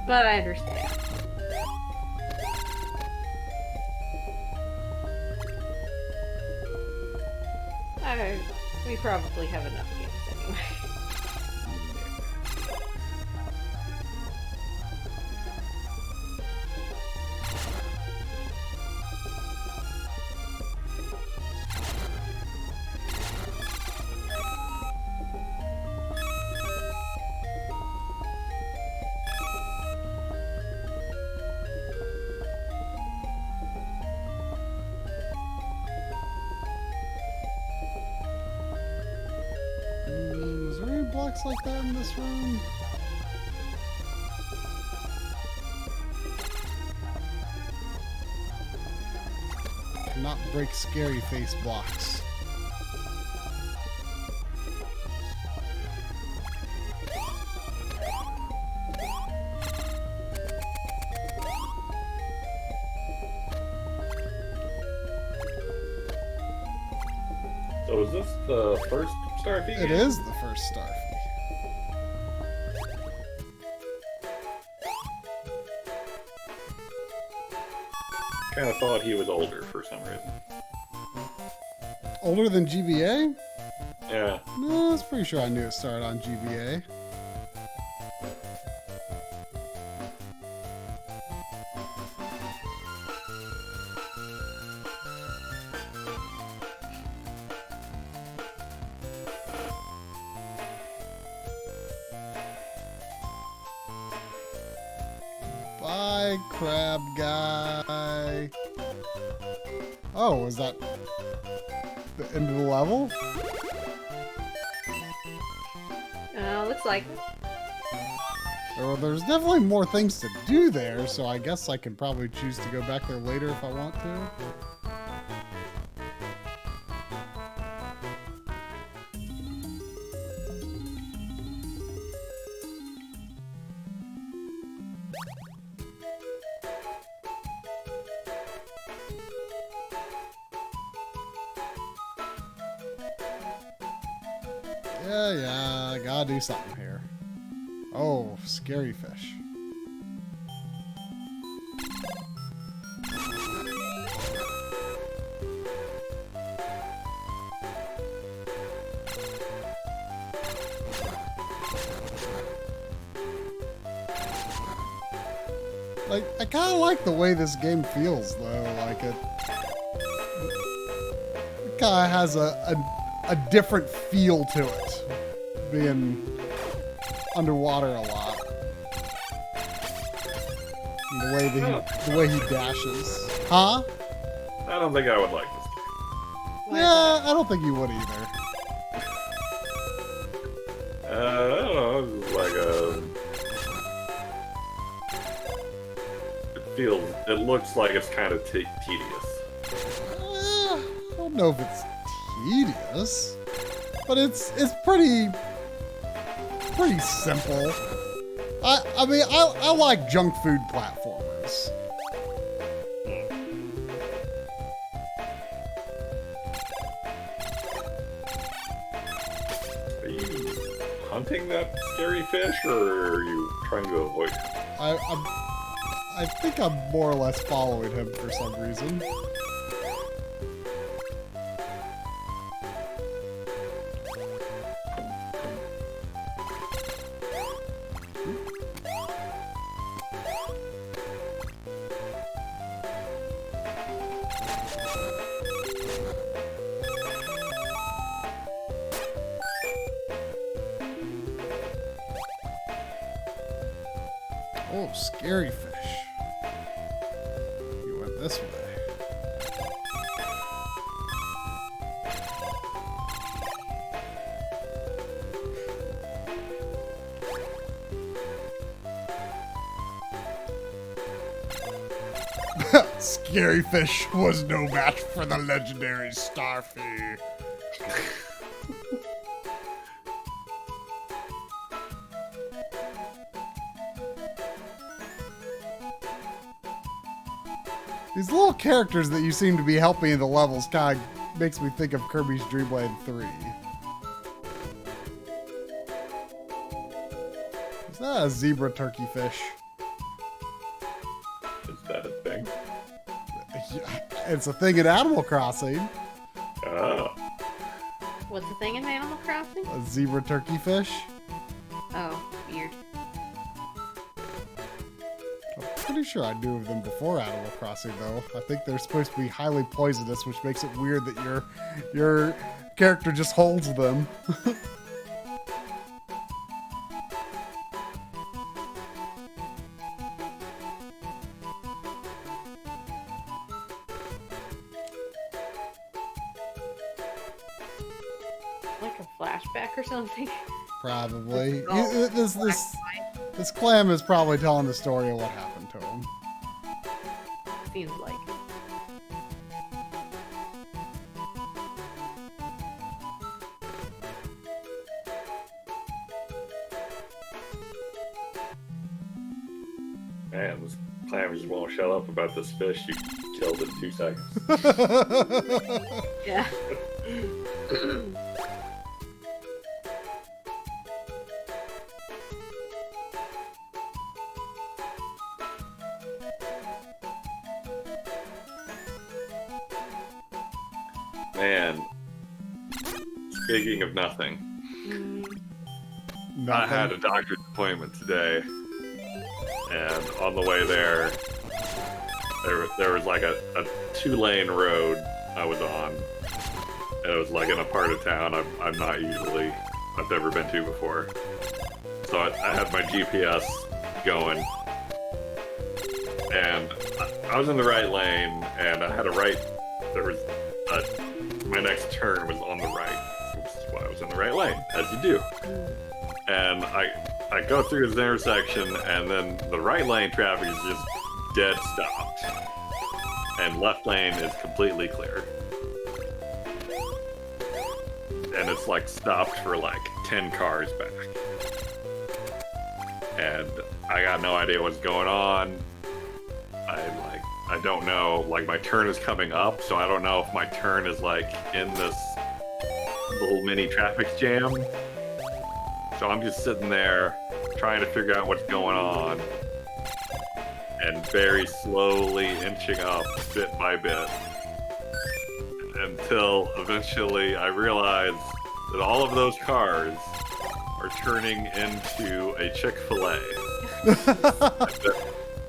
But I understand. We probably have enough games anyway. Is there any blocks like that in this room? Cannot break scary face blocks. So is this the first Starfy game? It is the first Starfy. Kind of thought he was older for some reason. Older than GBA? Yeah. No, I was pretty sure I knew it started on GBA. Bye, crab guy. Oh, is that the end of the level? Looks like. Well, there's definitely more things to do there, so I guess I can probably choose to go back there later if I want to. Yeah, I gotta do something here. Oh, scary fish. Like, I kind of like the way this game feels, though. Like, it kind of has a different feel to it, being underwater a lot. And the way he dashes. Huh? I don't think I would like this game. Yeah, I don't think you would either. I don't know. It's like it looks like it's kind of tedious. I don't know if it's tedious, but it's pretty simple. I mean, I like junk food platformers. Are you hunting that scary fish, or are you trying to avoid it? I think I'm more or less following him for some reason. Oh, scary fish. You went this way. Scary fish was no match for the legendary Starfy. These little characters that you seem to be helping in the levels kind of makes me think of Kirby's Dream Land 3. Is that a zebra turkey fish? Is that a thing? It's a thing in Animal Crossing. Oh. What's the thing in Animal Crossing? A zebra turkey fish. Oh, weird. I'm pretty sure I knew of them before Animal Crossing, though. I think they're supposed to be highly poisonous, which makes it weird that your character just holds them. Like a flashback or something. Probably. Oh, This clam is probably telling the story of what happened to him. Seems like. Man, this clam just won't shut up about this fish you killed in 2 seconds. Yeah. Man, speaking of nothing, Mm, I had a doctor's appointment today, and on the way there was like a 2-lane road I was on. And it was like in a part of town I've never been to before. So I had my GPS going, and I was in the right lane, and I had my next turn was on the right, which is why I was in the right lane, as you do. and I go through this intersection, and then the right lane traffic is just dead stopped, and left lane is completely clear. And it's like stopped for like 10 cars back. And I got no idea what's going on. I don't know, like my turn is coming up, so I don't know if my turn is like in this little mini traffic jam. So I'm just sitting there trying to figure out what's going on and very slowly inching up bit by bit until eventually I realize that all of those cars are turning into a Chick-fil-A.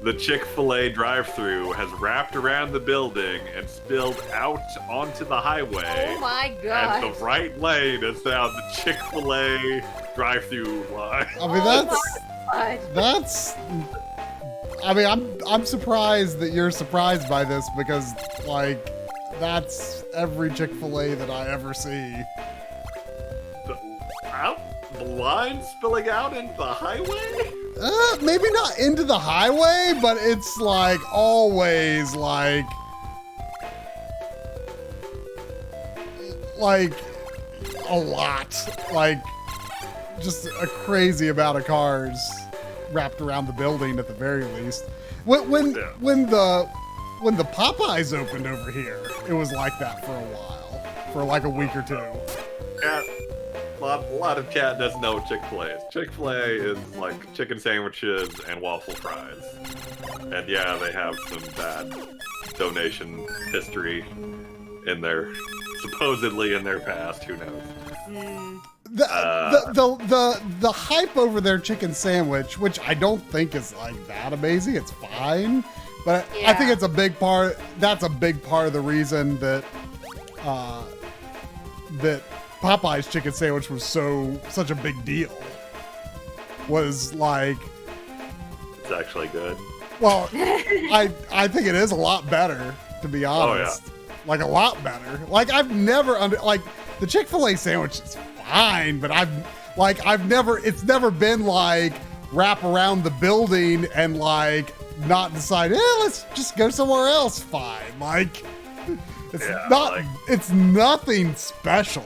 The Chick-fil-A drive-thru has wrapped around the building and spilled out onto the highway. Oh my god. And the right lane is now the Chick-fil-A drive-thru line. I mean, that's. I mean, I'm surprised that you're surprised by this because, like, that's every Chick-fil-A that I ever see. The line spilling out into the highway? Maybe not into the highway, but it's like always like a lot, like just a crazy amount of cars wrapped around the building at the very least. When the Popeyes opened over here, it was like that for a while, for like a week or two. Yeah. A lot of chat doesn't know what Chick-fil-A is. Chick-fil-A is like chicken sandwiches and waffle fries. And yeah, they have some bad donation history in their, supposedly in their past, who knows. The hype over their chicken sandwich, which I don't think is like that amazing, it's fine. But yeah. I think it's a big part, that's a big part of the reason that that Popeye's chicken sandwich was such a big deal. Was like, it's actually good. Well, I think it is a lot better, to be honest. Oh, yeah. Like a lot better. Like I've never like the Chick-fil-A sandwich is fine, but it's never been like wrap around the building and like not decide, let's just go somewhere else. Fine. Like it's nothing special.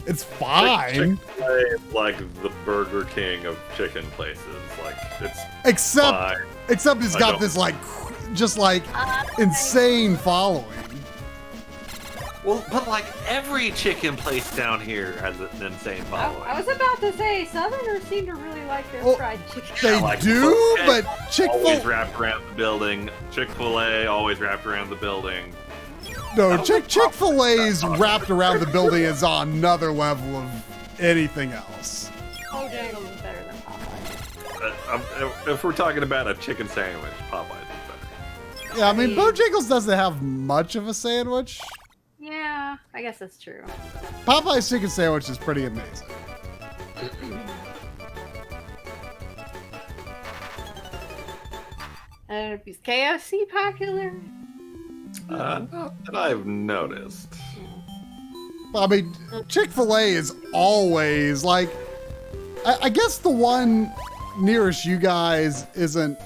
It's fine. Chick-fil-A is like the Burger King of chicken places. Like it's except it's got this like just like insane following. Well, but like every chicken place down here has an insane following. I was about to say, Southerners seem to really like their fried chicken. They like do, but always wrapped around the building. Chick-fil-A always wrapped around the building. No, Chick-fil-A's wrapped around the building is on another level of anything else. Bojangles is better than Popeyes. If we're talking about a chicken sandwich, Popeyes is better. Yeah, I mean, Bojangles doesn't have much of a sandwich. Yeah, I guess that's true. Popeye's chicken sandwich is pretty amazing. Is KFC popular? Not that I've noticed. I mean, Chick-fil-A is always like, I guess the one nearest you guys isn't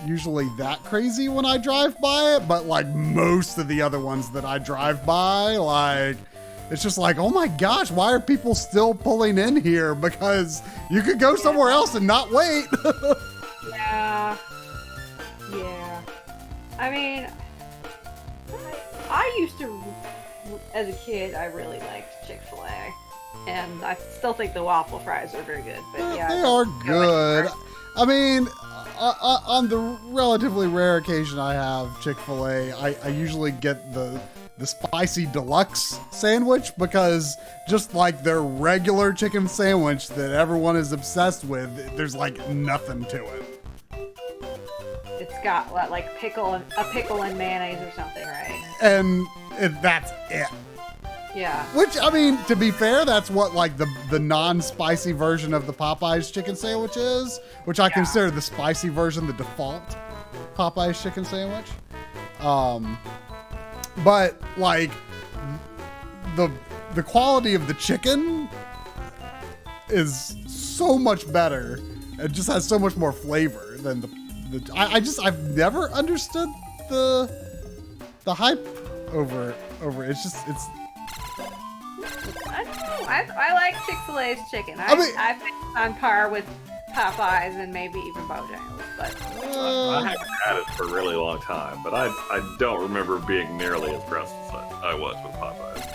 usually that crazy when I drive by it, but like most of the other ones that I drive by, like, it's just like, oh my gosh, why are people still pulling in here? Because you could go somewhere else and not wait. Yeah. I mean, I used to, as a kid, I really liked Chick-fil-A. And I still think the waffle fries are very good. But yeah, they are good. I mean, on the relatively rare occasion I have Chick-fil-A, I usually get the spicy deluxe sandwich because just like their regular chicken sandwich that everyone is obsessed with, there's like nothing to it. It's got like a pickle and mayonnaise or something, right? And that's it. Yeah. Which, I mean, to be fair, that's what like the non-spicy version of the Popeyes chicken sandwich is, which I consider the spicy version the default Popeyes chicken sandwich. But like the quality of the chicken is so much better. It just has so much more flavor than I've never understood the hype over it. It's I don't know. I like Chick-fil-A's chicken. I mean- think it's on par with Popeyes and maybe even Bojangles, but I haven't had it for a really long time, but I don't remember being nearly as impressed as I was with Popeyes.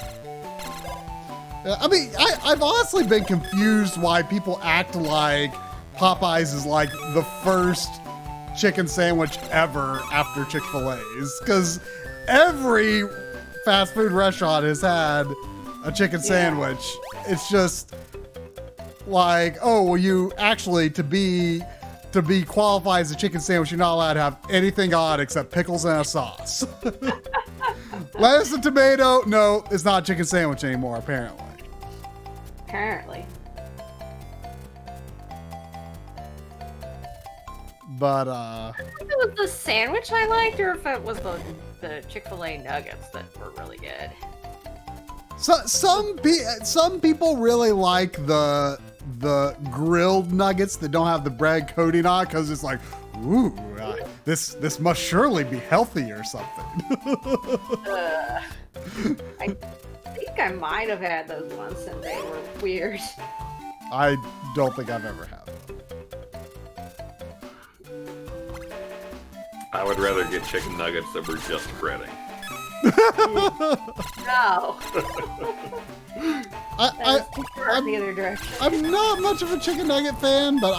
I mean, I've honestly been confused why people act like Popeyes is like the first chicken sandwich ever after Chick-fil-A's, because every fast food restaurant has had a chicken sandwich. It's just like, oh, well, you actually, to be qualified as a chicken sandwich, you're not allowed to have anything on except pickles and a sauce. Lettuce and tomato, no, it's not a chicken sandwich anymore, apparently. apparently. But If it was the sandwich I liked, or if it was the Chick-fil-A nuggets that were really good. so, some people really like the grilled nuggets that don't have the bread coating on, because it's like, ooh, this must surely be healthy or something. I think I might have had those once and they were weird. I don't think I've ever had them. I would rather get chicken nuggets that were just breading. No. I'm The other direction. I'm not much of a chicken nugget fan, but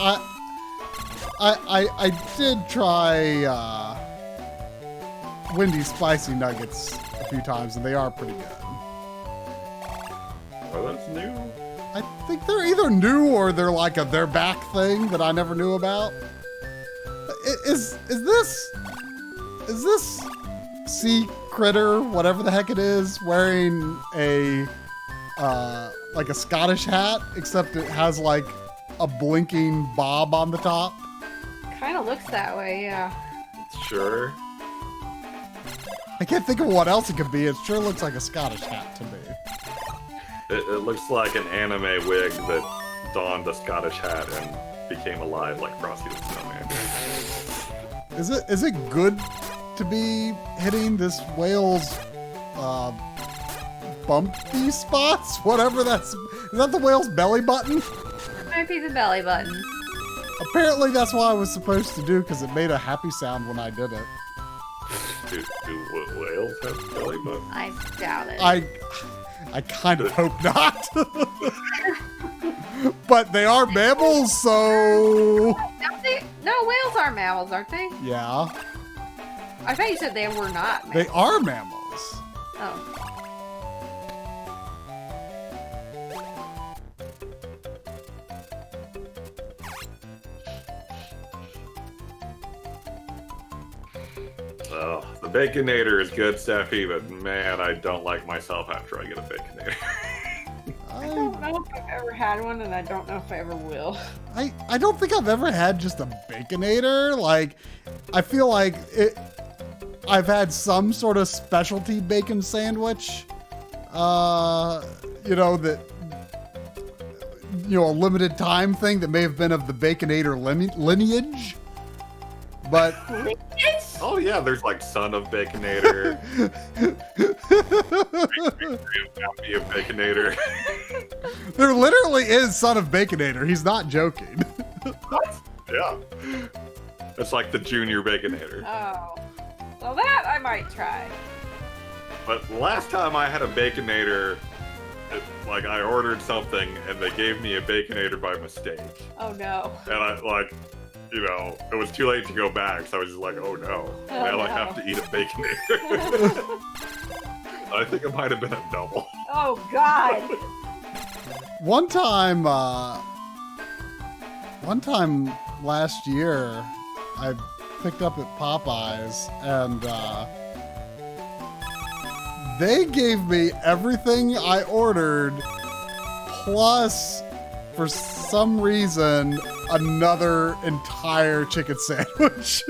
I did try Wendy's spicy nuggets a few times, and they are pretty good. Oh, that's new. I think they're either new or they're like they're back thing that I never knew about. Is this sea critter, whatever the heck it is, wearing a like a Scottish hat, except it has like a blinking bob on the top? Kind of looks that way, yeah. Sure. I can't think of what else it could be. It sure looks like a Scottish hat to me. It looks like an anime wig that donned a Scottish hat and became alive like Frosty the Snowman. Is it good to be hitting this whale's bumpy spots? Whatever is that the whale's belly button? My piece of belly button. Apparently that's what I was supposed to do, because it made a happy sound when I did it. Do whales have belly buttons? I doubt it. I kind of hope not. But they are mammals, so Don't they? No, whales are mammals, aren't they? yeah, I thought you said they were not mammals. they are mammals. Oh. Oh, the Baconator is good, Steffi, but man, I don't like myself after I get a Baconator. I don't know if I've ever had one, and I don't know if I ever will. I don't think I've ever had just a Baconator. Like, I feel like I've had some sort of specialty bacon sandwich. That a limited time thing that may have been of the Baconator lineage. But Oh yeah, there's like Son of Baconator, Happy of Baconator. there literally is Son of Baconator. He's not joking. Yeah, it's like the Junior Baconator. Oh. Well, that I might try. But last time I had a Baconator, I ordered something and they gave me a Baconator by mistake, Oh no. and I it was too late to go back, so I was just like, oh no, now I have to eat a Baconator. I think it might have been a double. Oh god. One time last year, I picked up at Popeyes, and they gave me everything I ordered, plus, for some reason, another entire chicken sandwich.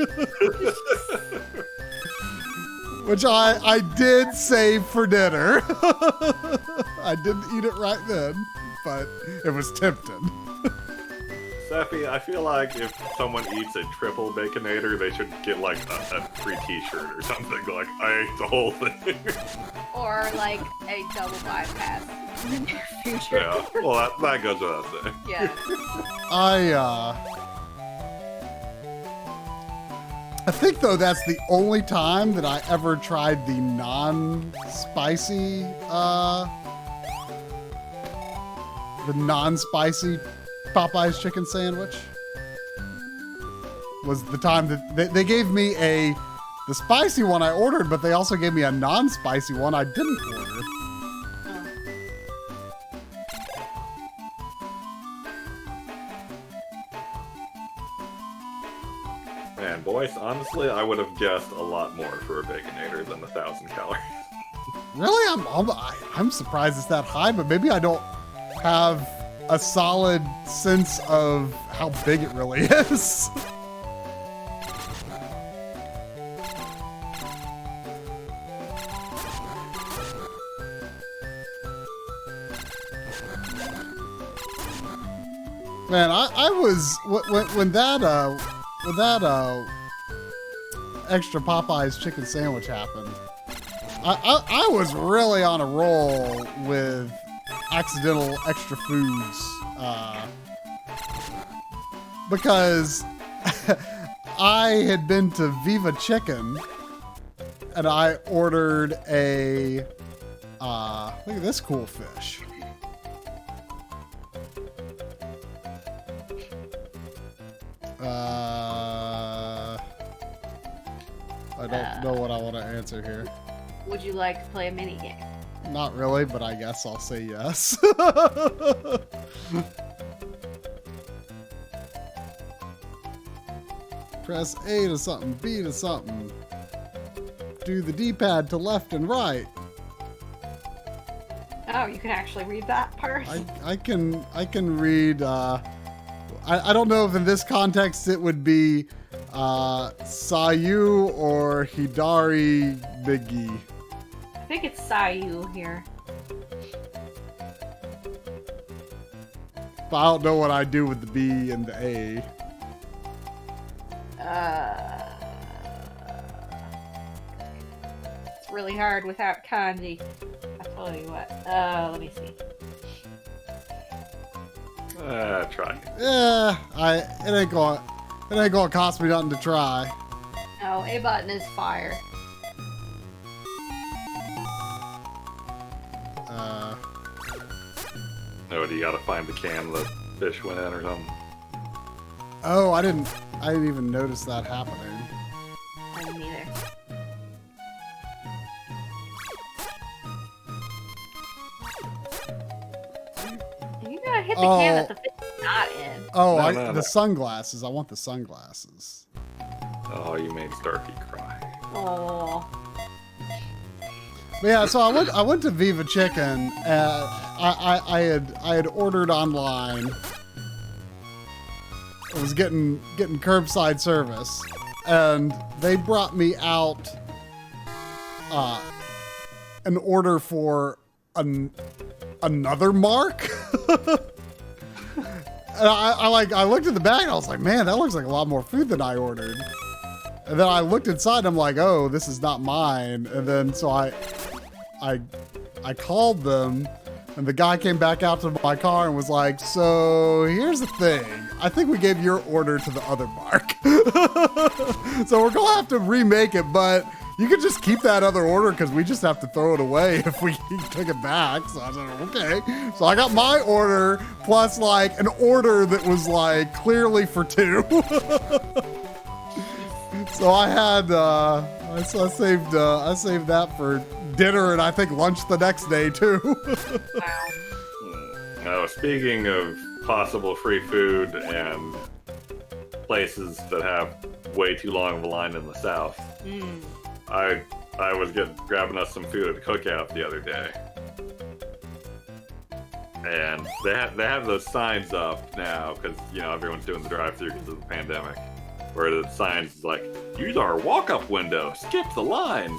Which I did save for dinner. I didn't eat it right then, but it was tempting. Steffi, I feel like if someone eats a triple Baconator, they should get like a free T-shirt or something. Like, I ate the whole thing. Or like a double bypass in the near future. Yeah, well, that goes without saying. Yeah. I think though that's the only time that I ever tried the non-spicy Popeyes chicken sandwich. Was the time that they gave me the spicy one I ordered, but they also gave me a non-spicy one I didn't order. Man, boys, honestly, I would have guessed a lot more for a Baconator than 1,000 calories. Really? I'm surprised it's that high, but maybe I don't have a solid sense of how big it really is. Man, I was when that extra Popeyes chicken sandwich happened. I was really on a roll with accidental extra foods because I had been to Viva Chicken and I ordered a look at this cool fish. I don't know what I want to answer here. Would you like to play a mini game? Not really, but I guess I'll say yes. Press A to something, B to something. Do the D-pad to left and right. Oh, you can actually read that part? I can read. I don't know if in this context it would be Sayu or Hidari Biggie. I think it's Sayu here. But I don't know what I do with the B and the A. It's really hard without kanji. I'll tell you what. Let me see. Try. Yeah, it ain't gonna cost me nothing to try. No, A button is fire. No, do you gotta find the can the fish went in or something? Oh, I didn't even notice that happening. I didn't either. You gotta hit the can that the fish is not in. Oh, No. the sunglasses. I want the sunglasses. Oh, you made Starfy cry. Oh. But yeah, so I went to Viva Chicken. I had ordered online. I was getting curbside service, and they brought me out an order for another mark. And I looked at the bag and I was like, man, that looks like a lot more food than I ordered. And then I looked inside and I'm like, oh, this is not mine. And then so I called them, and the guy came back out to my car and was like, so here's the thing. I think we gave your order to the other mark. So we're gonna have to remake it, but you could just keep that other order because we just have to throw it away if we took it back. So I said, okay. So I got my order plus like an order that was like clearly for two. So I had I saved that for dinner and I think lunch the next day too. Now, speaking of possible free food and places that have way too long of a line in the South, I was grabbing us some food at the cookout the other day, and they have those signs up now because everyone's doing the drive-through because of the pandemic, where the signs like use our walk-up window, skip the line.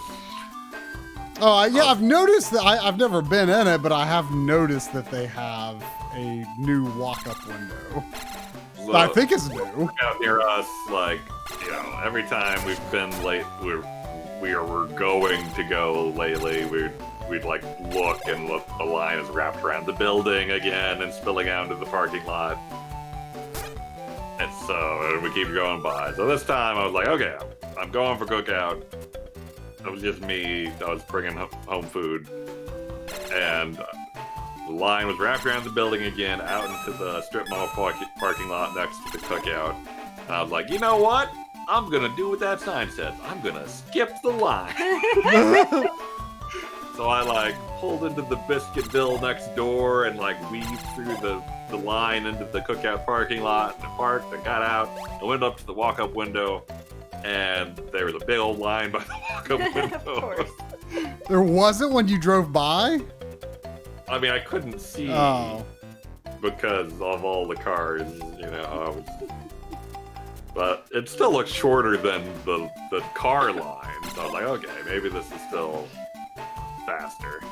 Oh yeah, I've noticed that. I've never been in it, but I have noticed that they have a new walk-up window. I think it's new. out near us, like, you know, every time we've been late, we're going to go lately, we'd like look and look, the line is wrapped around the building again and spilling out into the parking lot. And we keep going by. So this time I was like, okay, I'm going for cookout. It was just me. I was bringing home food. And the line was wrapped around the building again, out into the strip mall parking lot next to the cookout. And I was like, you know what? I'm going to do what that sign says. I'm going to skip the line. So I like pulled into the Biscuitville next door and like weaved through the line into the cookout parking lot and parked and got out. I went up to the walk-up window and there was a big old line by the walk-up window. Of course. There wasn't when you drove by? I mean, I couldn't see because of all the cars, you know. But it still looked shorter than the car line. So I was like, okay, maybe this is still faster.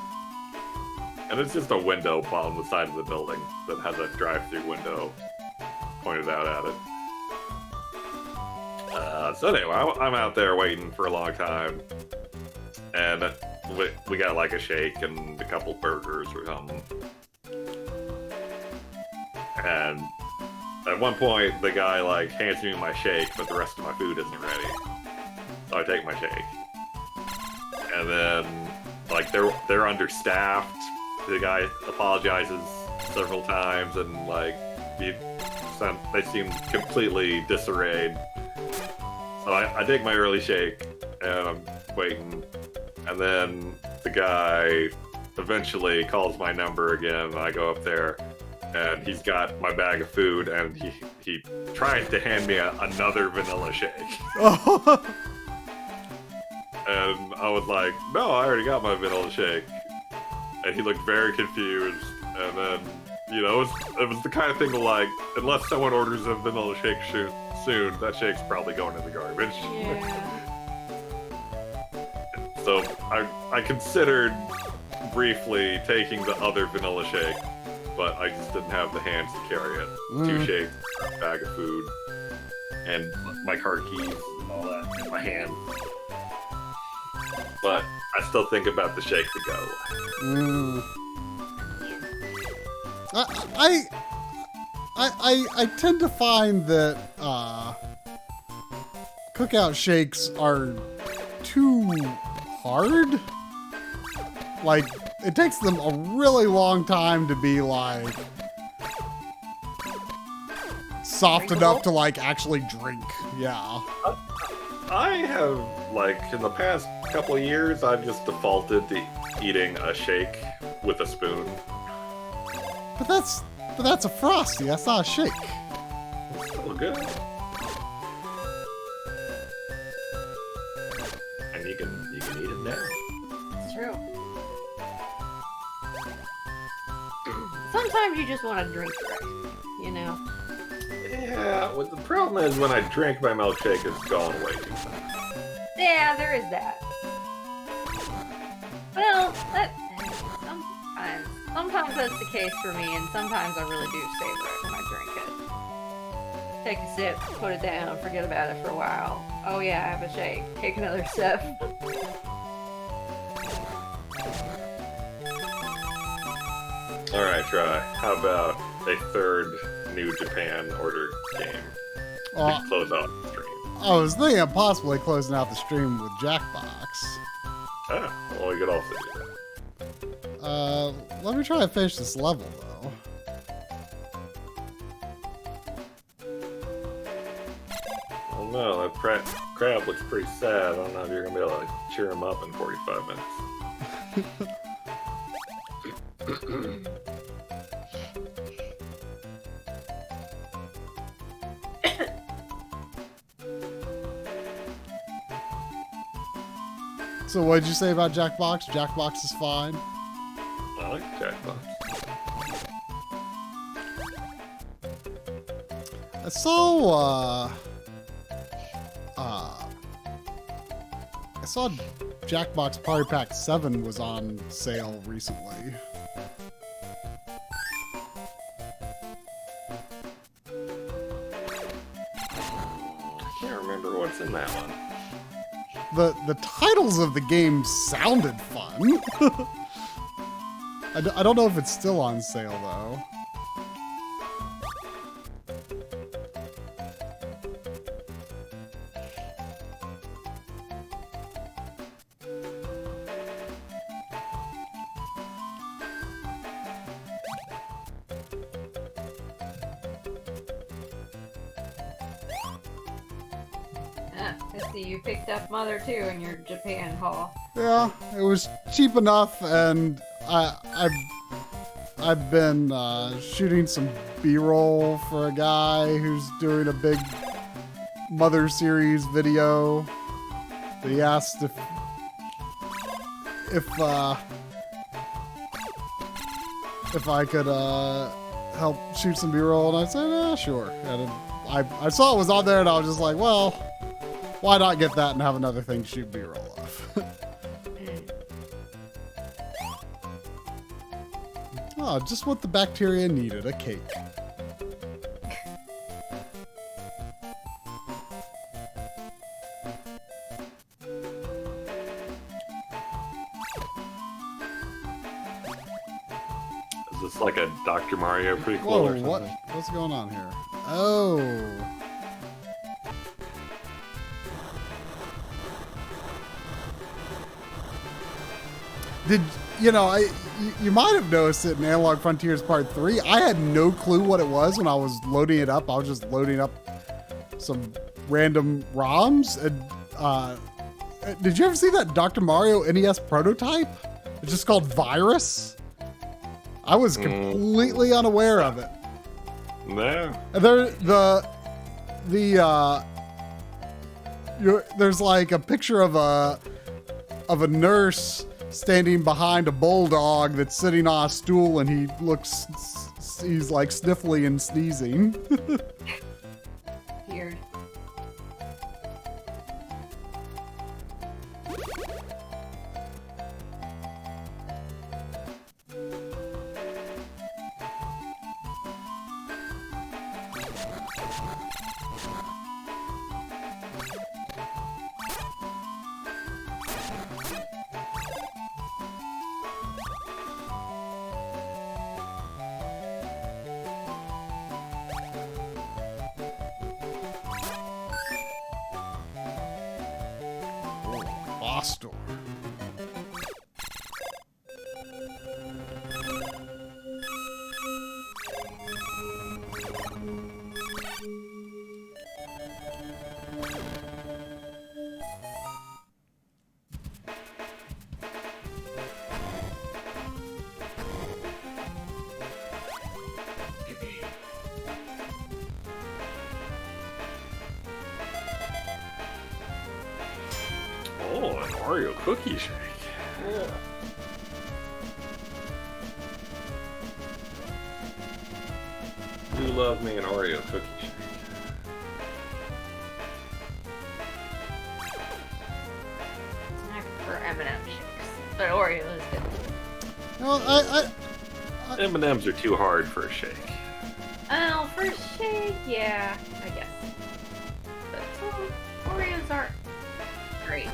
And it's just a window on the side of the building that has a drive-through window pointed out at it. So anyway, I'm out there waiting for a long time, and we got like a shake and a couple burgers or something. And at one point, the guy like hands me my shake, but the rest of my food isn't ready. So I take my shake, and then like they're understaffed. The guy apologizes several times, and like they seem completely disarrayed. So I take my early shake, and I'm waiting, and then the guy eventually calls my number again, and I go up there, and he's got my bag of food, and he tries to hand me another vanilla shake. And I was like, no, I already got my vanilla shake. And he looked very confused, and then, you know, it was the kind of thing of like, unless someone orders a vanilla shake soon, that shake's probably going in the garbage. Yeah. So I considered briefly taking the other vanilla shake, but I just didn't have the hands to carry it. 2 shakes, a bag of food, and my car keys and all that in my hand. But I still think about the shake to go. I tend to find that cookout shakes are too hard. Like, it takes them a really long time to be like soft enough to like actually drink. Yeah. I have, like, in the past couple of years, I've just defaulted to eating a shake with a spoon. But that's a Frosty. That's not a shake. It's still good. And you can eat it now. It's true. Sometimes you just want to drink fresh, you know? Yeah, well, the problem is when I drink my milkshake, it's gone way too fast. Yeah, there is that. Well, sometimes that's the case for me, and sometimes I really do savor it when I drink it. Take a sip, put it down, forget about it for a while. Oh yeah, I have a shake. Take another sip. Alright, try. How about a third New Japan order game? To close out the stream. I was thinking of possibly closing out the stream with Jackbox. Ah, well, we could also do that. Let me try to finish this level, though. Oh no, that crab looks pretty sad. I don't know if you're gonna be able to cheer him up in 45 minutes. So what did you say about Jackbox? Jackbox is fine. I like Jackbox. I saw Jackbox Party Pack 7 was on sale recently. the titles of the games sounded fun. I don't know if it's still on sale though. I see you picked up Mother 2 in your Japan haul. Yeah, it was cheap enough, and I've been shooting some B-roll for a guy who's doing a big Mother series video. He asked if I could help shoot some B-roll, and I said, yeah, sure. And I saw it was on there, and I was just like, well, why not get that and have another thing to shoot B-roll off? Oh, just what the bacteria needed, a cake. Is this like a Dr. Mario prequel Whoa, or something? what's going on here? Oh. You might have noticed it in Analog Frontiers Part 3. I had no clue what it was when I was loading it up. I was just loading up some random ROMs. And did you ever see that Dr. Mario NES prototype? It's just called Virus. I was completely unaware of it. No. And there's like a picture of a nurse standing behind a bulldog that's sitting on a stool, and he's like sniffly and sneezing. Weird. Boss door. Oh, an Oreo cookie shake. Ugh. You love me an Oreo cookie shake. I prefer M&M shakes, but Oreo is good. Well, M&M's are too hard for a shake. Oh, for a shake, yeah, I guess. But Oreos aren't great.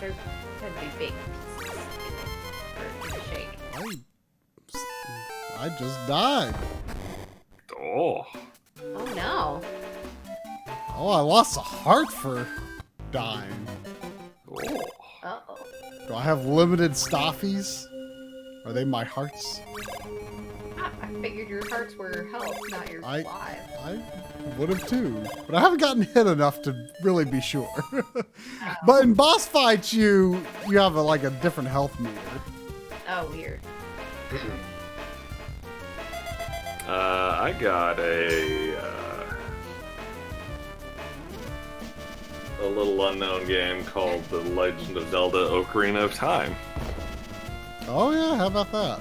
They tend to be big pieces for a shake. I just died. Oh. Oh no. Oh, I lost a heart for dying. Oh. Uh-oh. Do I have limited Starfies? Are they my hearts? I figured your hearts were health, not your lives. I would have too, but I haven't gotten hit enough to really be sure. But in boss fights, you have like a different health meter. Oh, weird. I got a little unknown game called The Legend of Zelda: Ocarina of Time Oh yeah, how about that?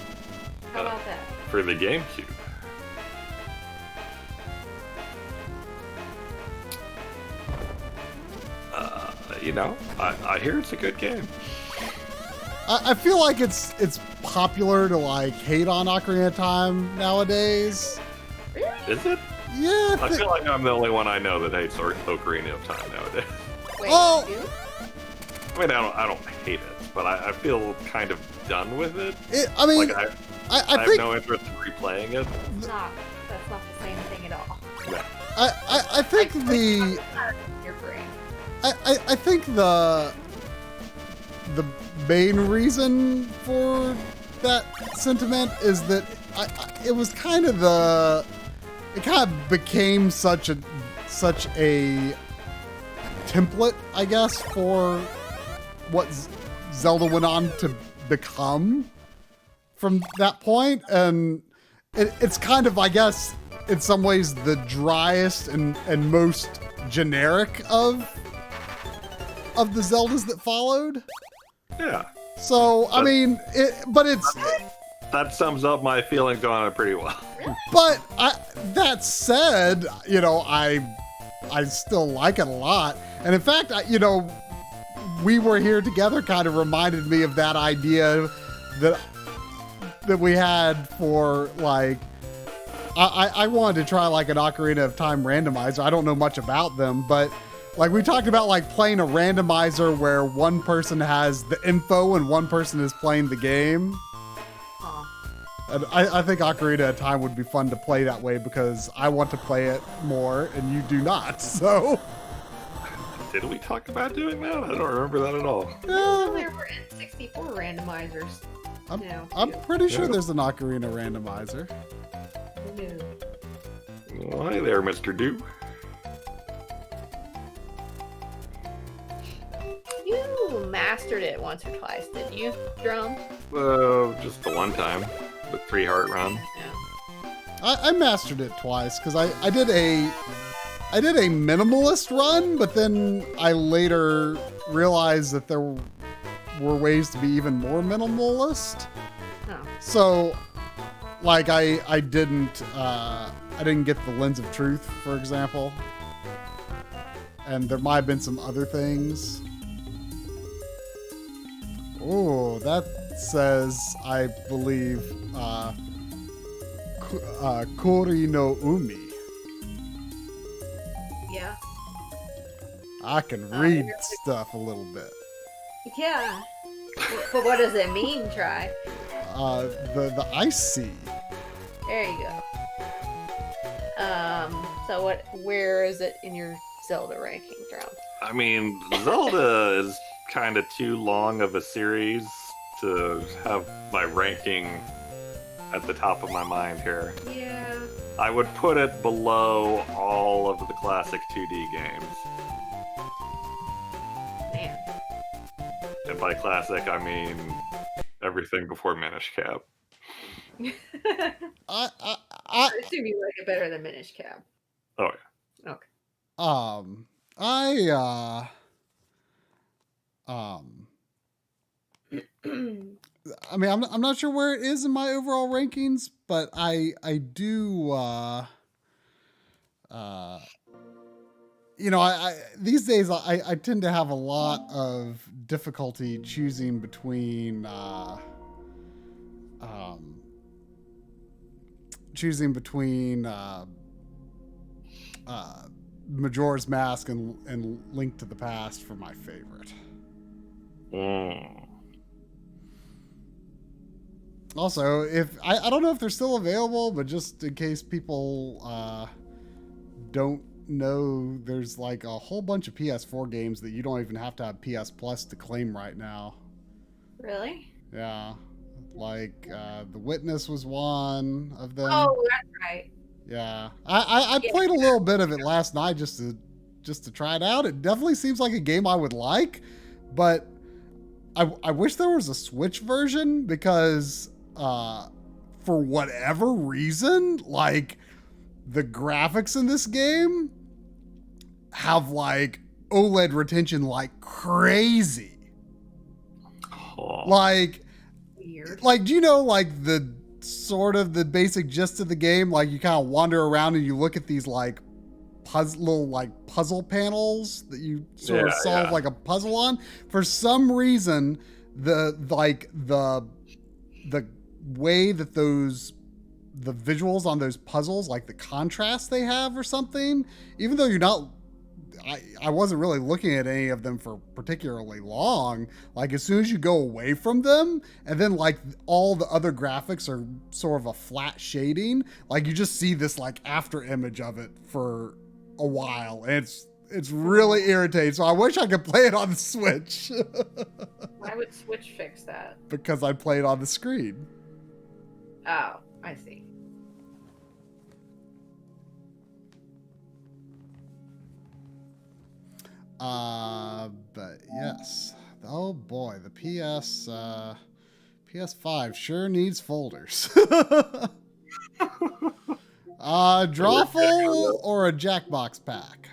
How about that? for the GameCube. I hear it's a good game. I feel like it's popular to like hate on Ocarina of Time nowadays. Really? Is it? Yeah. I feel like I'm the only one I know that hates Ocarina of Time nowadays. Wait, Oh! you? I mean, I don't hate it, but I feel kind of done with it. I mean, Like I I have think no interest in replaying it. That's not the same thing at all. Yeah. I think the Your brain. I think the main reason for that sentiment is that it was kind of it kind of became such a template, I guess, for what Zelda went on to become from that point, and it's kind of, I guess, in some ways the driest and most generic of the Zeldas that followed. Yeah. So, I mean, That sums up my feelings on it pretty well. but that said, you know, I still like it a lot. And in fact, you know, We Were Here Together kind of reminded me of that idea that we had for, like, I wanted to try like an Ocarina of Time randomizer. I don't know much about them, but like we talked about like playing a randomizer where one person has the info and one person is playing the game. Huh. And I think Ocarina of Time would be fun to play that way because I want to play it more and you do not. So Did we talk about doing that? I don't remember that at all. There were N64 randomizers. I'm pretty sure there's an Ocarina randomizer. Who knew? Well, hi there, Mr. Do. You mastered it once or twice, didn't you, Drum? Just the one time. The 3-heart run. Yeah. I mastered it twice because I did a minimalist run, but then I later realized that there were ways to be even more minimalist. Oh. So, like, I didn't get the Lens of Truth, for example, and there might have been some other things. Oh, that says, I believe, Kori no Umi. Yeah. I can read stuff a little bit. Yeah. But what does it mean, Try? The Ice Sea. There you go. So where is it in your Zelda ranking, Drum? I mean, Zelda is kind of too long of a series to have my ranking at the top of my mind here. Yeah. I would put it below all of the classic 2D games. Man. And by classic, I mean everything before Minish Cap. I I assume you like it better than Minish Cap. Oh, yeah. Okay. I mean, I'm not sure where it is in my overall rankings, but I do, you know, I these days I tend to have a lot of difficulty choosing between, Majora's Mask and Link to the Past for my favorite. Also, if I don't know if they're still available, but just in case people don't know, there's like a whole bunch of PS4 games that you don't even have to have PS Plus to claim right now. Really? Yeah, like The Witness was one of them. Oh, that's right. Yeah, I played a little bit of it last night just to try it out. It definitely seems like a game I would like, but I wish there was a Switch version because for whatever reason, like the graphics in this game have like OLED retention like crazy. Oh. Like, Weird. like, do you know like the sort of the basic gist of the game? Like you kind of wander around and you look at these like puzzle panels that you sort of solve like a puzzle on. For some reason, the way that the visuals on those puzzles, like the contrast they have or something, even though you're not I wasn't really looking at any of them for particularly long. Like as soon as you go away from them, and then like all the other graphics are sort of a flat shading, like you just see this like after image of it for a while, and it's really irritating. So I wish I could play it on the Switch. Why would Switch fix that? Because I played on the screen. Oh, I see. But yes. Oh boy, the PS5 sure needs folders. Drawful or a Jackbox pack?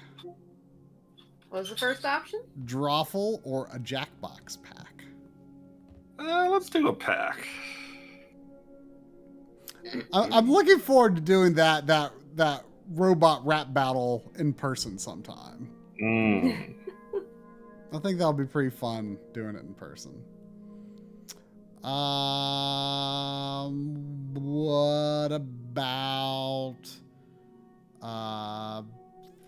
What was the first option? Drawful or a Jackbox pack? Let's do a pack. I'm looking forward to doing that robot rap battle in person sometime. I think that'll be pretty fun doing it in person. What about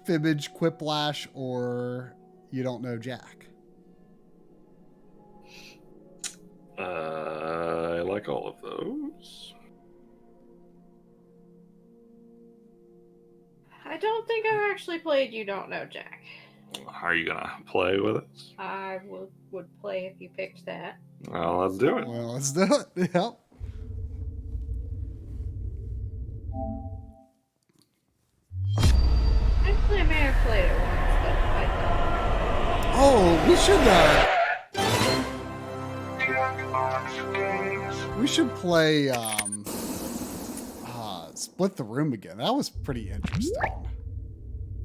Fibbage, Quiplash, or You Don't Know Jack? I like all of those. I don't think I've actually played You Don't Know Jack. Are you gonna play with it? I would play if you picked that. Well, let's do it. Well, let's do it. Yep. Actually, I may have played it once, but I Oh, we should play Split the Room again. That was pretty interesting.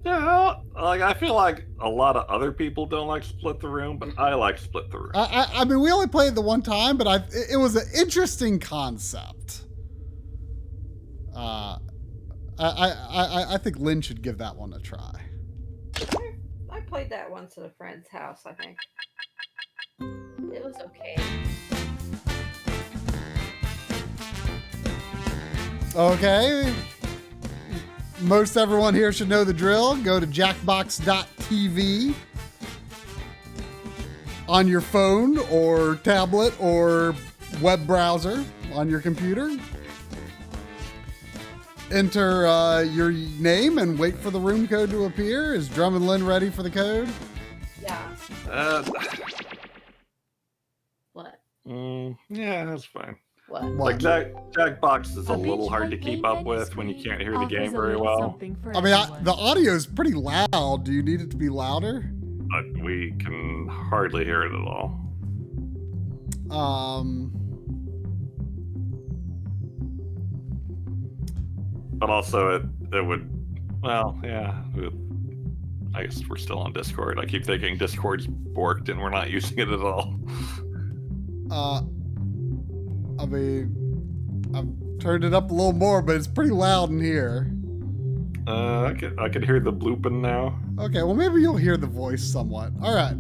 Yeah, like I feel like a lot of other people don't like Split the Room, but I like Split the Room. I mean, we only played it the one time, but it was an interesting concept. I think Lynn should give that one a try. I played that once at a friend's house, I think. It was okay. Okay. Most everyone here should know the drill. Go to jackbox.tv on your phone or tablet or web browser on your computer. Enter your name and wait for the room code to appear. Is Drum and Lynn ready for the code? Yeah. What? Yeah, that's fine. What? Like Jackbox is a little hard to keep up with when you can't hear the game very well. I mean, the audio is pretty loud. Do you need it to be louder? But we can hardly hear it at all. But also it would, well, yeah. I guess we're still on Discord. I keep thinking Discord's borked and we're not using it at all. I mean, I've turned it up a little more, but it's pretty loud in here. I could hear the blooping now. Okay, well maybe you'll hear the voice somewhat. All right,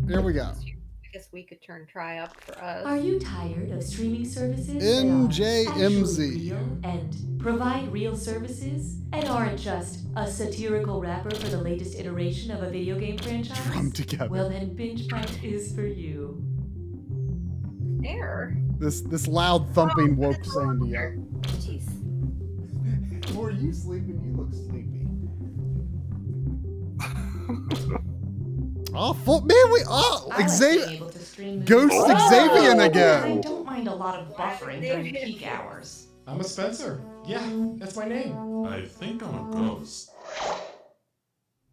here we go. I guess we could turn try up for us. Are you tired of streaming services NJMZ. that are actually real and provide real services and aren't just a satirical wrapper for the latest iteration of a video game franchise? Drum together. Well, then Binge Fight is for you. Error. This loud thumping woke Sandy up. Jeez. Were you sleeping? You look sleepy. Oh, Xavier. Ghost Xavier again. I don't mind a lot of buffering during peak hours. I'm a Spencer. Yeah, that's my name. I think I'm a ghost.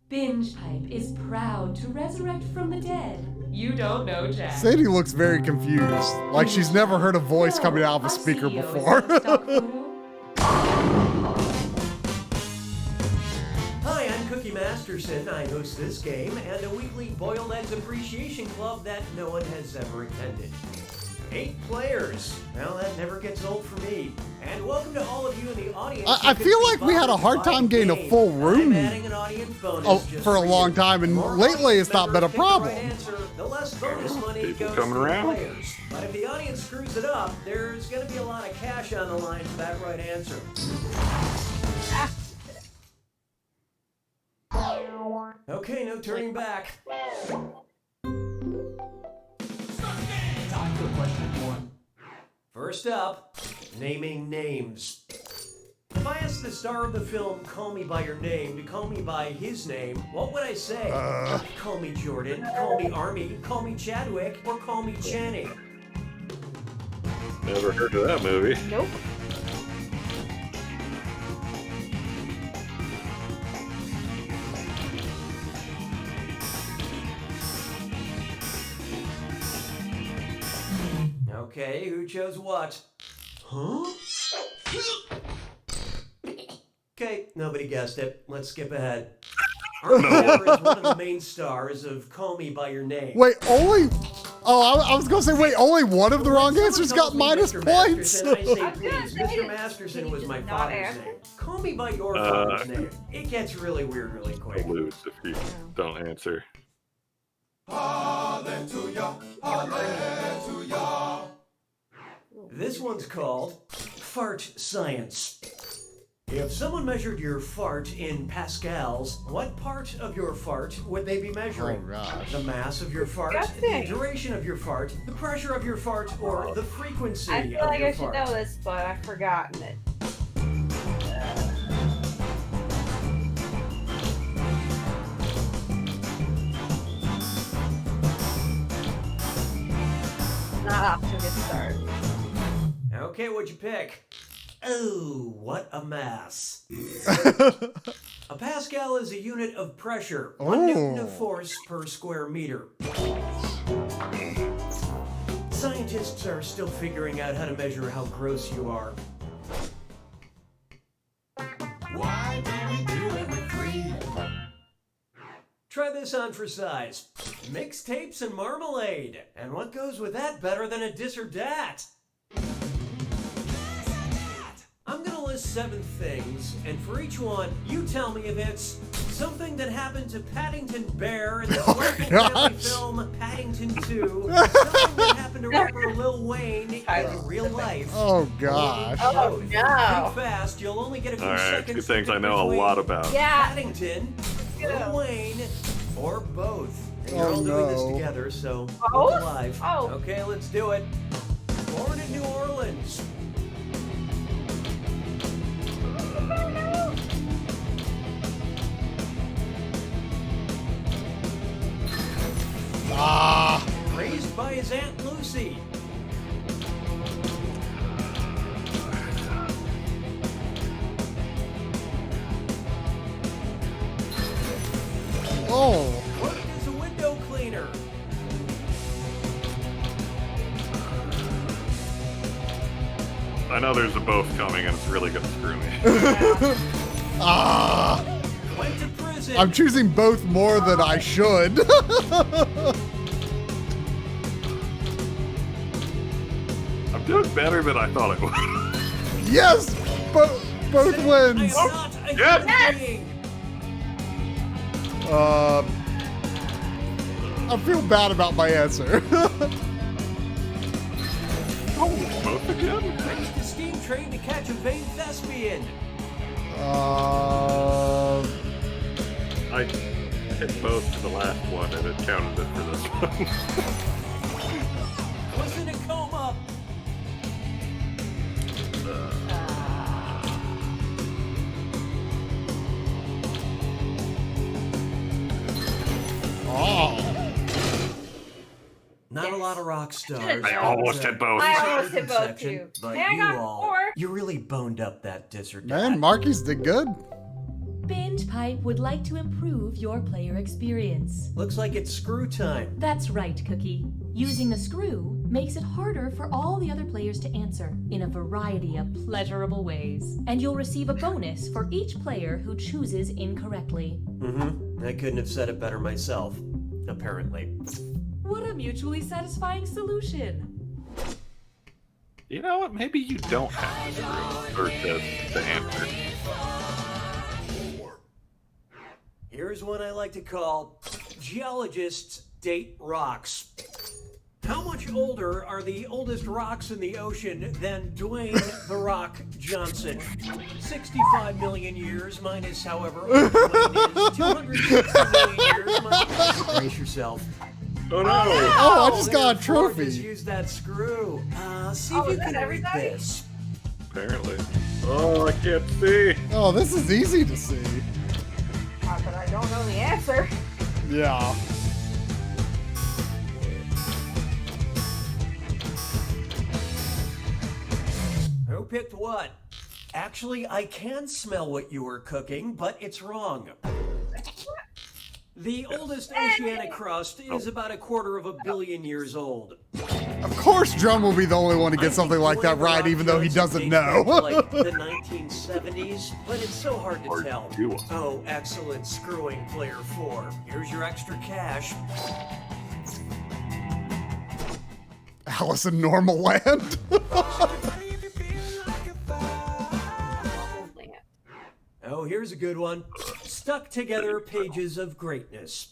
Binge Pipe is proud to resurrect from the dead. You don't know Jack. Sadie looks very confused, like she's never heard a voice coming out of a speaker before. Hi, I'm Cookie Masterson. I host this game and a weekly boiled eggs appreciation club that no one has ever attended. 8 players. Well, that never gets old for me. And welcome to all of you in the audience. I feel like we had a hard time getting a full room for a long time, and lately it's not been a problem. The less bonus money People goes coming to the around. players. But if the audience screws it up, there's going to be a lot of cash on the line for that right answer. Okay, no turning back. Time for question one. First up, naming names. If I asked the star of the film Call Me By Your Name to call me by his name, what would I say? Call me Jordan, call me Army, call me Chadwick, or call me Channing? Never heard of that movie. Nope. Okay, who chose what? Huh? Okay, nobody guessed it. Let's skip ahead. Army Hammer is one of the main stars of Call Me By Your Name. Wait, only. Oh, I was gonna say, wait, only one of the wrong Someone answers calls got me minus Mr. points. Masterson, I say, I was gonna please, say, Mr. Masterson can you was my just not father's answer? name. Call me by your father's name. It gets really weird really quick. You'll lose if you don't answer. This one's called Fart Science. If someone measured your fart in pascals, what part of your fart would they be measuring? Oh, gosh. The mass of your fart, Disgusting. the duration of your fart, the pressure of your fart, or the frequency I feel of like your I should fart? know this, but I've forgotten it. Not off to a good start. Okay, what'd you pick? Oh, what a mass. A pascal is a unit of pressure, 1 newton of force per square meter. Scientists are still figuring out how to measure how gross you are. Why do we do it with three? Try this on for size. Mixtapes and marmalade. And what goes with that better than a dis or dat? I'm gonna list 7 things, and for each one, you tell me if it's something that happened to Paddington Bear in the colorful family film Paddington 2, something that happened to rapper Lil Wayne in real life. Oh, gosh. Oh, Pretty no. fast, you'll only get a few All right, seconds. 2 to things I pick know a between lot about. Yeah. Paddington, Yeah. Lil Wayne, or both. And you're Oh, all doing this no. together, so Both? look alive. Oh. Okay, let's do it. Born in New Orleans. Ah. Raised by his Aunt Lucy. Oh. Worked as a window cleaner. I know there's a both coming, and it's really gonna screw me. Ah. Went to prison. I'm choosing both more than I should. I'm doing better than I thought I would. Yes. Both I wins. am not a Yes. human being. I feel bad about my answer. Both again? Raced a steam train to catch a vain thespian. I hit both to the last one, and it counted it for this one. Was in a coma. Oh. Not a lot of rock stars. I almost hit both. I almost hit both, Section, too. But Hey, I you got all, 4. you really boned up that dis or dat. Man, Marky's did good. Bindpipe would like to improve your player experience. Looks like it's screw time. That's right, Cookie. Using a screw makes it harder for all the other players to answer in a variety of pleasurable ways. And you'll receive a bonus for each player who chooses incorrectly. I couldn't have said it better myself, apparently. What a mutually satisfying solution. You know what? Maybe you don't have to screw or to answer. Here's one I like to call Geologists Date Rocks. How much older are the oldest rocks in the ocean than Dwayne "The Rock" Johnson? 65 million years minus however old Dwayne is. 260 million years minus... Brace yourself. Oh no! Oh, I just got a Therefore, trophy. Just use that screw. See Oh, if you is that can read everybody? this. Apparently. Oh, I can't see. Oh, this is easy to see. But I don't know the answer. Yeah. Who picked what? Actually, I can smell what you were cooking, but it's wrong. The oldest oceanic crust is about 250 million years old. Of course, Drum will be the only one to I get think something like that Dwayne "The right, Rock" even though he Johnson doesn't dates back to, know. like the 1970s, but it's so hard to Hard tell. to do. Oh, excellent screwing, player 4. Here's your extra cash. Alice in Normal Land. Oh, here's a good one. Stuck together pages of greatness.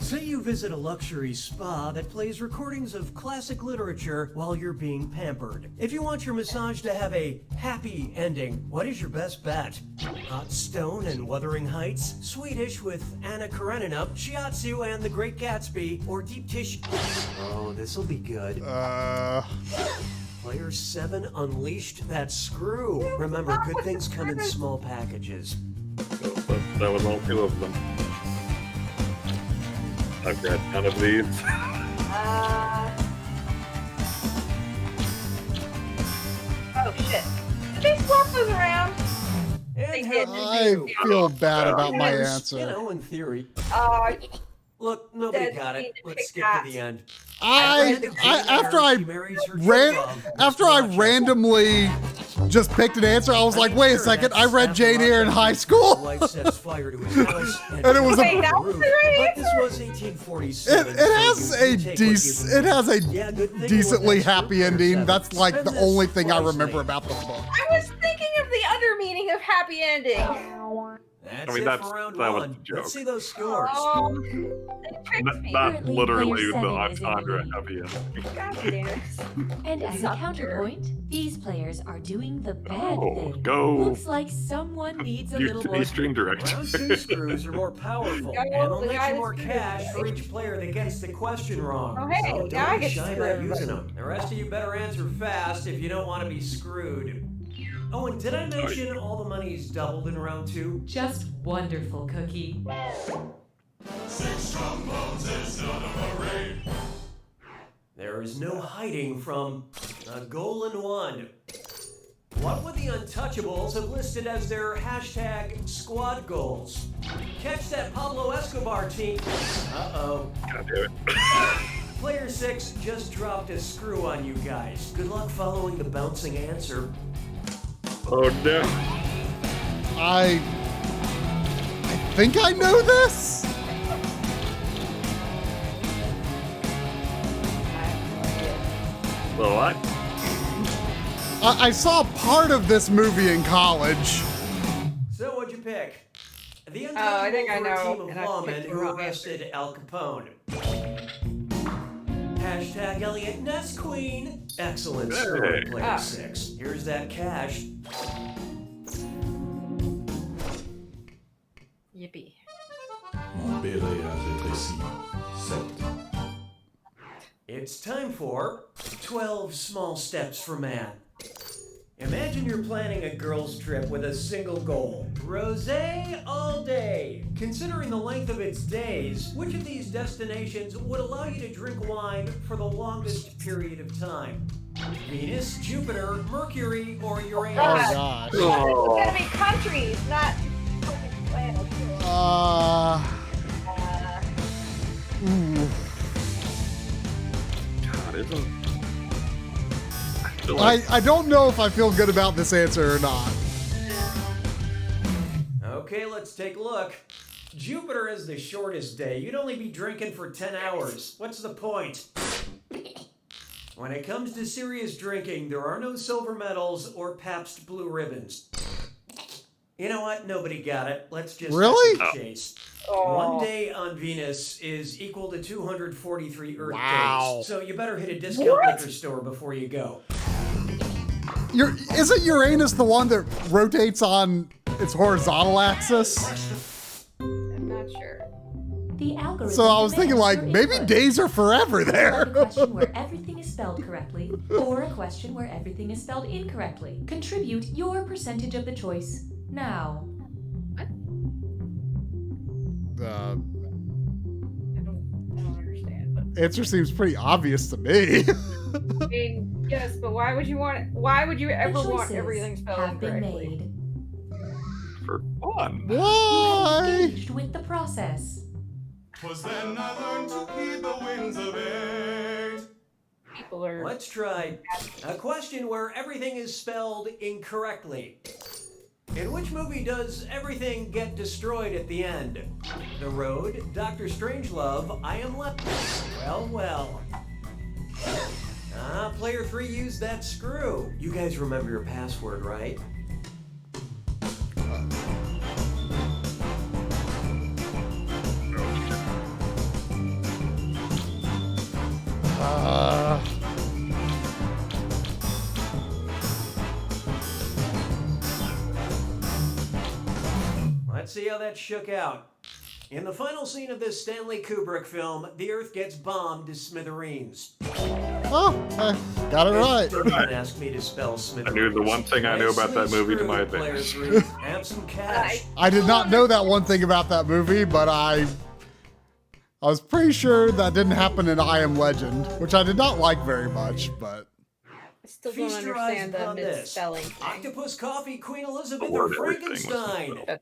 Say you visit a luxury spa that plays recordings of classic literature while you're being pampered. If you want your massage to have a happy ending, what is your best bet? Hot Stone and Wuthering Heights, Swedish with Anna Karenina, Shiatsu and The Great Gatsby, or Deep Tissue. Oh, this'll be good. Player 7 unleashed that screw. Remember, good things come in small packages. That was all 2 of them. I've got none of these. Oh shit. Did they swap those around? And did. how I you do? feel bad about my You answer. know, in theory. Uh, Look, nobody Dad, got you it. need to Let's pick skip that. to the end. After I ran, randomly just picked an answer, I was like, wait a second, I read Jane Eyre in high school. Wife sets fire to his house And it was a- Wait, that was the right But this was 1847. It has a decently happy ending. That's like the only thing I remember about the book. I was thinking of the under meaning of happy ending. That's I mean, it that's- for round that was one. the joke. Let's see those scores. They tricked me. Not Currently, literally player the 7 is in the Andre lead. happy ending. God damn it. And as a Not counterpoint, these players are doing the bad Oh, thing. go. Looks like someone needs a little more. You string director. Round 2 screws are more powerful, Yeah, and well, they'll the net guy you more that's cash good. for each player that gets the question wrong. Oh, hey, so now I don't be get shy about screwed. using them. The rest of you better answer fast if you don't want to be screwed. Oh, and did I mention all the money's doubled in round 2? Just wonderful, Cookie. 6 trombones is not a parade. There is no hiding from a goal in one. What would the Untouchables have listed as their hashtag squad goals? Catch that Pablo Escobar team. Uh-oh. God damn it. Player 6 just dropped a screw on you guys. Good luck following the bouncing answer. Oh no. I think I know this. So what? I saw part of this movie in college. So what'd you pick? The Oh, I think I Untouchables were a know, team and of I lawmen picked the who wrong arrested Al Capone. Hashtag Elliot Ness Queen. Excellent story, Hey. player Ah. 6. Here's that cash. Yippee. Montpellier rétréci. 7. It's time for 12 Small Steps for Man. Imagine you're planning a girls' trip with a single goal. Rosé all day. Considering the length of its days, which of these destinations would allow you to drink wine for the longest period of time? Venus, Jupiter, Mercury, or Oh Uranus? gosh. It's gotta be countries, not planets. Ooh. God, isn't. I feel like I don't know if I feel good about this answer or not. Okay, let's take a look. Jupiter is the shortest day. You'd only be drinking for 10 hours. What's the point? When it comes to serious drinking, there are no silver medals or Pabst Blue Ribbons. You know what? Nobody got it. Let's just Really? cut to the chase. Oh. 1 day on Venus is equal to 243 Earth Wow. days. So you better hit a discount liquor store before you go. Isn't Uranus the one that rotates on its horizontal axis? I'm not sure. The algorithm So I was thinking, demands like, your maybe input. days are forever Like a there. question where everything is spelled correctly, or a question where everything is spelled incorrectly. Contribute your percentage of the choice now. The I don't understand. But answer seems pretty obvious to me. I mean, yes, but why would you want it? Why would you The ever want choices everything spelled have been incorrectly? made. For fun. Why? Engaged with the process. 'Twas then I learned to heed the winds of age. People are. Let's try a question where everything is spelled incorrectly. In which movie does everything get destroyed at the end? The Road, Dr. Strangelove, I Am Left. Well, well. Player 3 used that screw. You guys remember your password, right? Let's see how that shook out. In the final scene of this Stanley Kubrick film, the Earth gets bombed to smithereens. Oh, got it right. Don't even ask me to spell I smithereens. knew the one thing I knew about that movie to my advantage. Player 3, have some cash. I did not know that one thing about that movie, but I was pretty sure that didn't happen in I Am Legend, which I did not like very much, but I still don't Feast your eyes understand the upon this. misspelling thing. Octopus Coffee, Queen Elizabeth, The or word everything was Frankenstein? misspelled.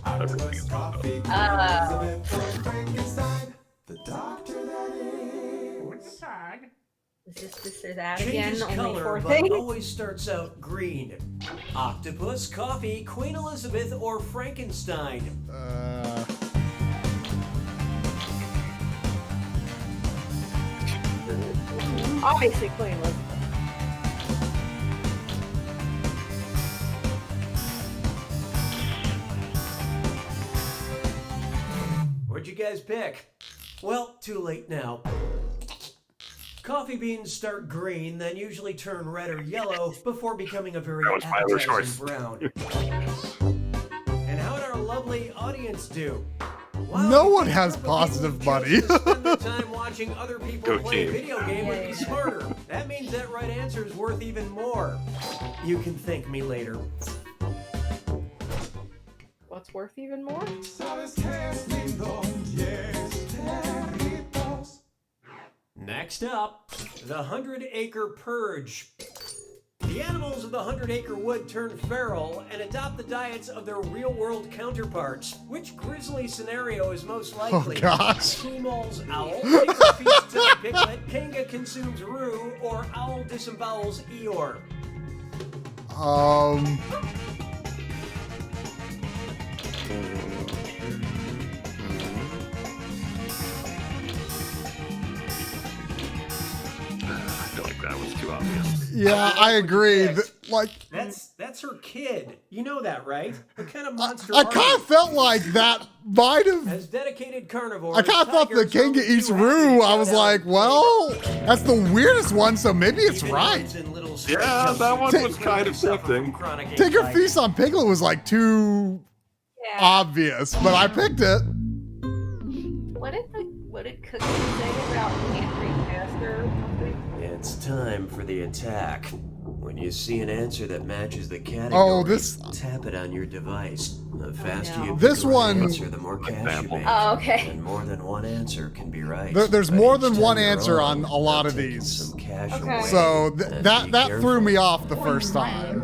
Octopus coffee, Elizabeth from Frankenstein, the doctor that is. Is this or that again? Changes Only color, four but things? always starts out green. Octopus, Coffee, Queen Elizabeth, or Frankenstein? Obviously, Queen Elizabeth. What'd you guys pick? Well, too late now. Coffee beans start green, then usually turn red or yellow before becoming a very That was my other appetizing choice. brown. And how did our lovely audience do? Wow, No you one think has a group of people positive who money. chose to spend their time watching other people Go play a team. video game would be smarter. That means that right answer is worth even more. You can thank me later. What's worth even more? Sabes que es lindo, yes, territos. Next up, the 100-Acre Purge. The animals of the 100-Acre Wood turn feral and adopt the diets of their real-world counterparts. Which grisly scenario is most likely? gosh. T-Mall's owl, Tinker feasts on Piglet, Kanga consumes Roo, or Owl disembowels Eeyore? I feel like that was too obvious. Yeah, I agree. Like, That's her kid. You know that, right? What kind of monster I are kind you? of felt like that might have. As dedicated carnivores, I kind of thought the tigers Kanga only eats do have to Roo. I shout was out like, well, that's the weirdest one, so maybe it's even right. ones in little striped Yeah, that one jumpsuits was that kind of suffer from tempting. chronic Tinker anxiety. Feast on Piglet was like too Yeah. obvious, but I picked it. What did Cookie say about can't read faster or something? It's time for the attack. When you see an answer that matches the category, Oh, this- tap it on your device. The faster you pick This the right one- answer, the more cash you Example. make. Oh, okay. And more than one answer can be right. There's But more each than time one you're answer wrong, on a lot you're of taking these. some cash Okay. away. So And that be threw careful. me off the first time.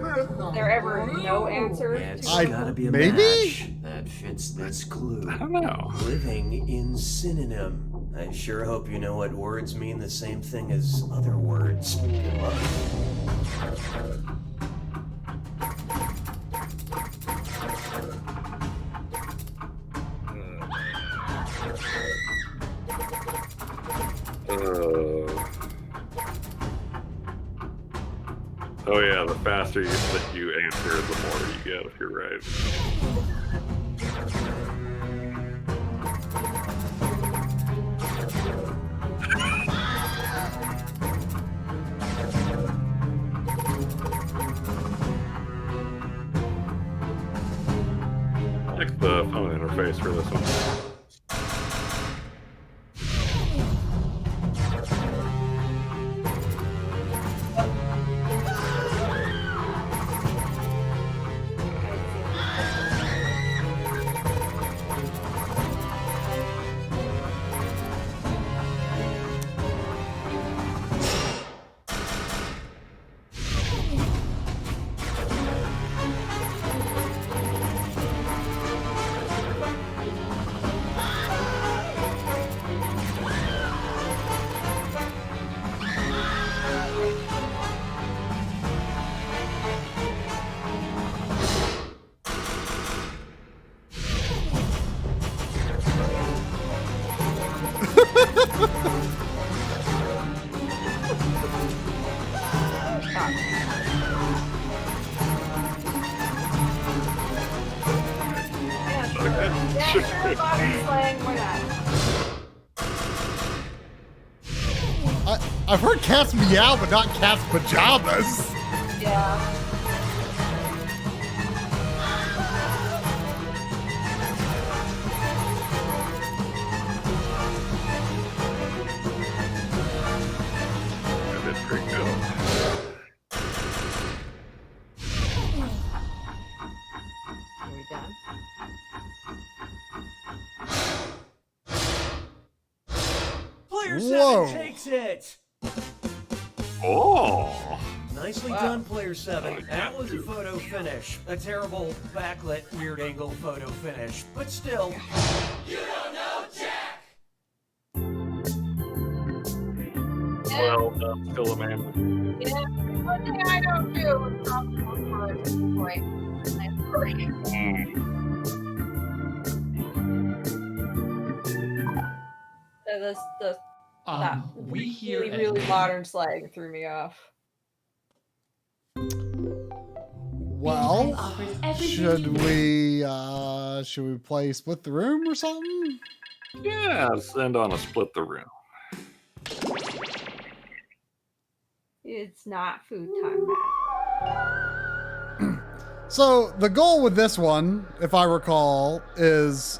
There ever no answer? It's I- gotta be a maybe? match that fits this clue. I don't know. Living in synonym. I sure hope you know what words mean the same thing as other words. Good luck. Oh yeah, the faster that you answer, the more you get if you're right. I like the phone interface for this one. Yeah, sure, modern slang, why not? I've heard cats meow, but not cats pajamas. Yeah. That is pretty cool. Are we done? Player Whoa. 7 takes it! Oh, Nicely Wow. done, Player 7. That was a photo finish. A terrible backlit, weird angle photo finish. But still, well done, still a man. Yeah. One thing I don't do is drop the book at this point. I'm sorry. The We here really, at really modern slang threw me off. Well, offers everything should you we play Split the Room or something? Yeah, send on a split the room. It's not food time, Matt. So the goal with this one, if I recall, is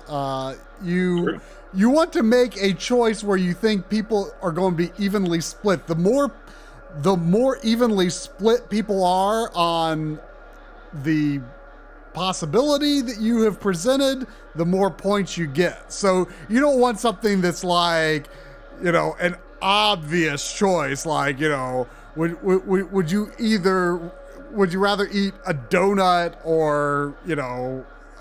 you want to make a choice where you think people are going to be evenly split. The more evenly split people are on the possibility that you have presented, the more points you get. So you don't want something that's like, an obvious choice, like, would you rather eat a donut or,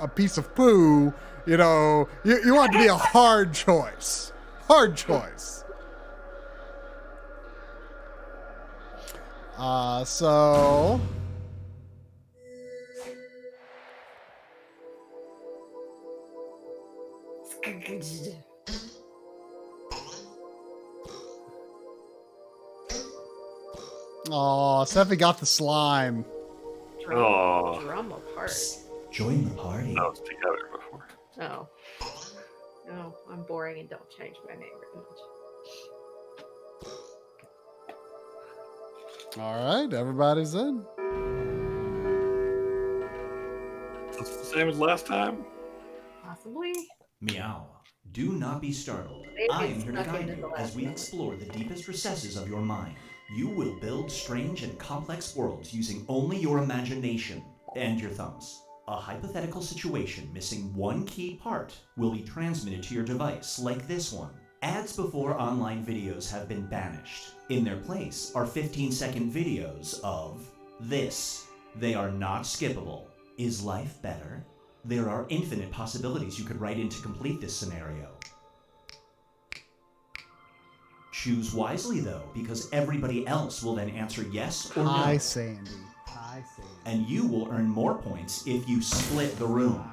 a piece of poo? You want it to be a hard choice. Hard choice. So oh, Steffi got the slime. Oh, Drum apart. Join the party. that was together before. Oh. No, I'm boring and don't change my name very much. All right, everybody's in. It's the same as last time. Possibly. Meow. Do not be startled. I am here to guide you as we explore the deepest recesses of your mind. You will build strange and complex worlds using only your imagination and your thumbs. A hypothetical situation missing one key part will be transmitted to your device, like this one. Ads before online videos have been banished. In their place are 15-second videos of this. They are not skippable. Is life better? There are infinite possibilities you could write in to complete this scenario. Choose wisely, though, because everybody else will then answer yes or no. Hi, Sandy. Hi, Sandy. And you will earn more points if you split the room.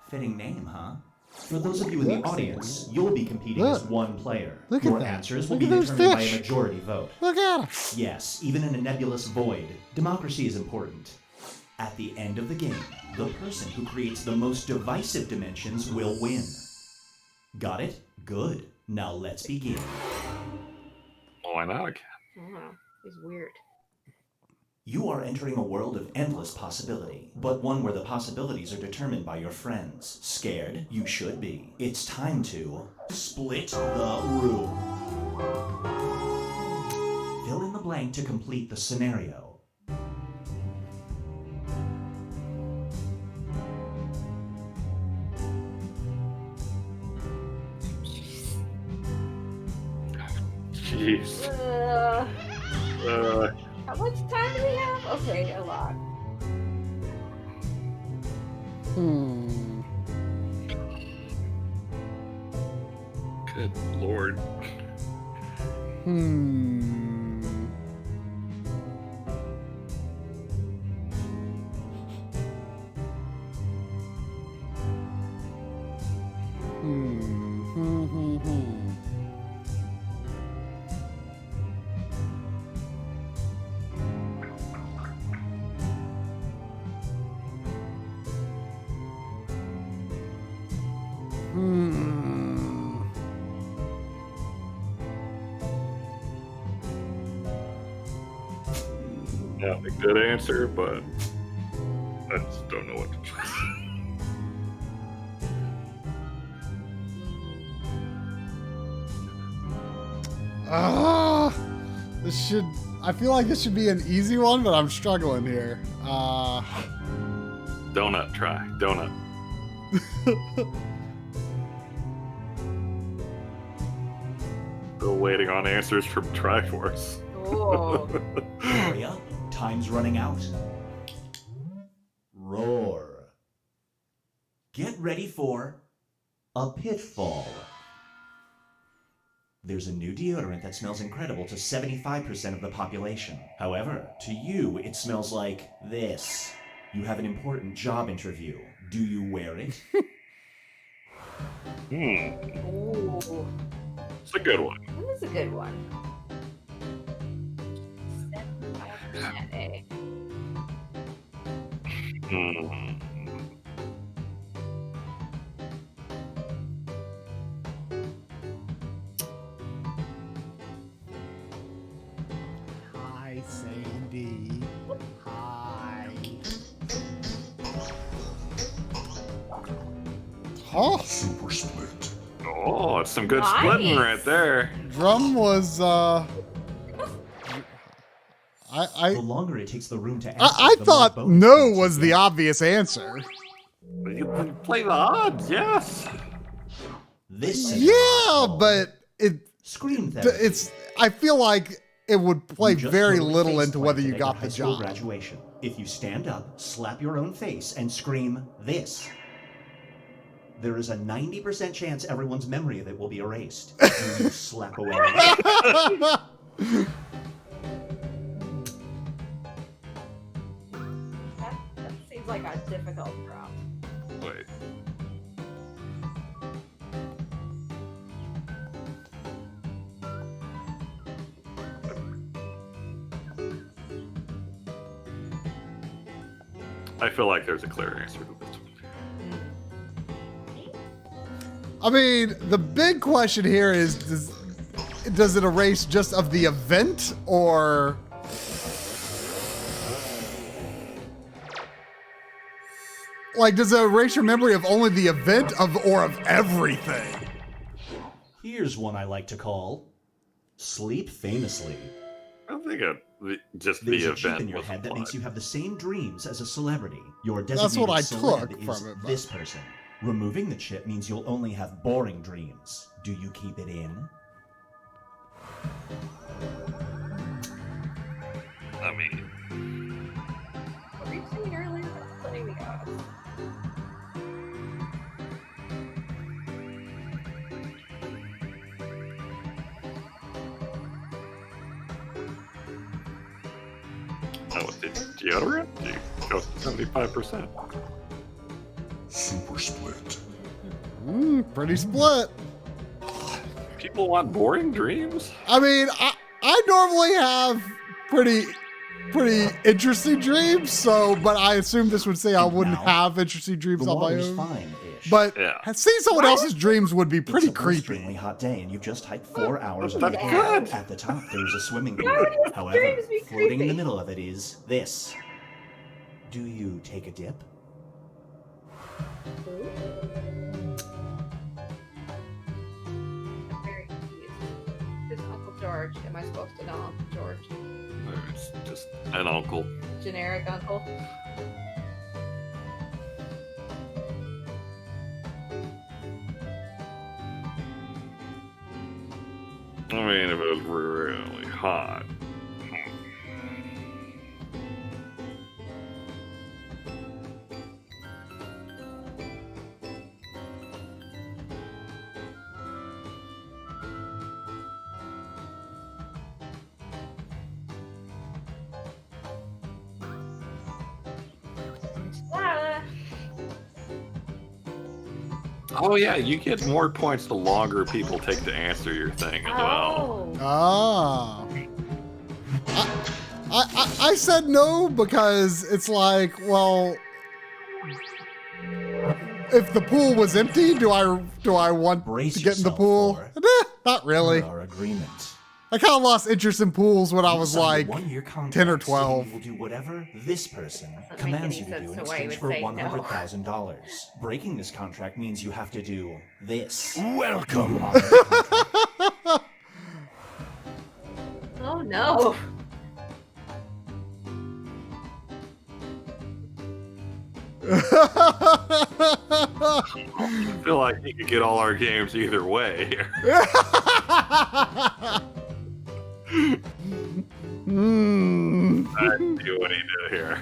Fitting name, huh? For those of you in the audience, you'll be competing as one player. Look at Your that. answers will Look be at those determined by fish. a majority vote. Look at him. Yes, even in a nebulous void, democracy is important. At the end of the game, the person who creates the most divisive dimensions will win. Got it? Good. Now let's begin. Why not again? I don't know. He's weird. You are entering a world of endless possibility, but one where the possibilities are determined by your friends. Scared? You should be. It's time to split the room. Fill in the blank to complete the scenario. Jeez. How much time do we have? Okay, a lot. Good Lord. Not a good answer, but I just don't know what to try. This should. I feel like this should be an easy one, but I'm struggling here. Donut, try. Donut. Still waiting on answers from Triforce. Oh. Gloria, time's running out. Roar. Get ready for a pitfall. There's a new deodorant that smells incredible to 75% of the population. However, to you, it smells like this. You have an important job interview. Do you wear it? Ooh. It's a good one. That is a good one. 75% A. Hi, Sandy. Hi. Huh? Super split. Oh, it's some good Nice. splitting right there. Drum was The longer it takes the room to answer, I the more thought bonus no points was you the get. obvious answer. You can play the odds, yes. This is Yeah, but Scream therapy. it's. I feel like it would play You just very totally little face into whether planted you at your got high the school job. graduation. If you stand up, slap your own face, and scream this, there is a 90% chance everyone's memory of it will be erased. Do you slap away? That seems like a difficult drop. Wait. I feel like there's a clear answer to this one. I mean, the big question here is: does it erase just of the event, or like does it erase your memory of only the event or of everything? Here's one I like to call Sleep Famously. I think just There's the a chip event in your was head that applied. makes you have the same dreams as a celebrity. Your That's designated what I celeb took is from it, but- this person. Removing the chip means you'll only have boring dreams. Do you keep it in? I mean, What were you saying earlier? Splitting the odds. that was the deodorant? You go 75%. Super split. Pretty split. People want boring dreams? I mean, I normally have pretty interesting dreams, so, but I assume this would say I wouldn't have interesting dreams The on my water's own. fine-ish. But Yeah. seeing someone else's dreams would be pretty It's a blisteringly creepy. hot day, and you've just hiked 4 hours of That's the good. At the top, there's a swimming pool. Why would his However, dreams be floating in the creepy? middle of it is this. Do you take a dip? I'm very confused. Who's Uncle George? Am I supposed to know Uncle George? It's just an uncle. Generic uncle? I mean, if it was really hot. Oh yeah, you get more points the longer people take to answer your thing as well. Ah. I said no because it's like, well, if the pool was empty, do I want Brace to get in the yourself pool? for Not really. Our agreement. I kind of lost interest in pools when I was You signed a like one-year contract 10 or stating 12. You will do whatever this person Doesn't commands make you any to do in sense the way he exchange would for say no. $100,000. Breaking this contract means you have to do this. Welcome. Oh no! I feel like you could get all our games either way. I see what he did here.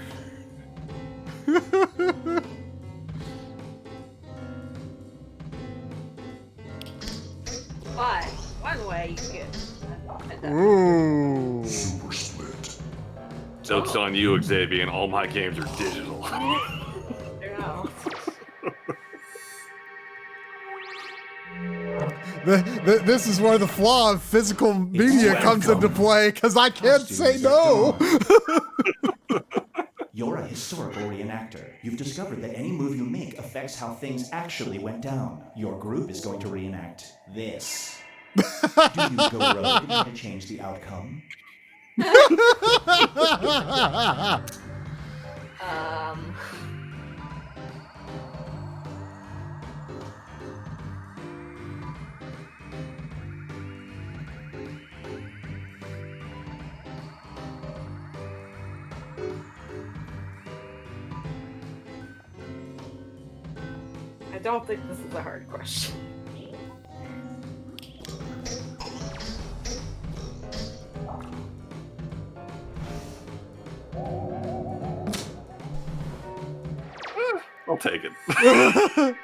But one way you get. Ooh. Super split. So it's on you, Xavier, and all my games are digital. No. This is where the flaw of physical media comes into play, because I can't say no. You're a historical reenactor. You've discovered that any move you make affects how things actually went down. Your group is going to reenact this. Do you go rogue and to change the outcome? I don't think this is a hard question. I'll take it. Oh,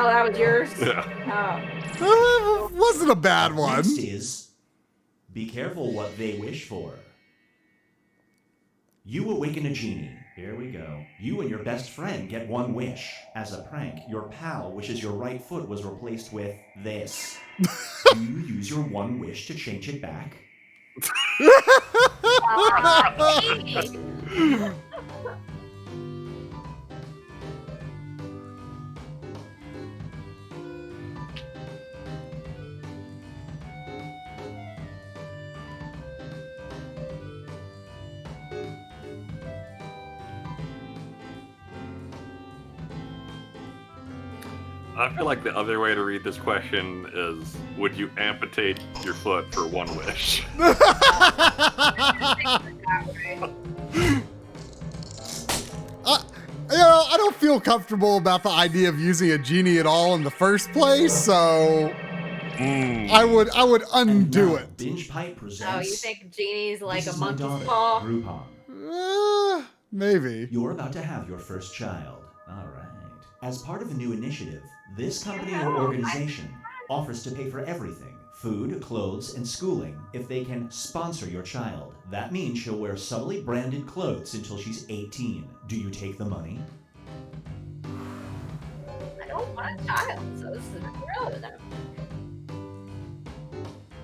that was yours? Yeah. Oh. Wasn't a bad one. Next is, be careful what they wish for. You awaken a genie. Here we go. You and your best friend get one wish. As a prank, your pal wishes your right foot was replaced with this. Do you use your one wish to change it back? I feel like the other way to read this question is, would you amputate your foot for one wish? I don't feel comfortable about the idea of using a genie at all in the first place, so I would undo Now, it. Binge Pipe presents. Oh, you think Genie's like This a is my monkey's daughter, paw? Groupon. Maybe. You're about to have your first child. All right. As part of a new initiative, this company or organization offers to pay for everything. Food, clothes, and schooling if they can sponsor your child. That means she'll wear subtly branded clothes until she's 18. Do you take the money? I don't want a child, so this is irrelevant.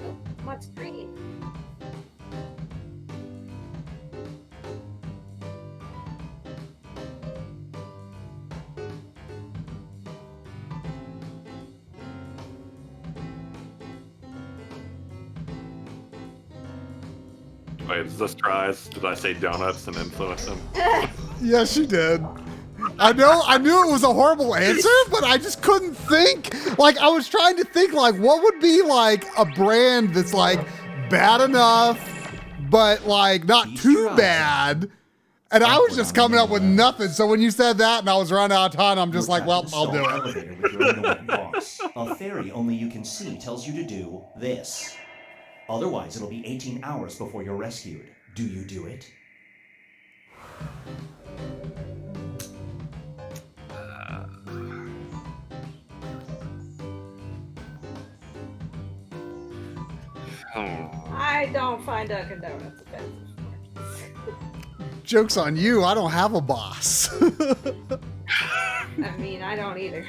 Oh, what's green? Wait, is this tries? Did I say donuts and influence him? Yes, you did. I knew it was a horrible answer, but I just couldn't think. Like, I was trying to think, like, what would be, like, a brand that's, like, bad enough, but, like, not too bad. And I was just coming up with nothing. So when you said that and I was running out of time, I'm just like, well, I'll do it. A fairy only you can see tells you to do this. Otherwise, it'll be 18 hours before you're rescued. Do you do it? I don't find Dunkin' Donuts offensive. Joke's on you. I don't have a boss. I mean, I don't either.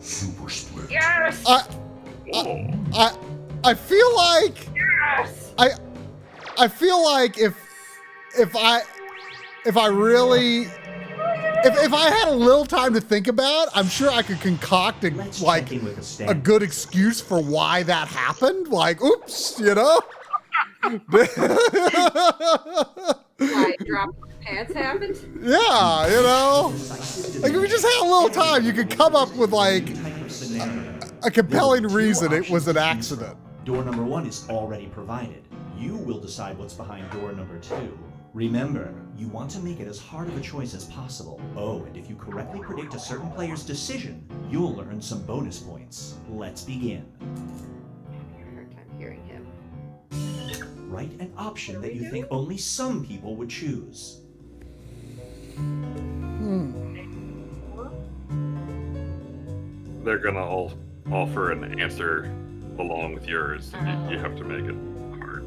Super split. Yes! I feel like Yes! I feel like if I really if I had a little time to think about, I'm sure I could concoct a good excuse for why that happened. Like, oops, you know. Why dropping my pants happened? Yeah, you know. Like, if we just had a little time, you could come up with like a compelling reason it was an accident. Door number 1 is already provided. You will decide what's behind door number 2. Remember, you want to make it as hard of a choice as possible. Oh, and if you correctly predict a certain player's decision, you'll earn some bonus points. Let's begin. I have a hard time hearing him. Write an option that you think only some people would choose. They're gonna all offer an answer along with yours. You have to make it hard.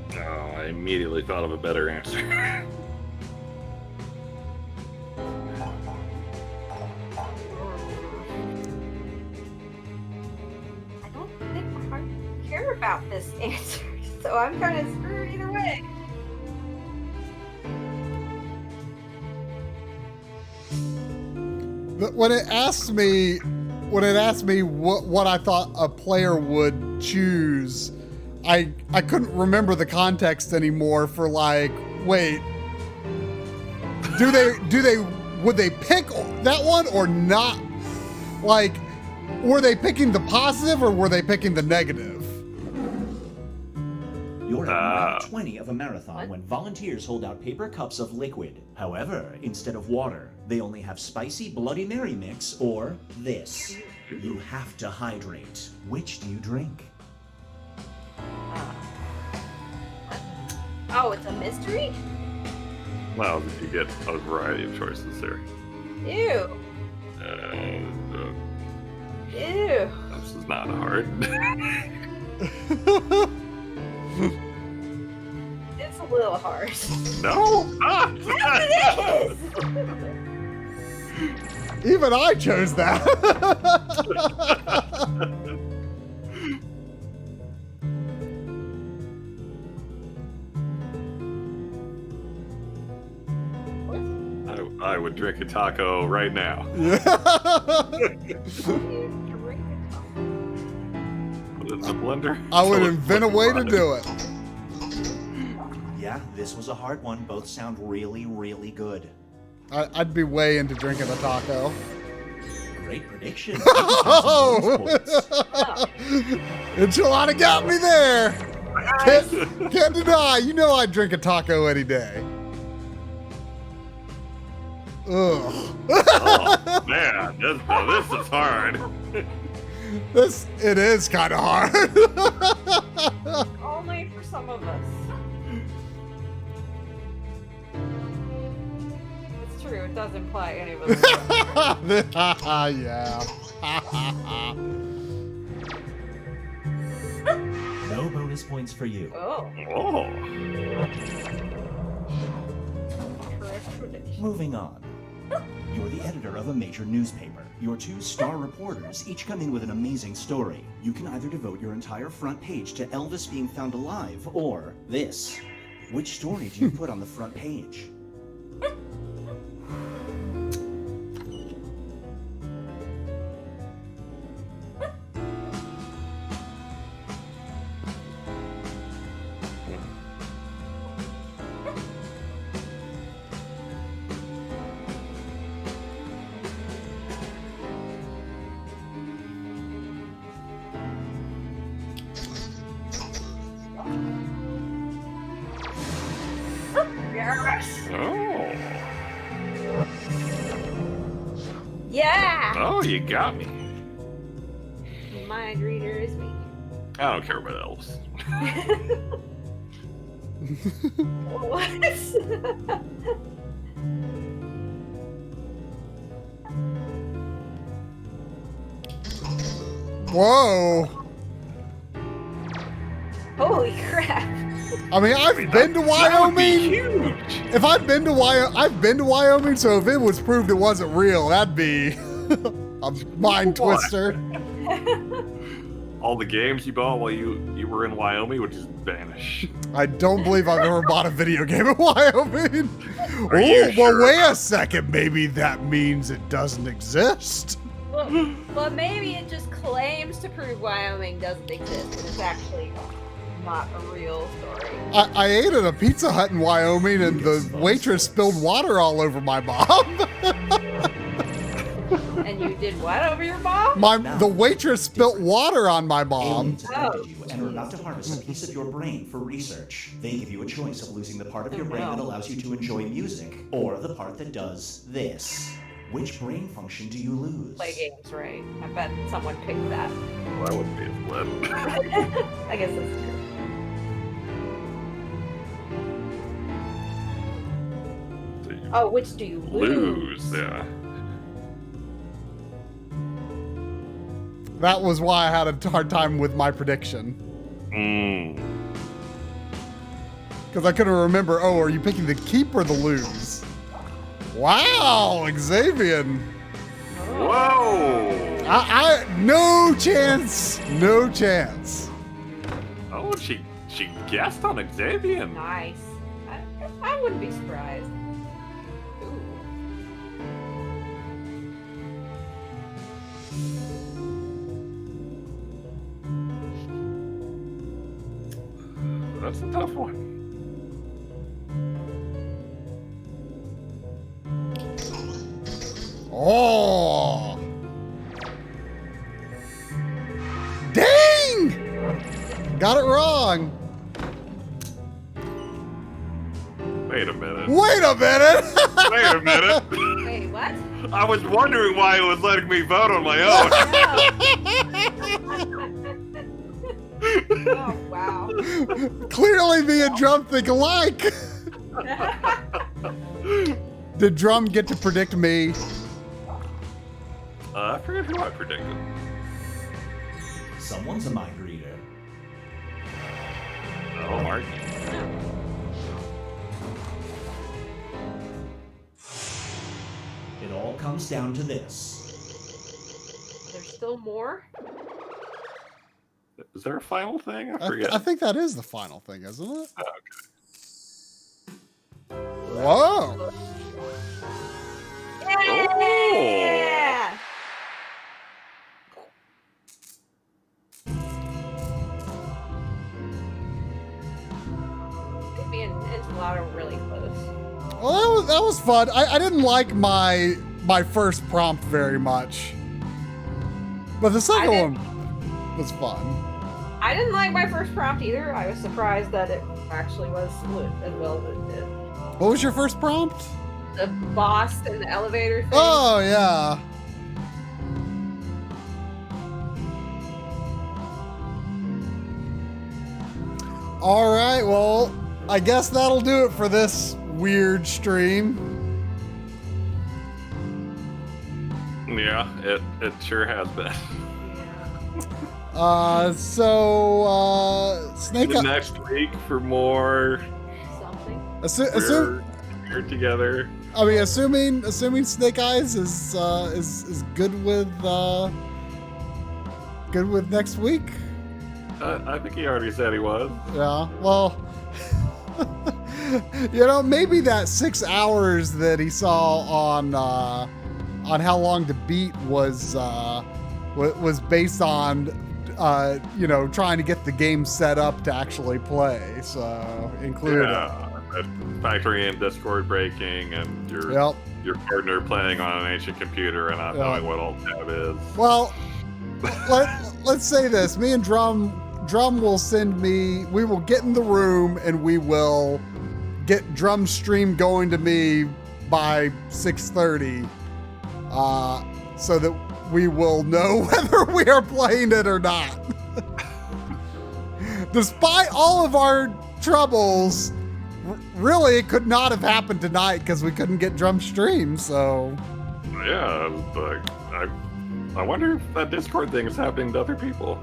I immediately thought of a better answer. I don't think I care about this answer, so I'm kind of screwed either way. But when it asked me what I thought a player would choose, I couldn't remember the context anymore for like, wait, would they pick that one or not? Like, were they picking the positive or were they picking the negative? You're at round 20 of a marathon when volunteers hold out paper cups of liquid. However, instead of water, they only have spicy Bloody Mary mix or this. You have to hydrate. Which do you drink? Oh, it's a mystery? Well, you get a variety of choices there. Ew. Ew. This is not hard. It's a little hard. No! Yes, it is! Even I chose that. I would drink a taco right now. Put it in the blender. I would invent a way to do it. Yeah, this was a hard one. Both sound really, really good. I'd be way into drinking a taco. great prediction. Oh! Enchilada got me there. Can't deny. You know I'd drink a taco any day. Ugh. Oh, man, this is hard. It is kind of hard. Only for some of us. It's true, it does imply any of us. Yeah. No bonus points for you. Oh. Oh. Correct prediction. Moving on. You're the editor of a major newspaper. Your 2 star reporters each come in with an amazing story. You can either devote your entire front page to Elvis being found alive, or this. Which story do you put on the front page? Yes! Oh. Yeah! Oh, you got me. Mind reader is me. I don't care about elves. What? Whoa. Holy crap! I mean, I've been to That would be Wyoming. huge. If I've been to Wyoming, so if it was proved it wasn't real, that'd be a mind twister. All the games you bought while you were in Wyoming would just vanish. I don't believe I've ever bought a video game in Wyoming. Are you Oh, well, sure wait about a second. Maybe that means it doesn't exist. Well, maybe it just claims to prove Wyoming doesn't exist, and it's actually not a real story. I ate at a Pizza Hut in Wyoming, and the waitress spilled water all over my mom. And you did what over your mom? The waitress spilt water on my mom. Aliens abducted you and are about to harvest a piece of your brain for research. They give you a choice of losing the part of your brain that allows you to enjoy music, or the part that does this. Which brain function do you lose? Play games, right? I bet someone picked that. Well, that wouldn't be a flip. I guess that's true. Oh, which do you lose? Yeah. That was why I had a hard time with my prediction. Because I couldn't remember, oh, are you picking the keep or the lose? Wow, Xavier. Whoa! No chance. No chance. Oh, she guessed on Xavier. Nice. I wouldn't be surprised. Ooh. That's a tough one. Oh. Dang! Got it wrong. Wait a minute. Wait a minute. Wait a minute. Wait, what? I was wondering why it was letting me vote on my own. Oh, wow. Clearly me and Drum think alike. Did Drum get to predict me? I forget who I predicted. Someone's a mind reader. Oh, Mark. It all comes down to this. There's still more? Is there a final thing? I forget. I think that is the final thing, isn't it? Oh, okay. Whoa. Yeah! Me and Enchilada were really close. Well, that was fun. I didn't like my first prompt very much. But the second I one was fun. I didn't like my first prompt either. I was surprised that it actually was as well as it did. What was your first prompt? The boss in the elevator thing. Oh, yeah. All right, well, I guess that'll do it for this weird stream. Yeah, it sure has been. Snake The next week for more. Something. We're together. I mean, assuming Snake Eyes is good with next week. I think he already said he was. Yeah. Well, you know, maybe that 6 hours that he saw on How Long to Beat was based on you know, trying to get the game set up to actually play. So included. Yeah. Factoring in Discord breaking and your partner playing on an ancient computer and not knowing what alt tab is. Well, let's say this. Me and Drum will send me. We will get in the room and we will get Drum's stream going to me by 6:30, so that we will know whether we are playing it or not. Despite all of our troubles, really, it could not have happened tonight because we couldn't get Drum stream. So yeah, I wonder if that Discord thing is happening to other people.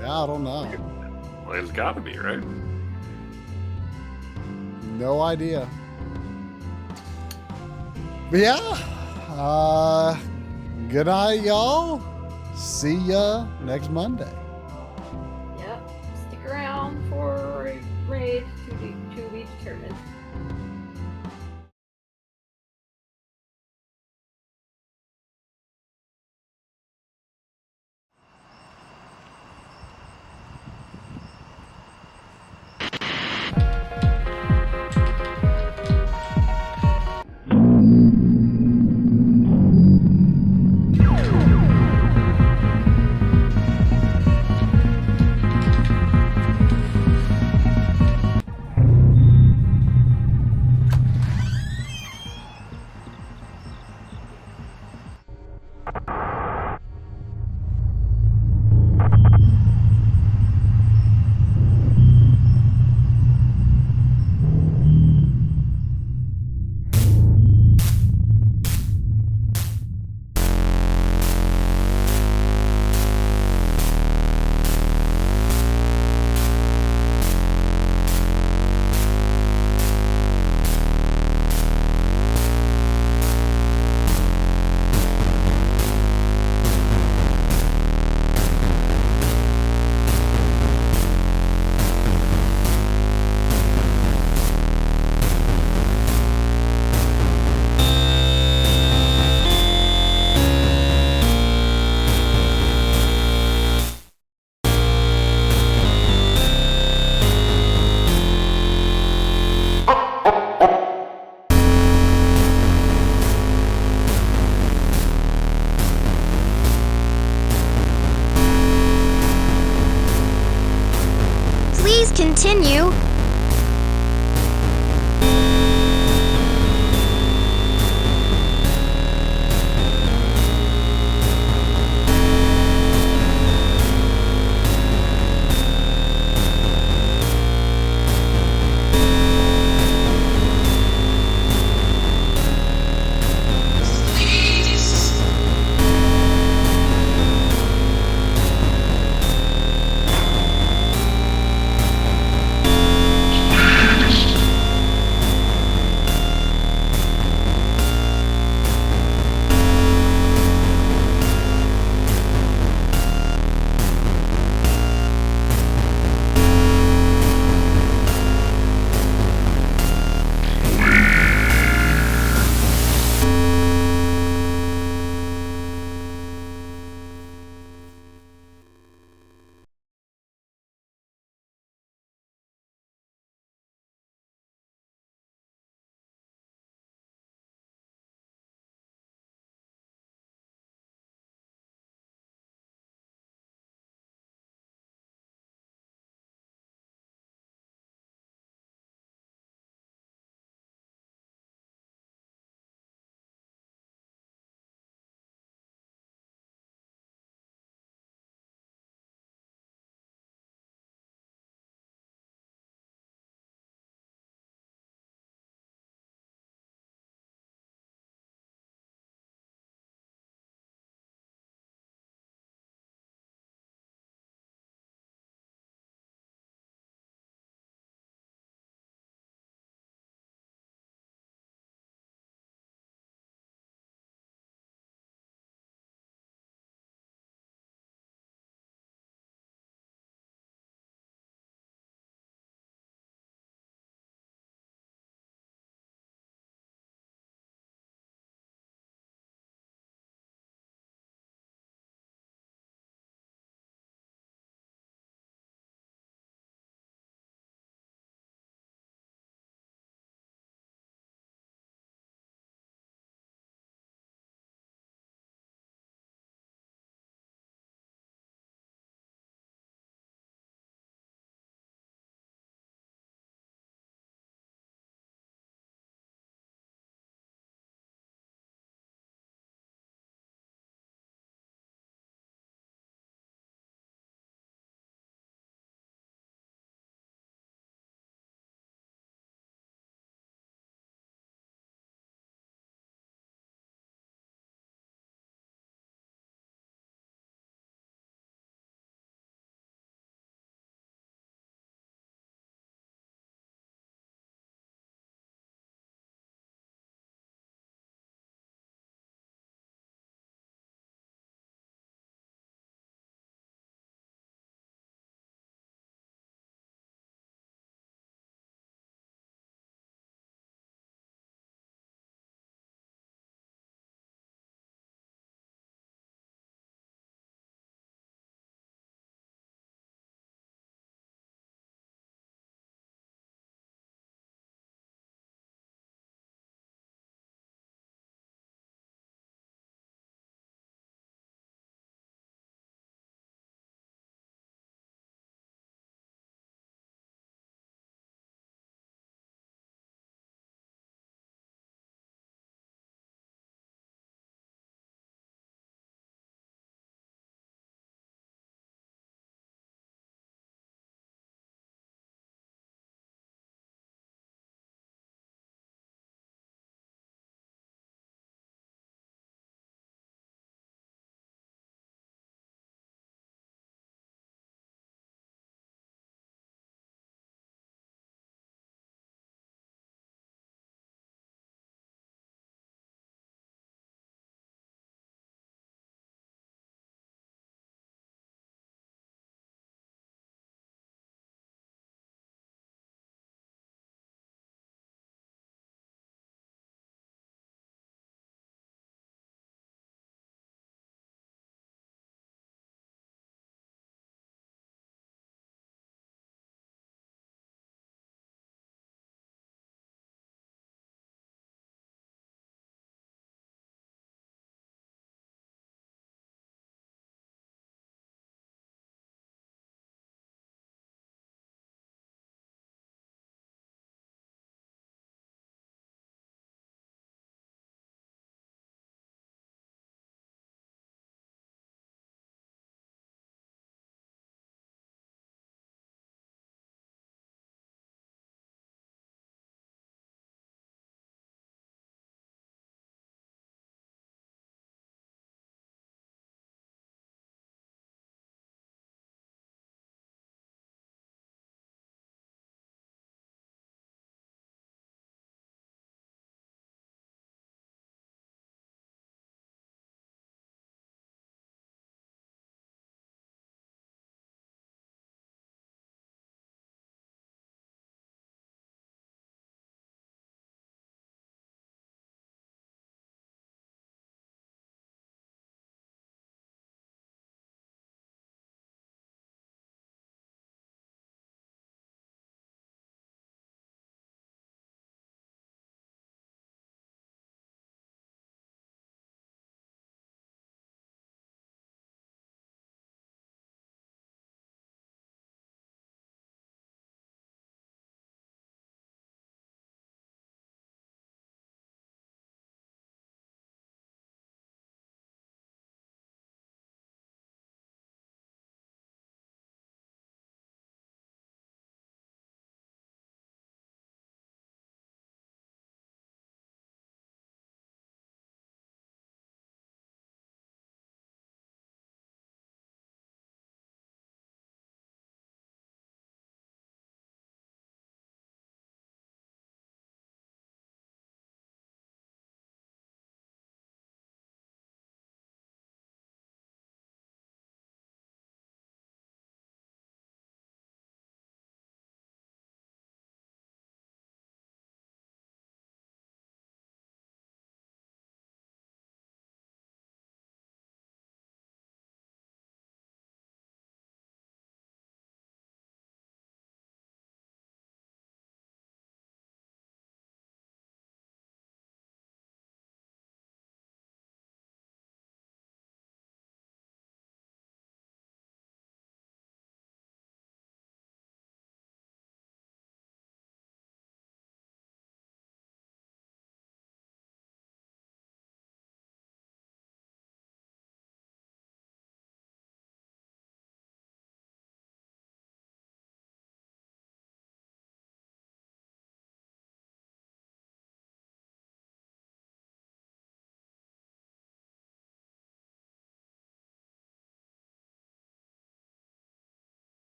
Yeah, I don't know. Well, it's got to be, right? No idea. But yeah, good night, y'all. See ya next Monday.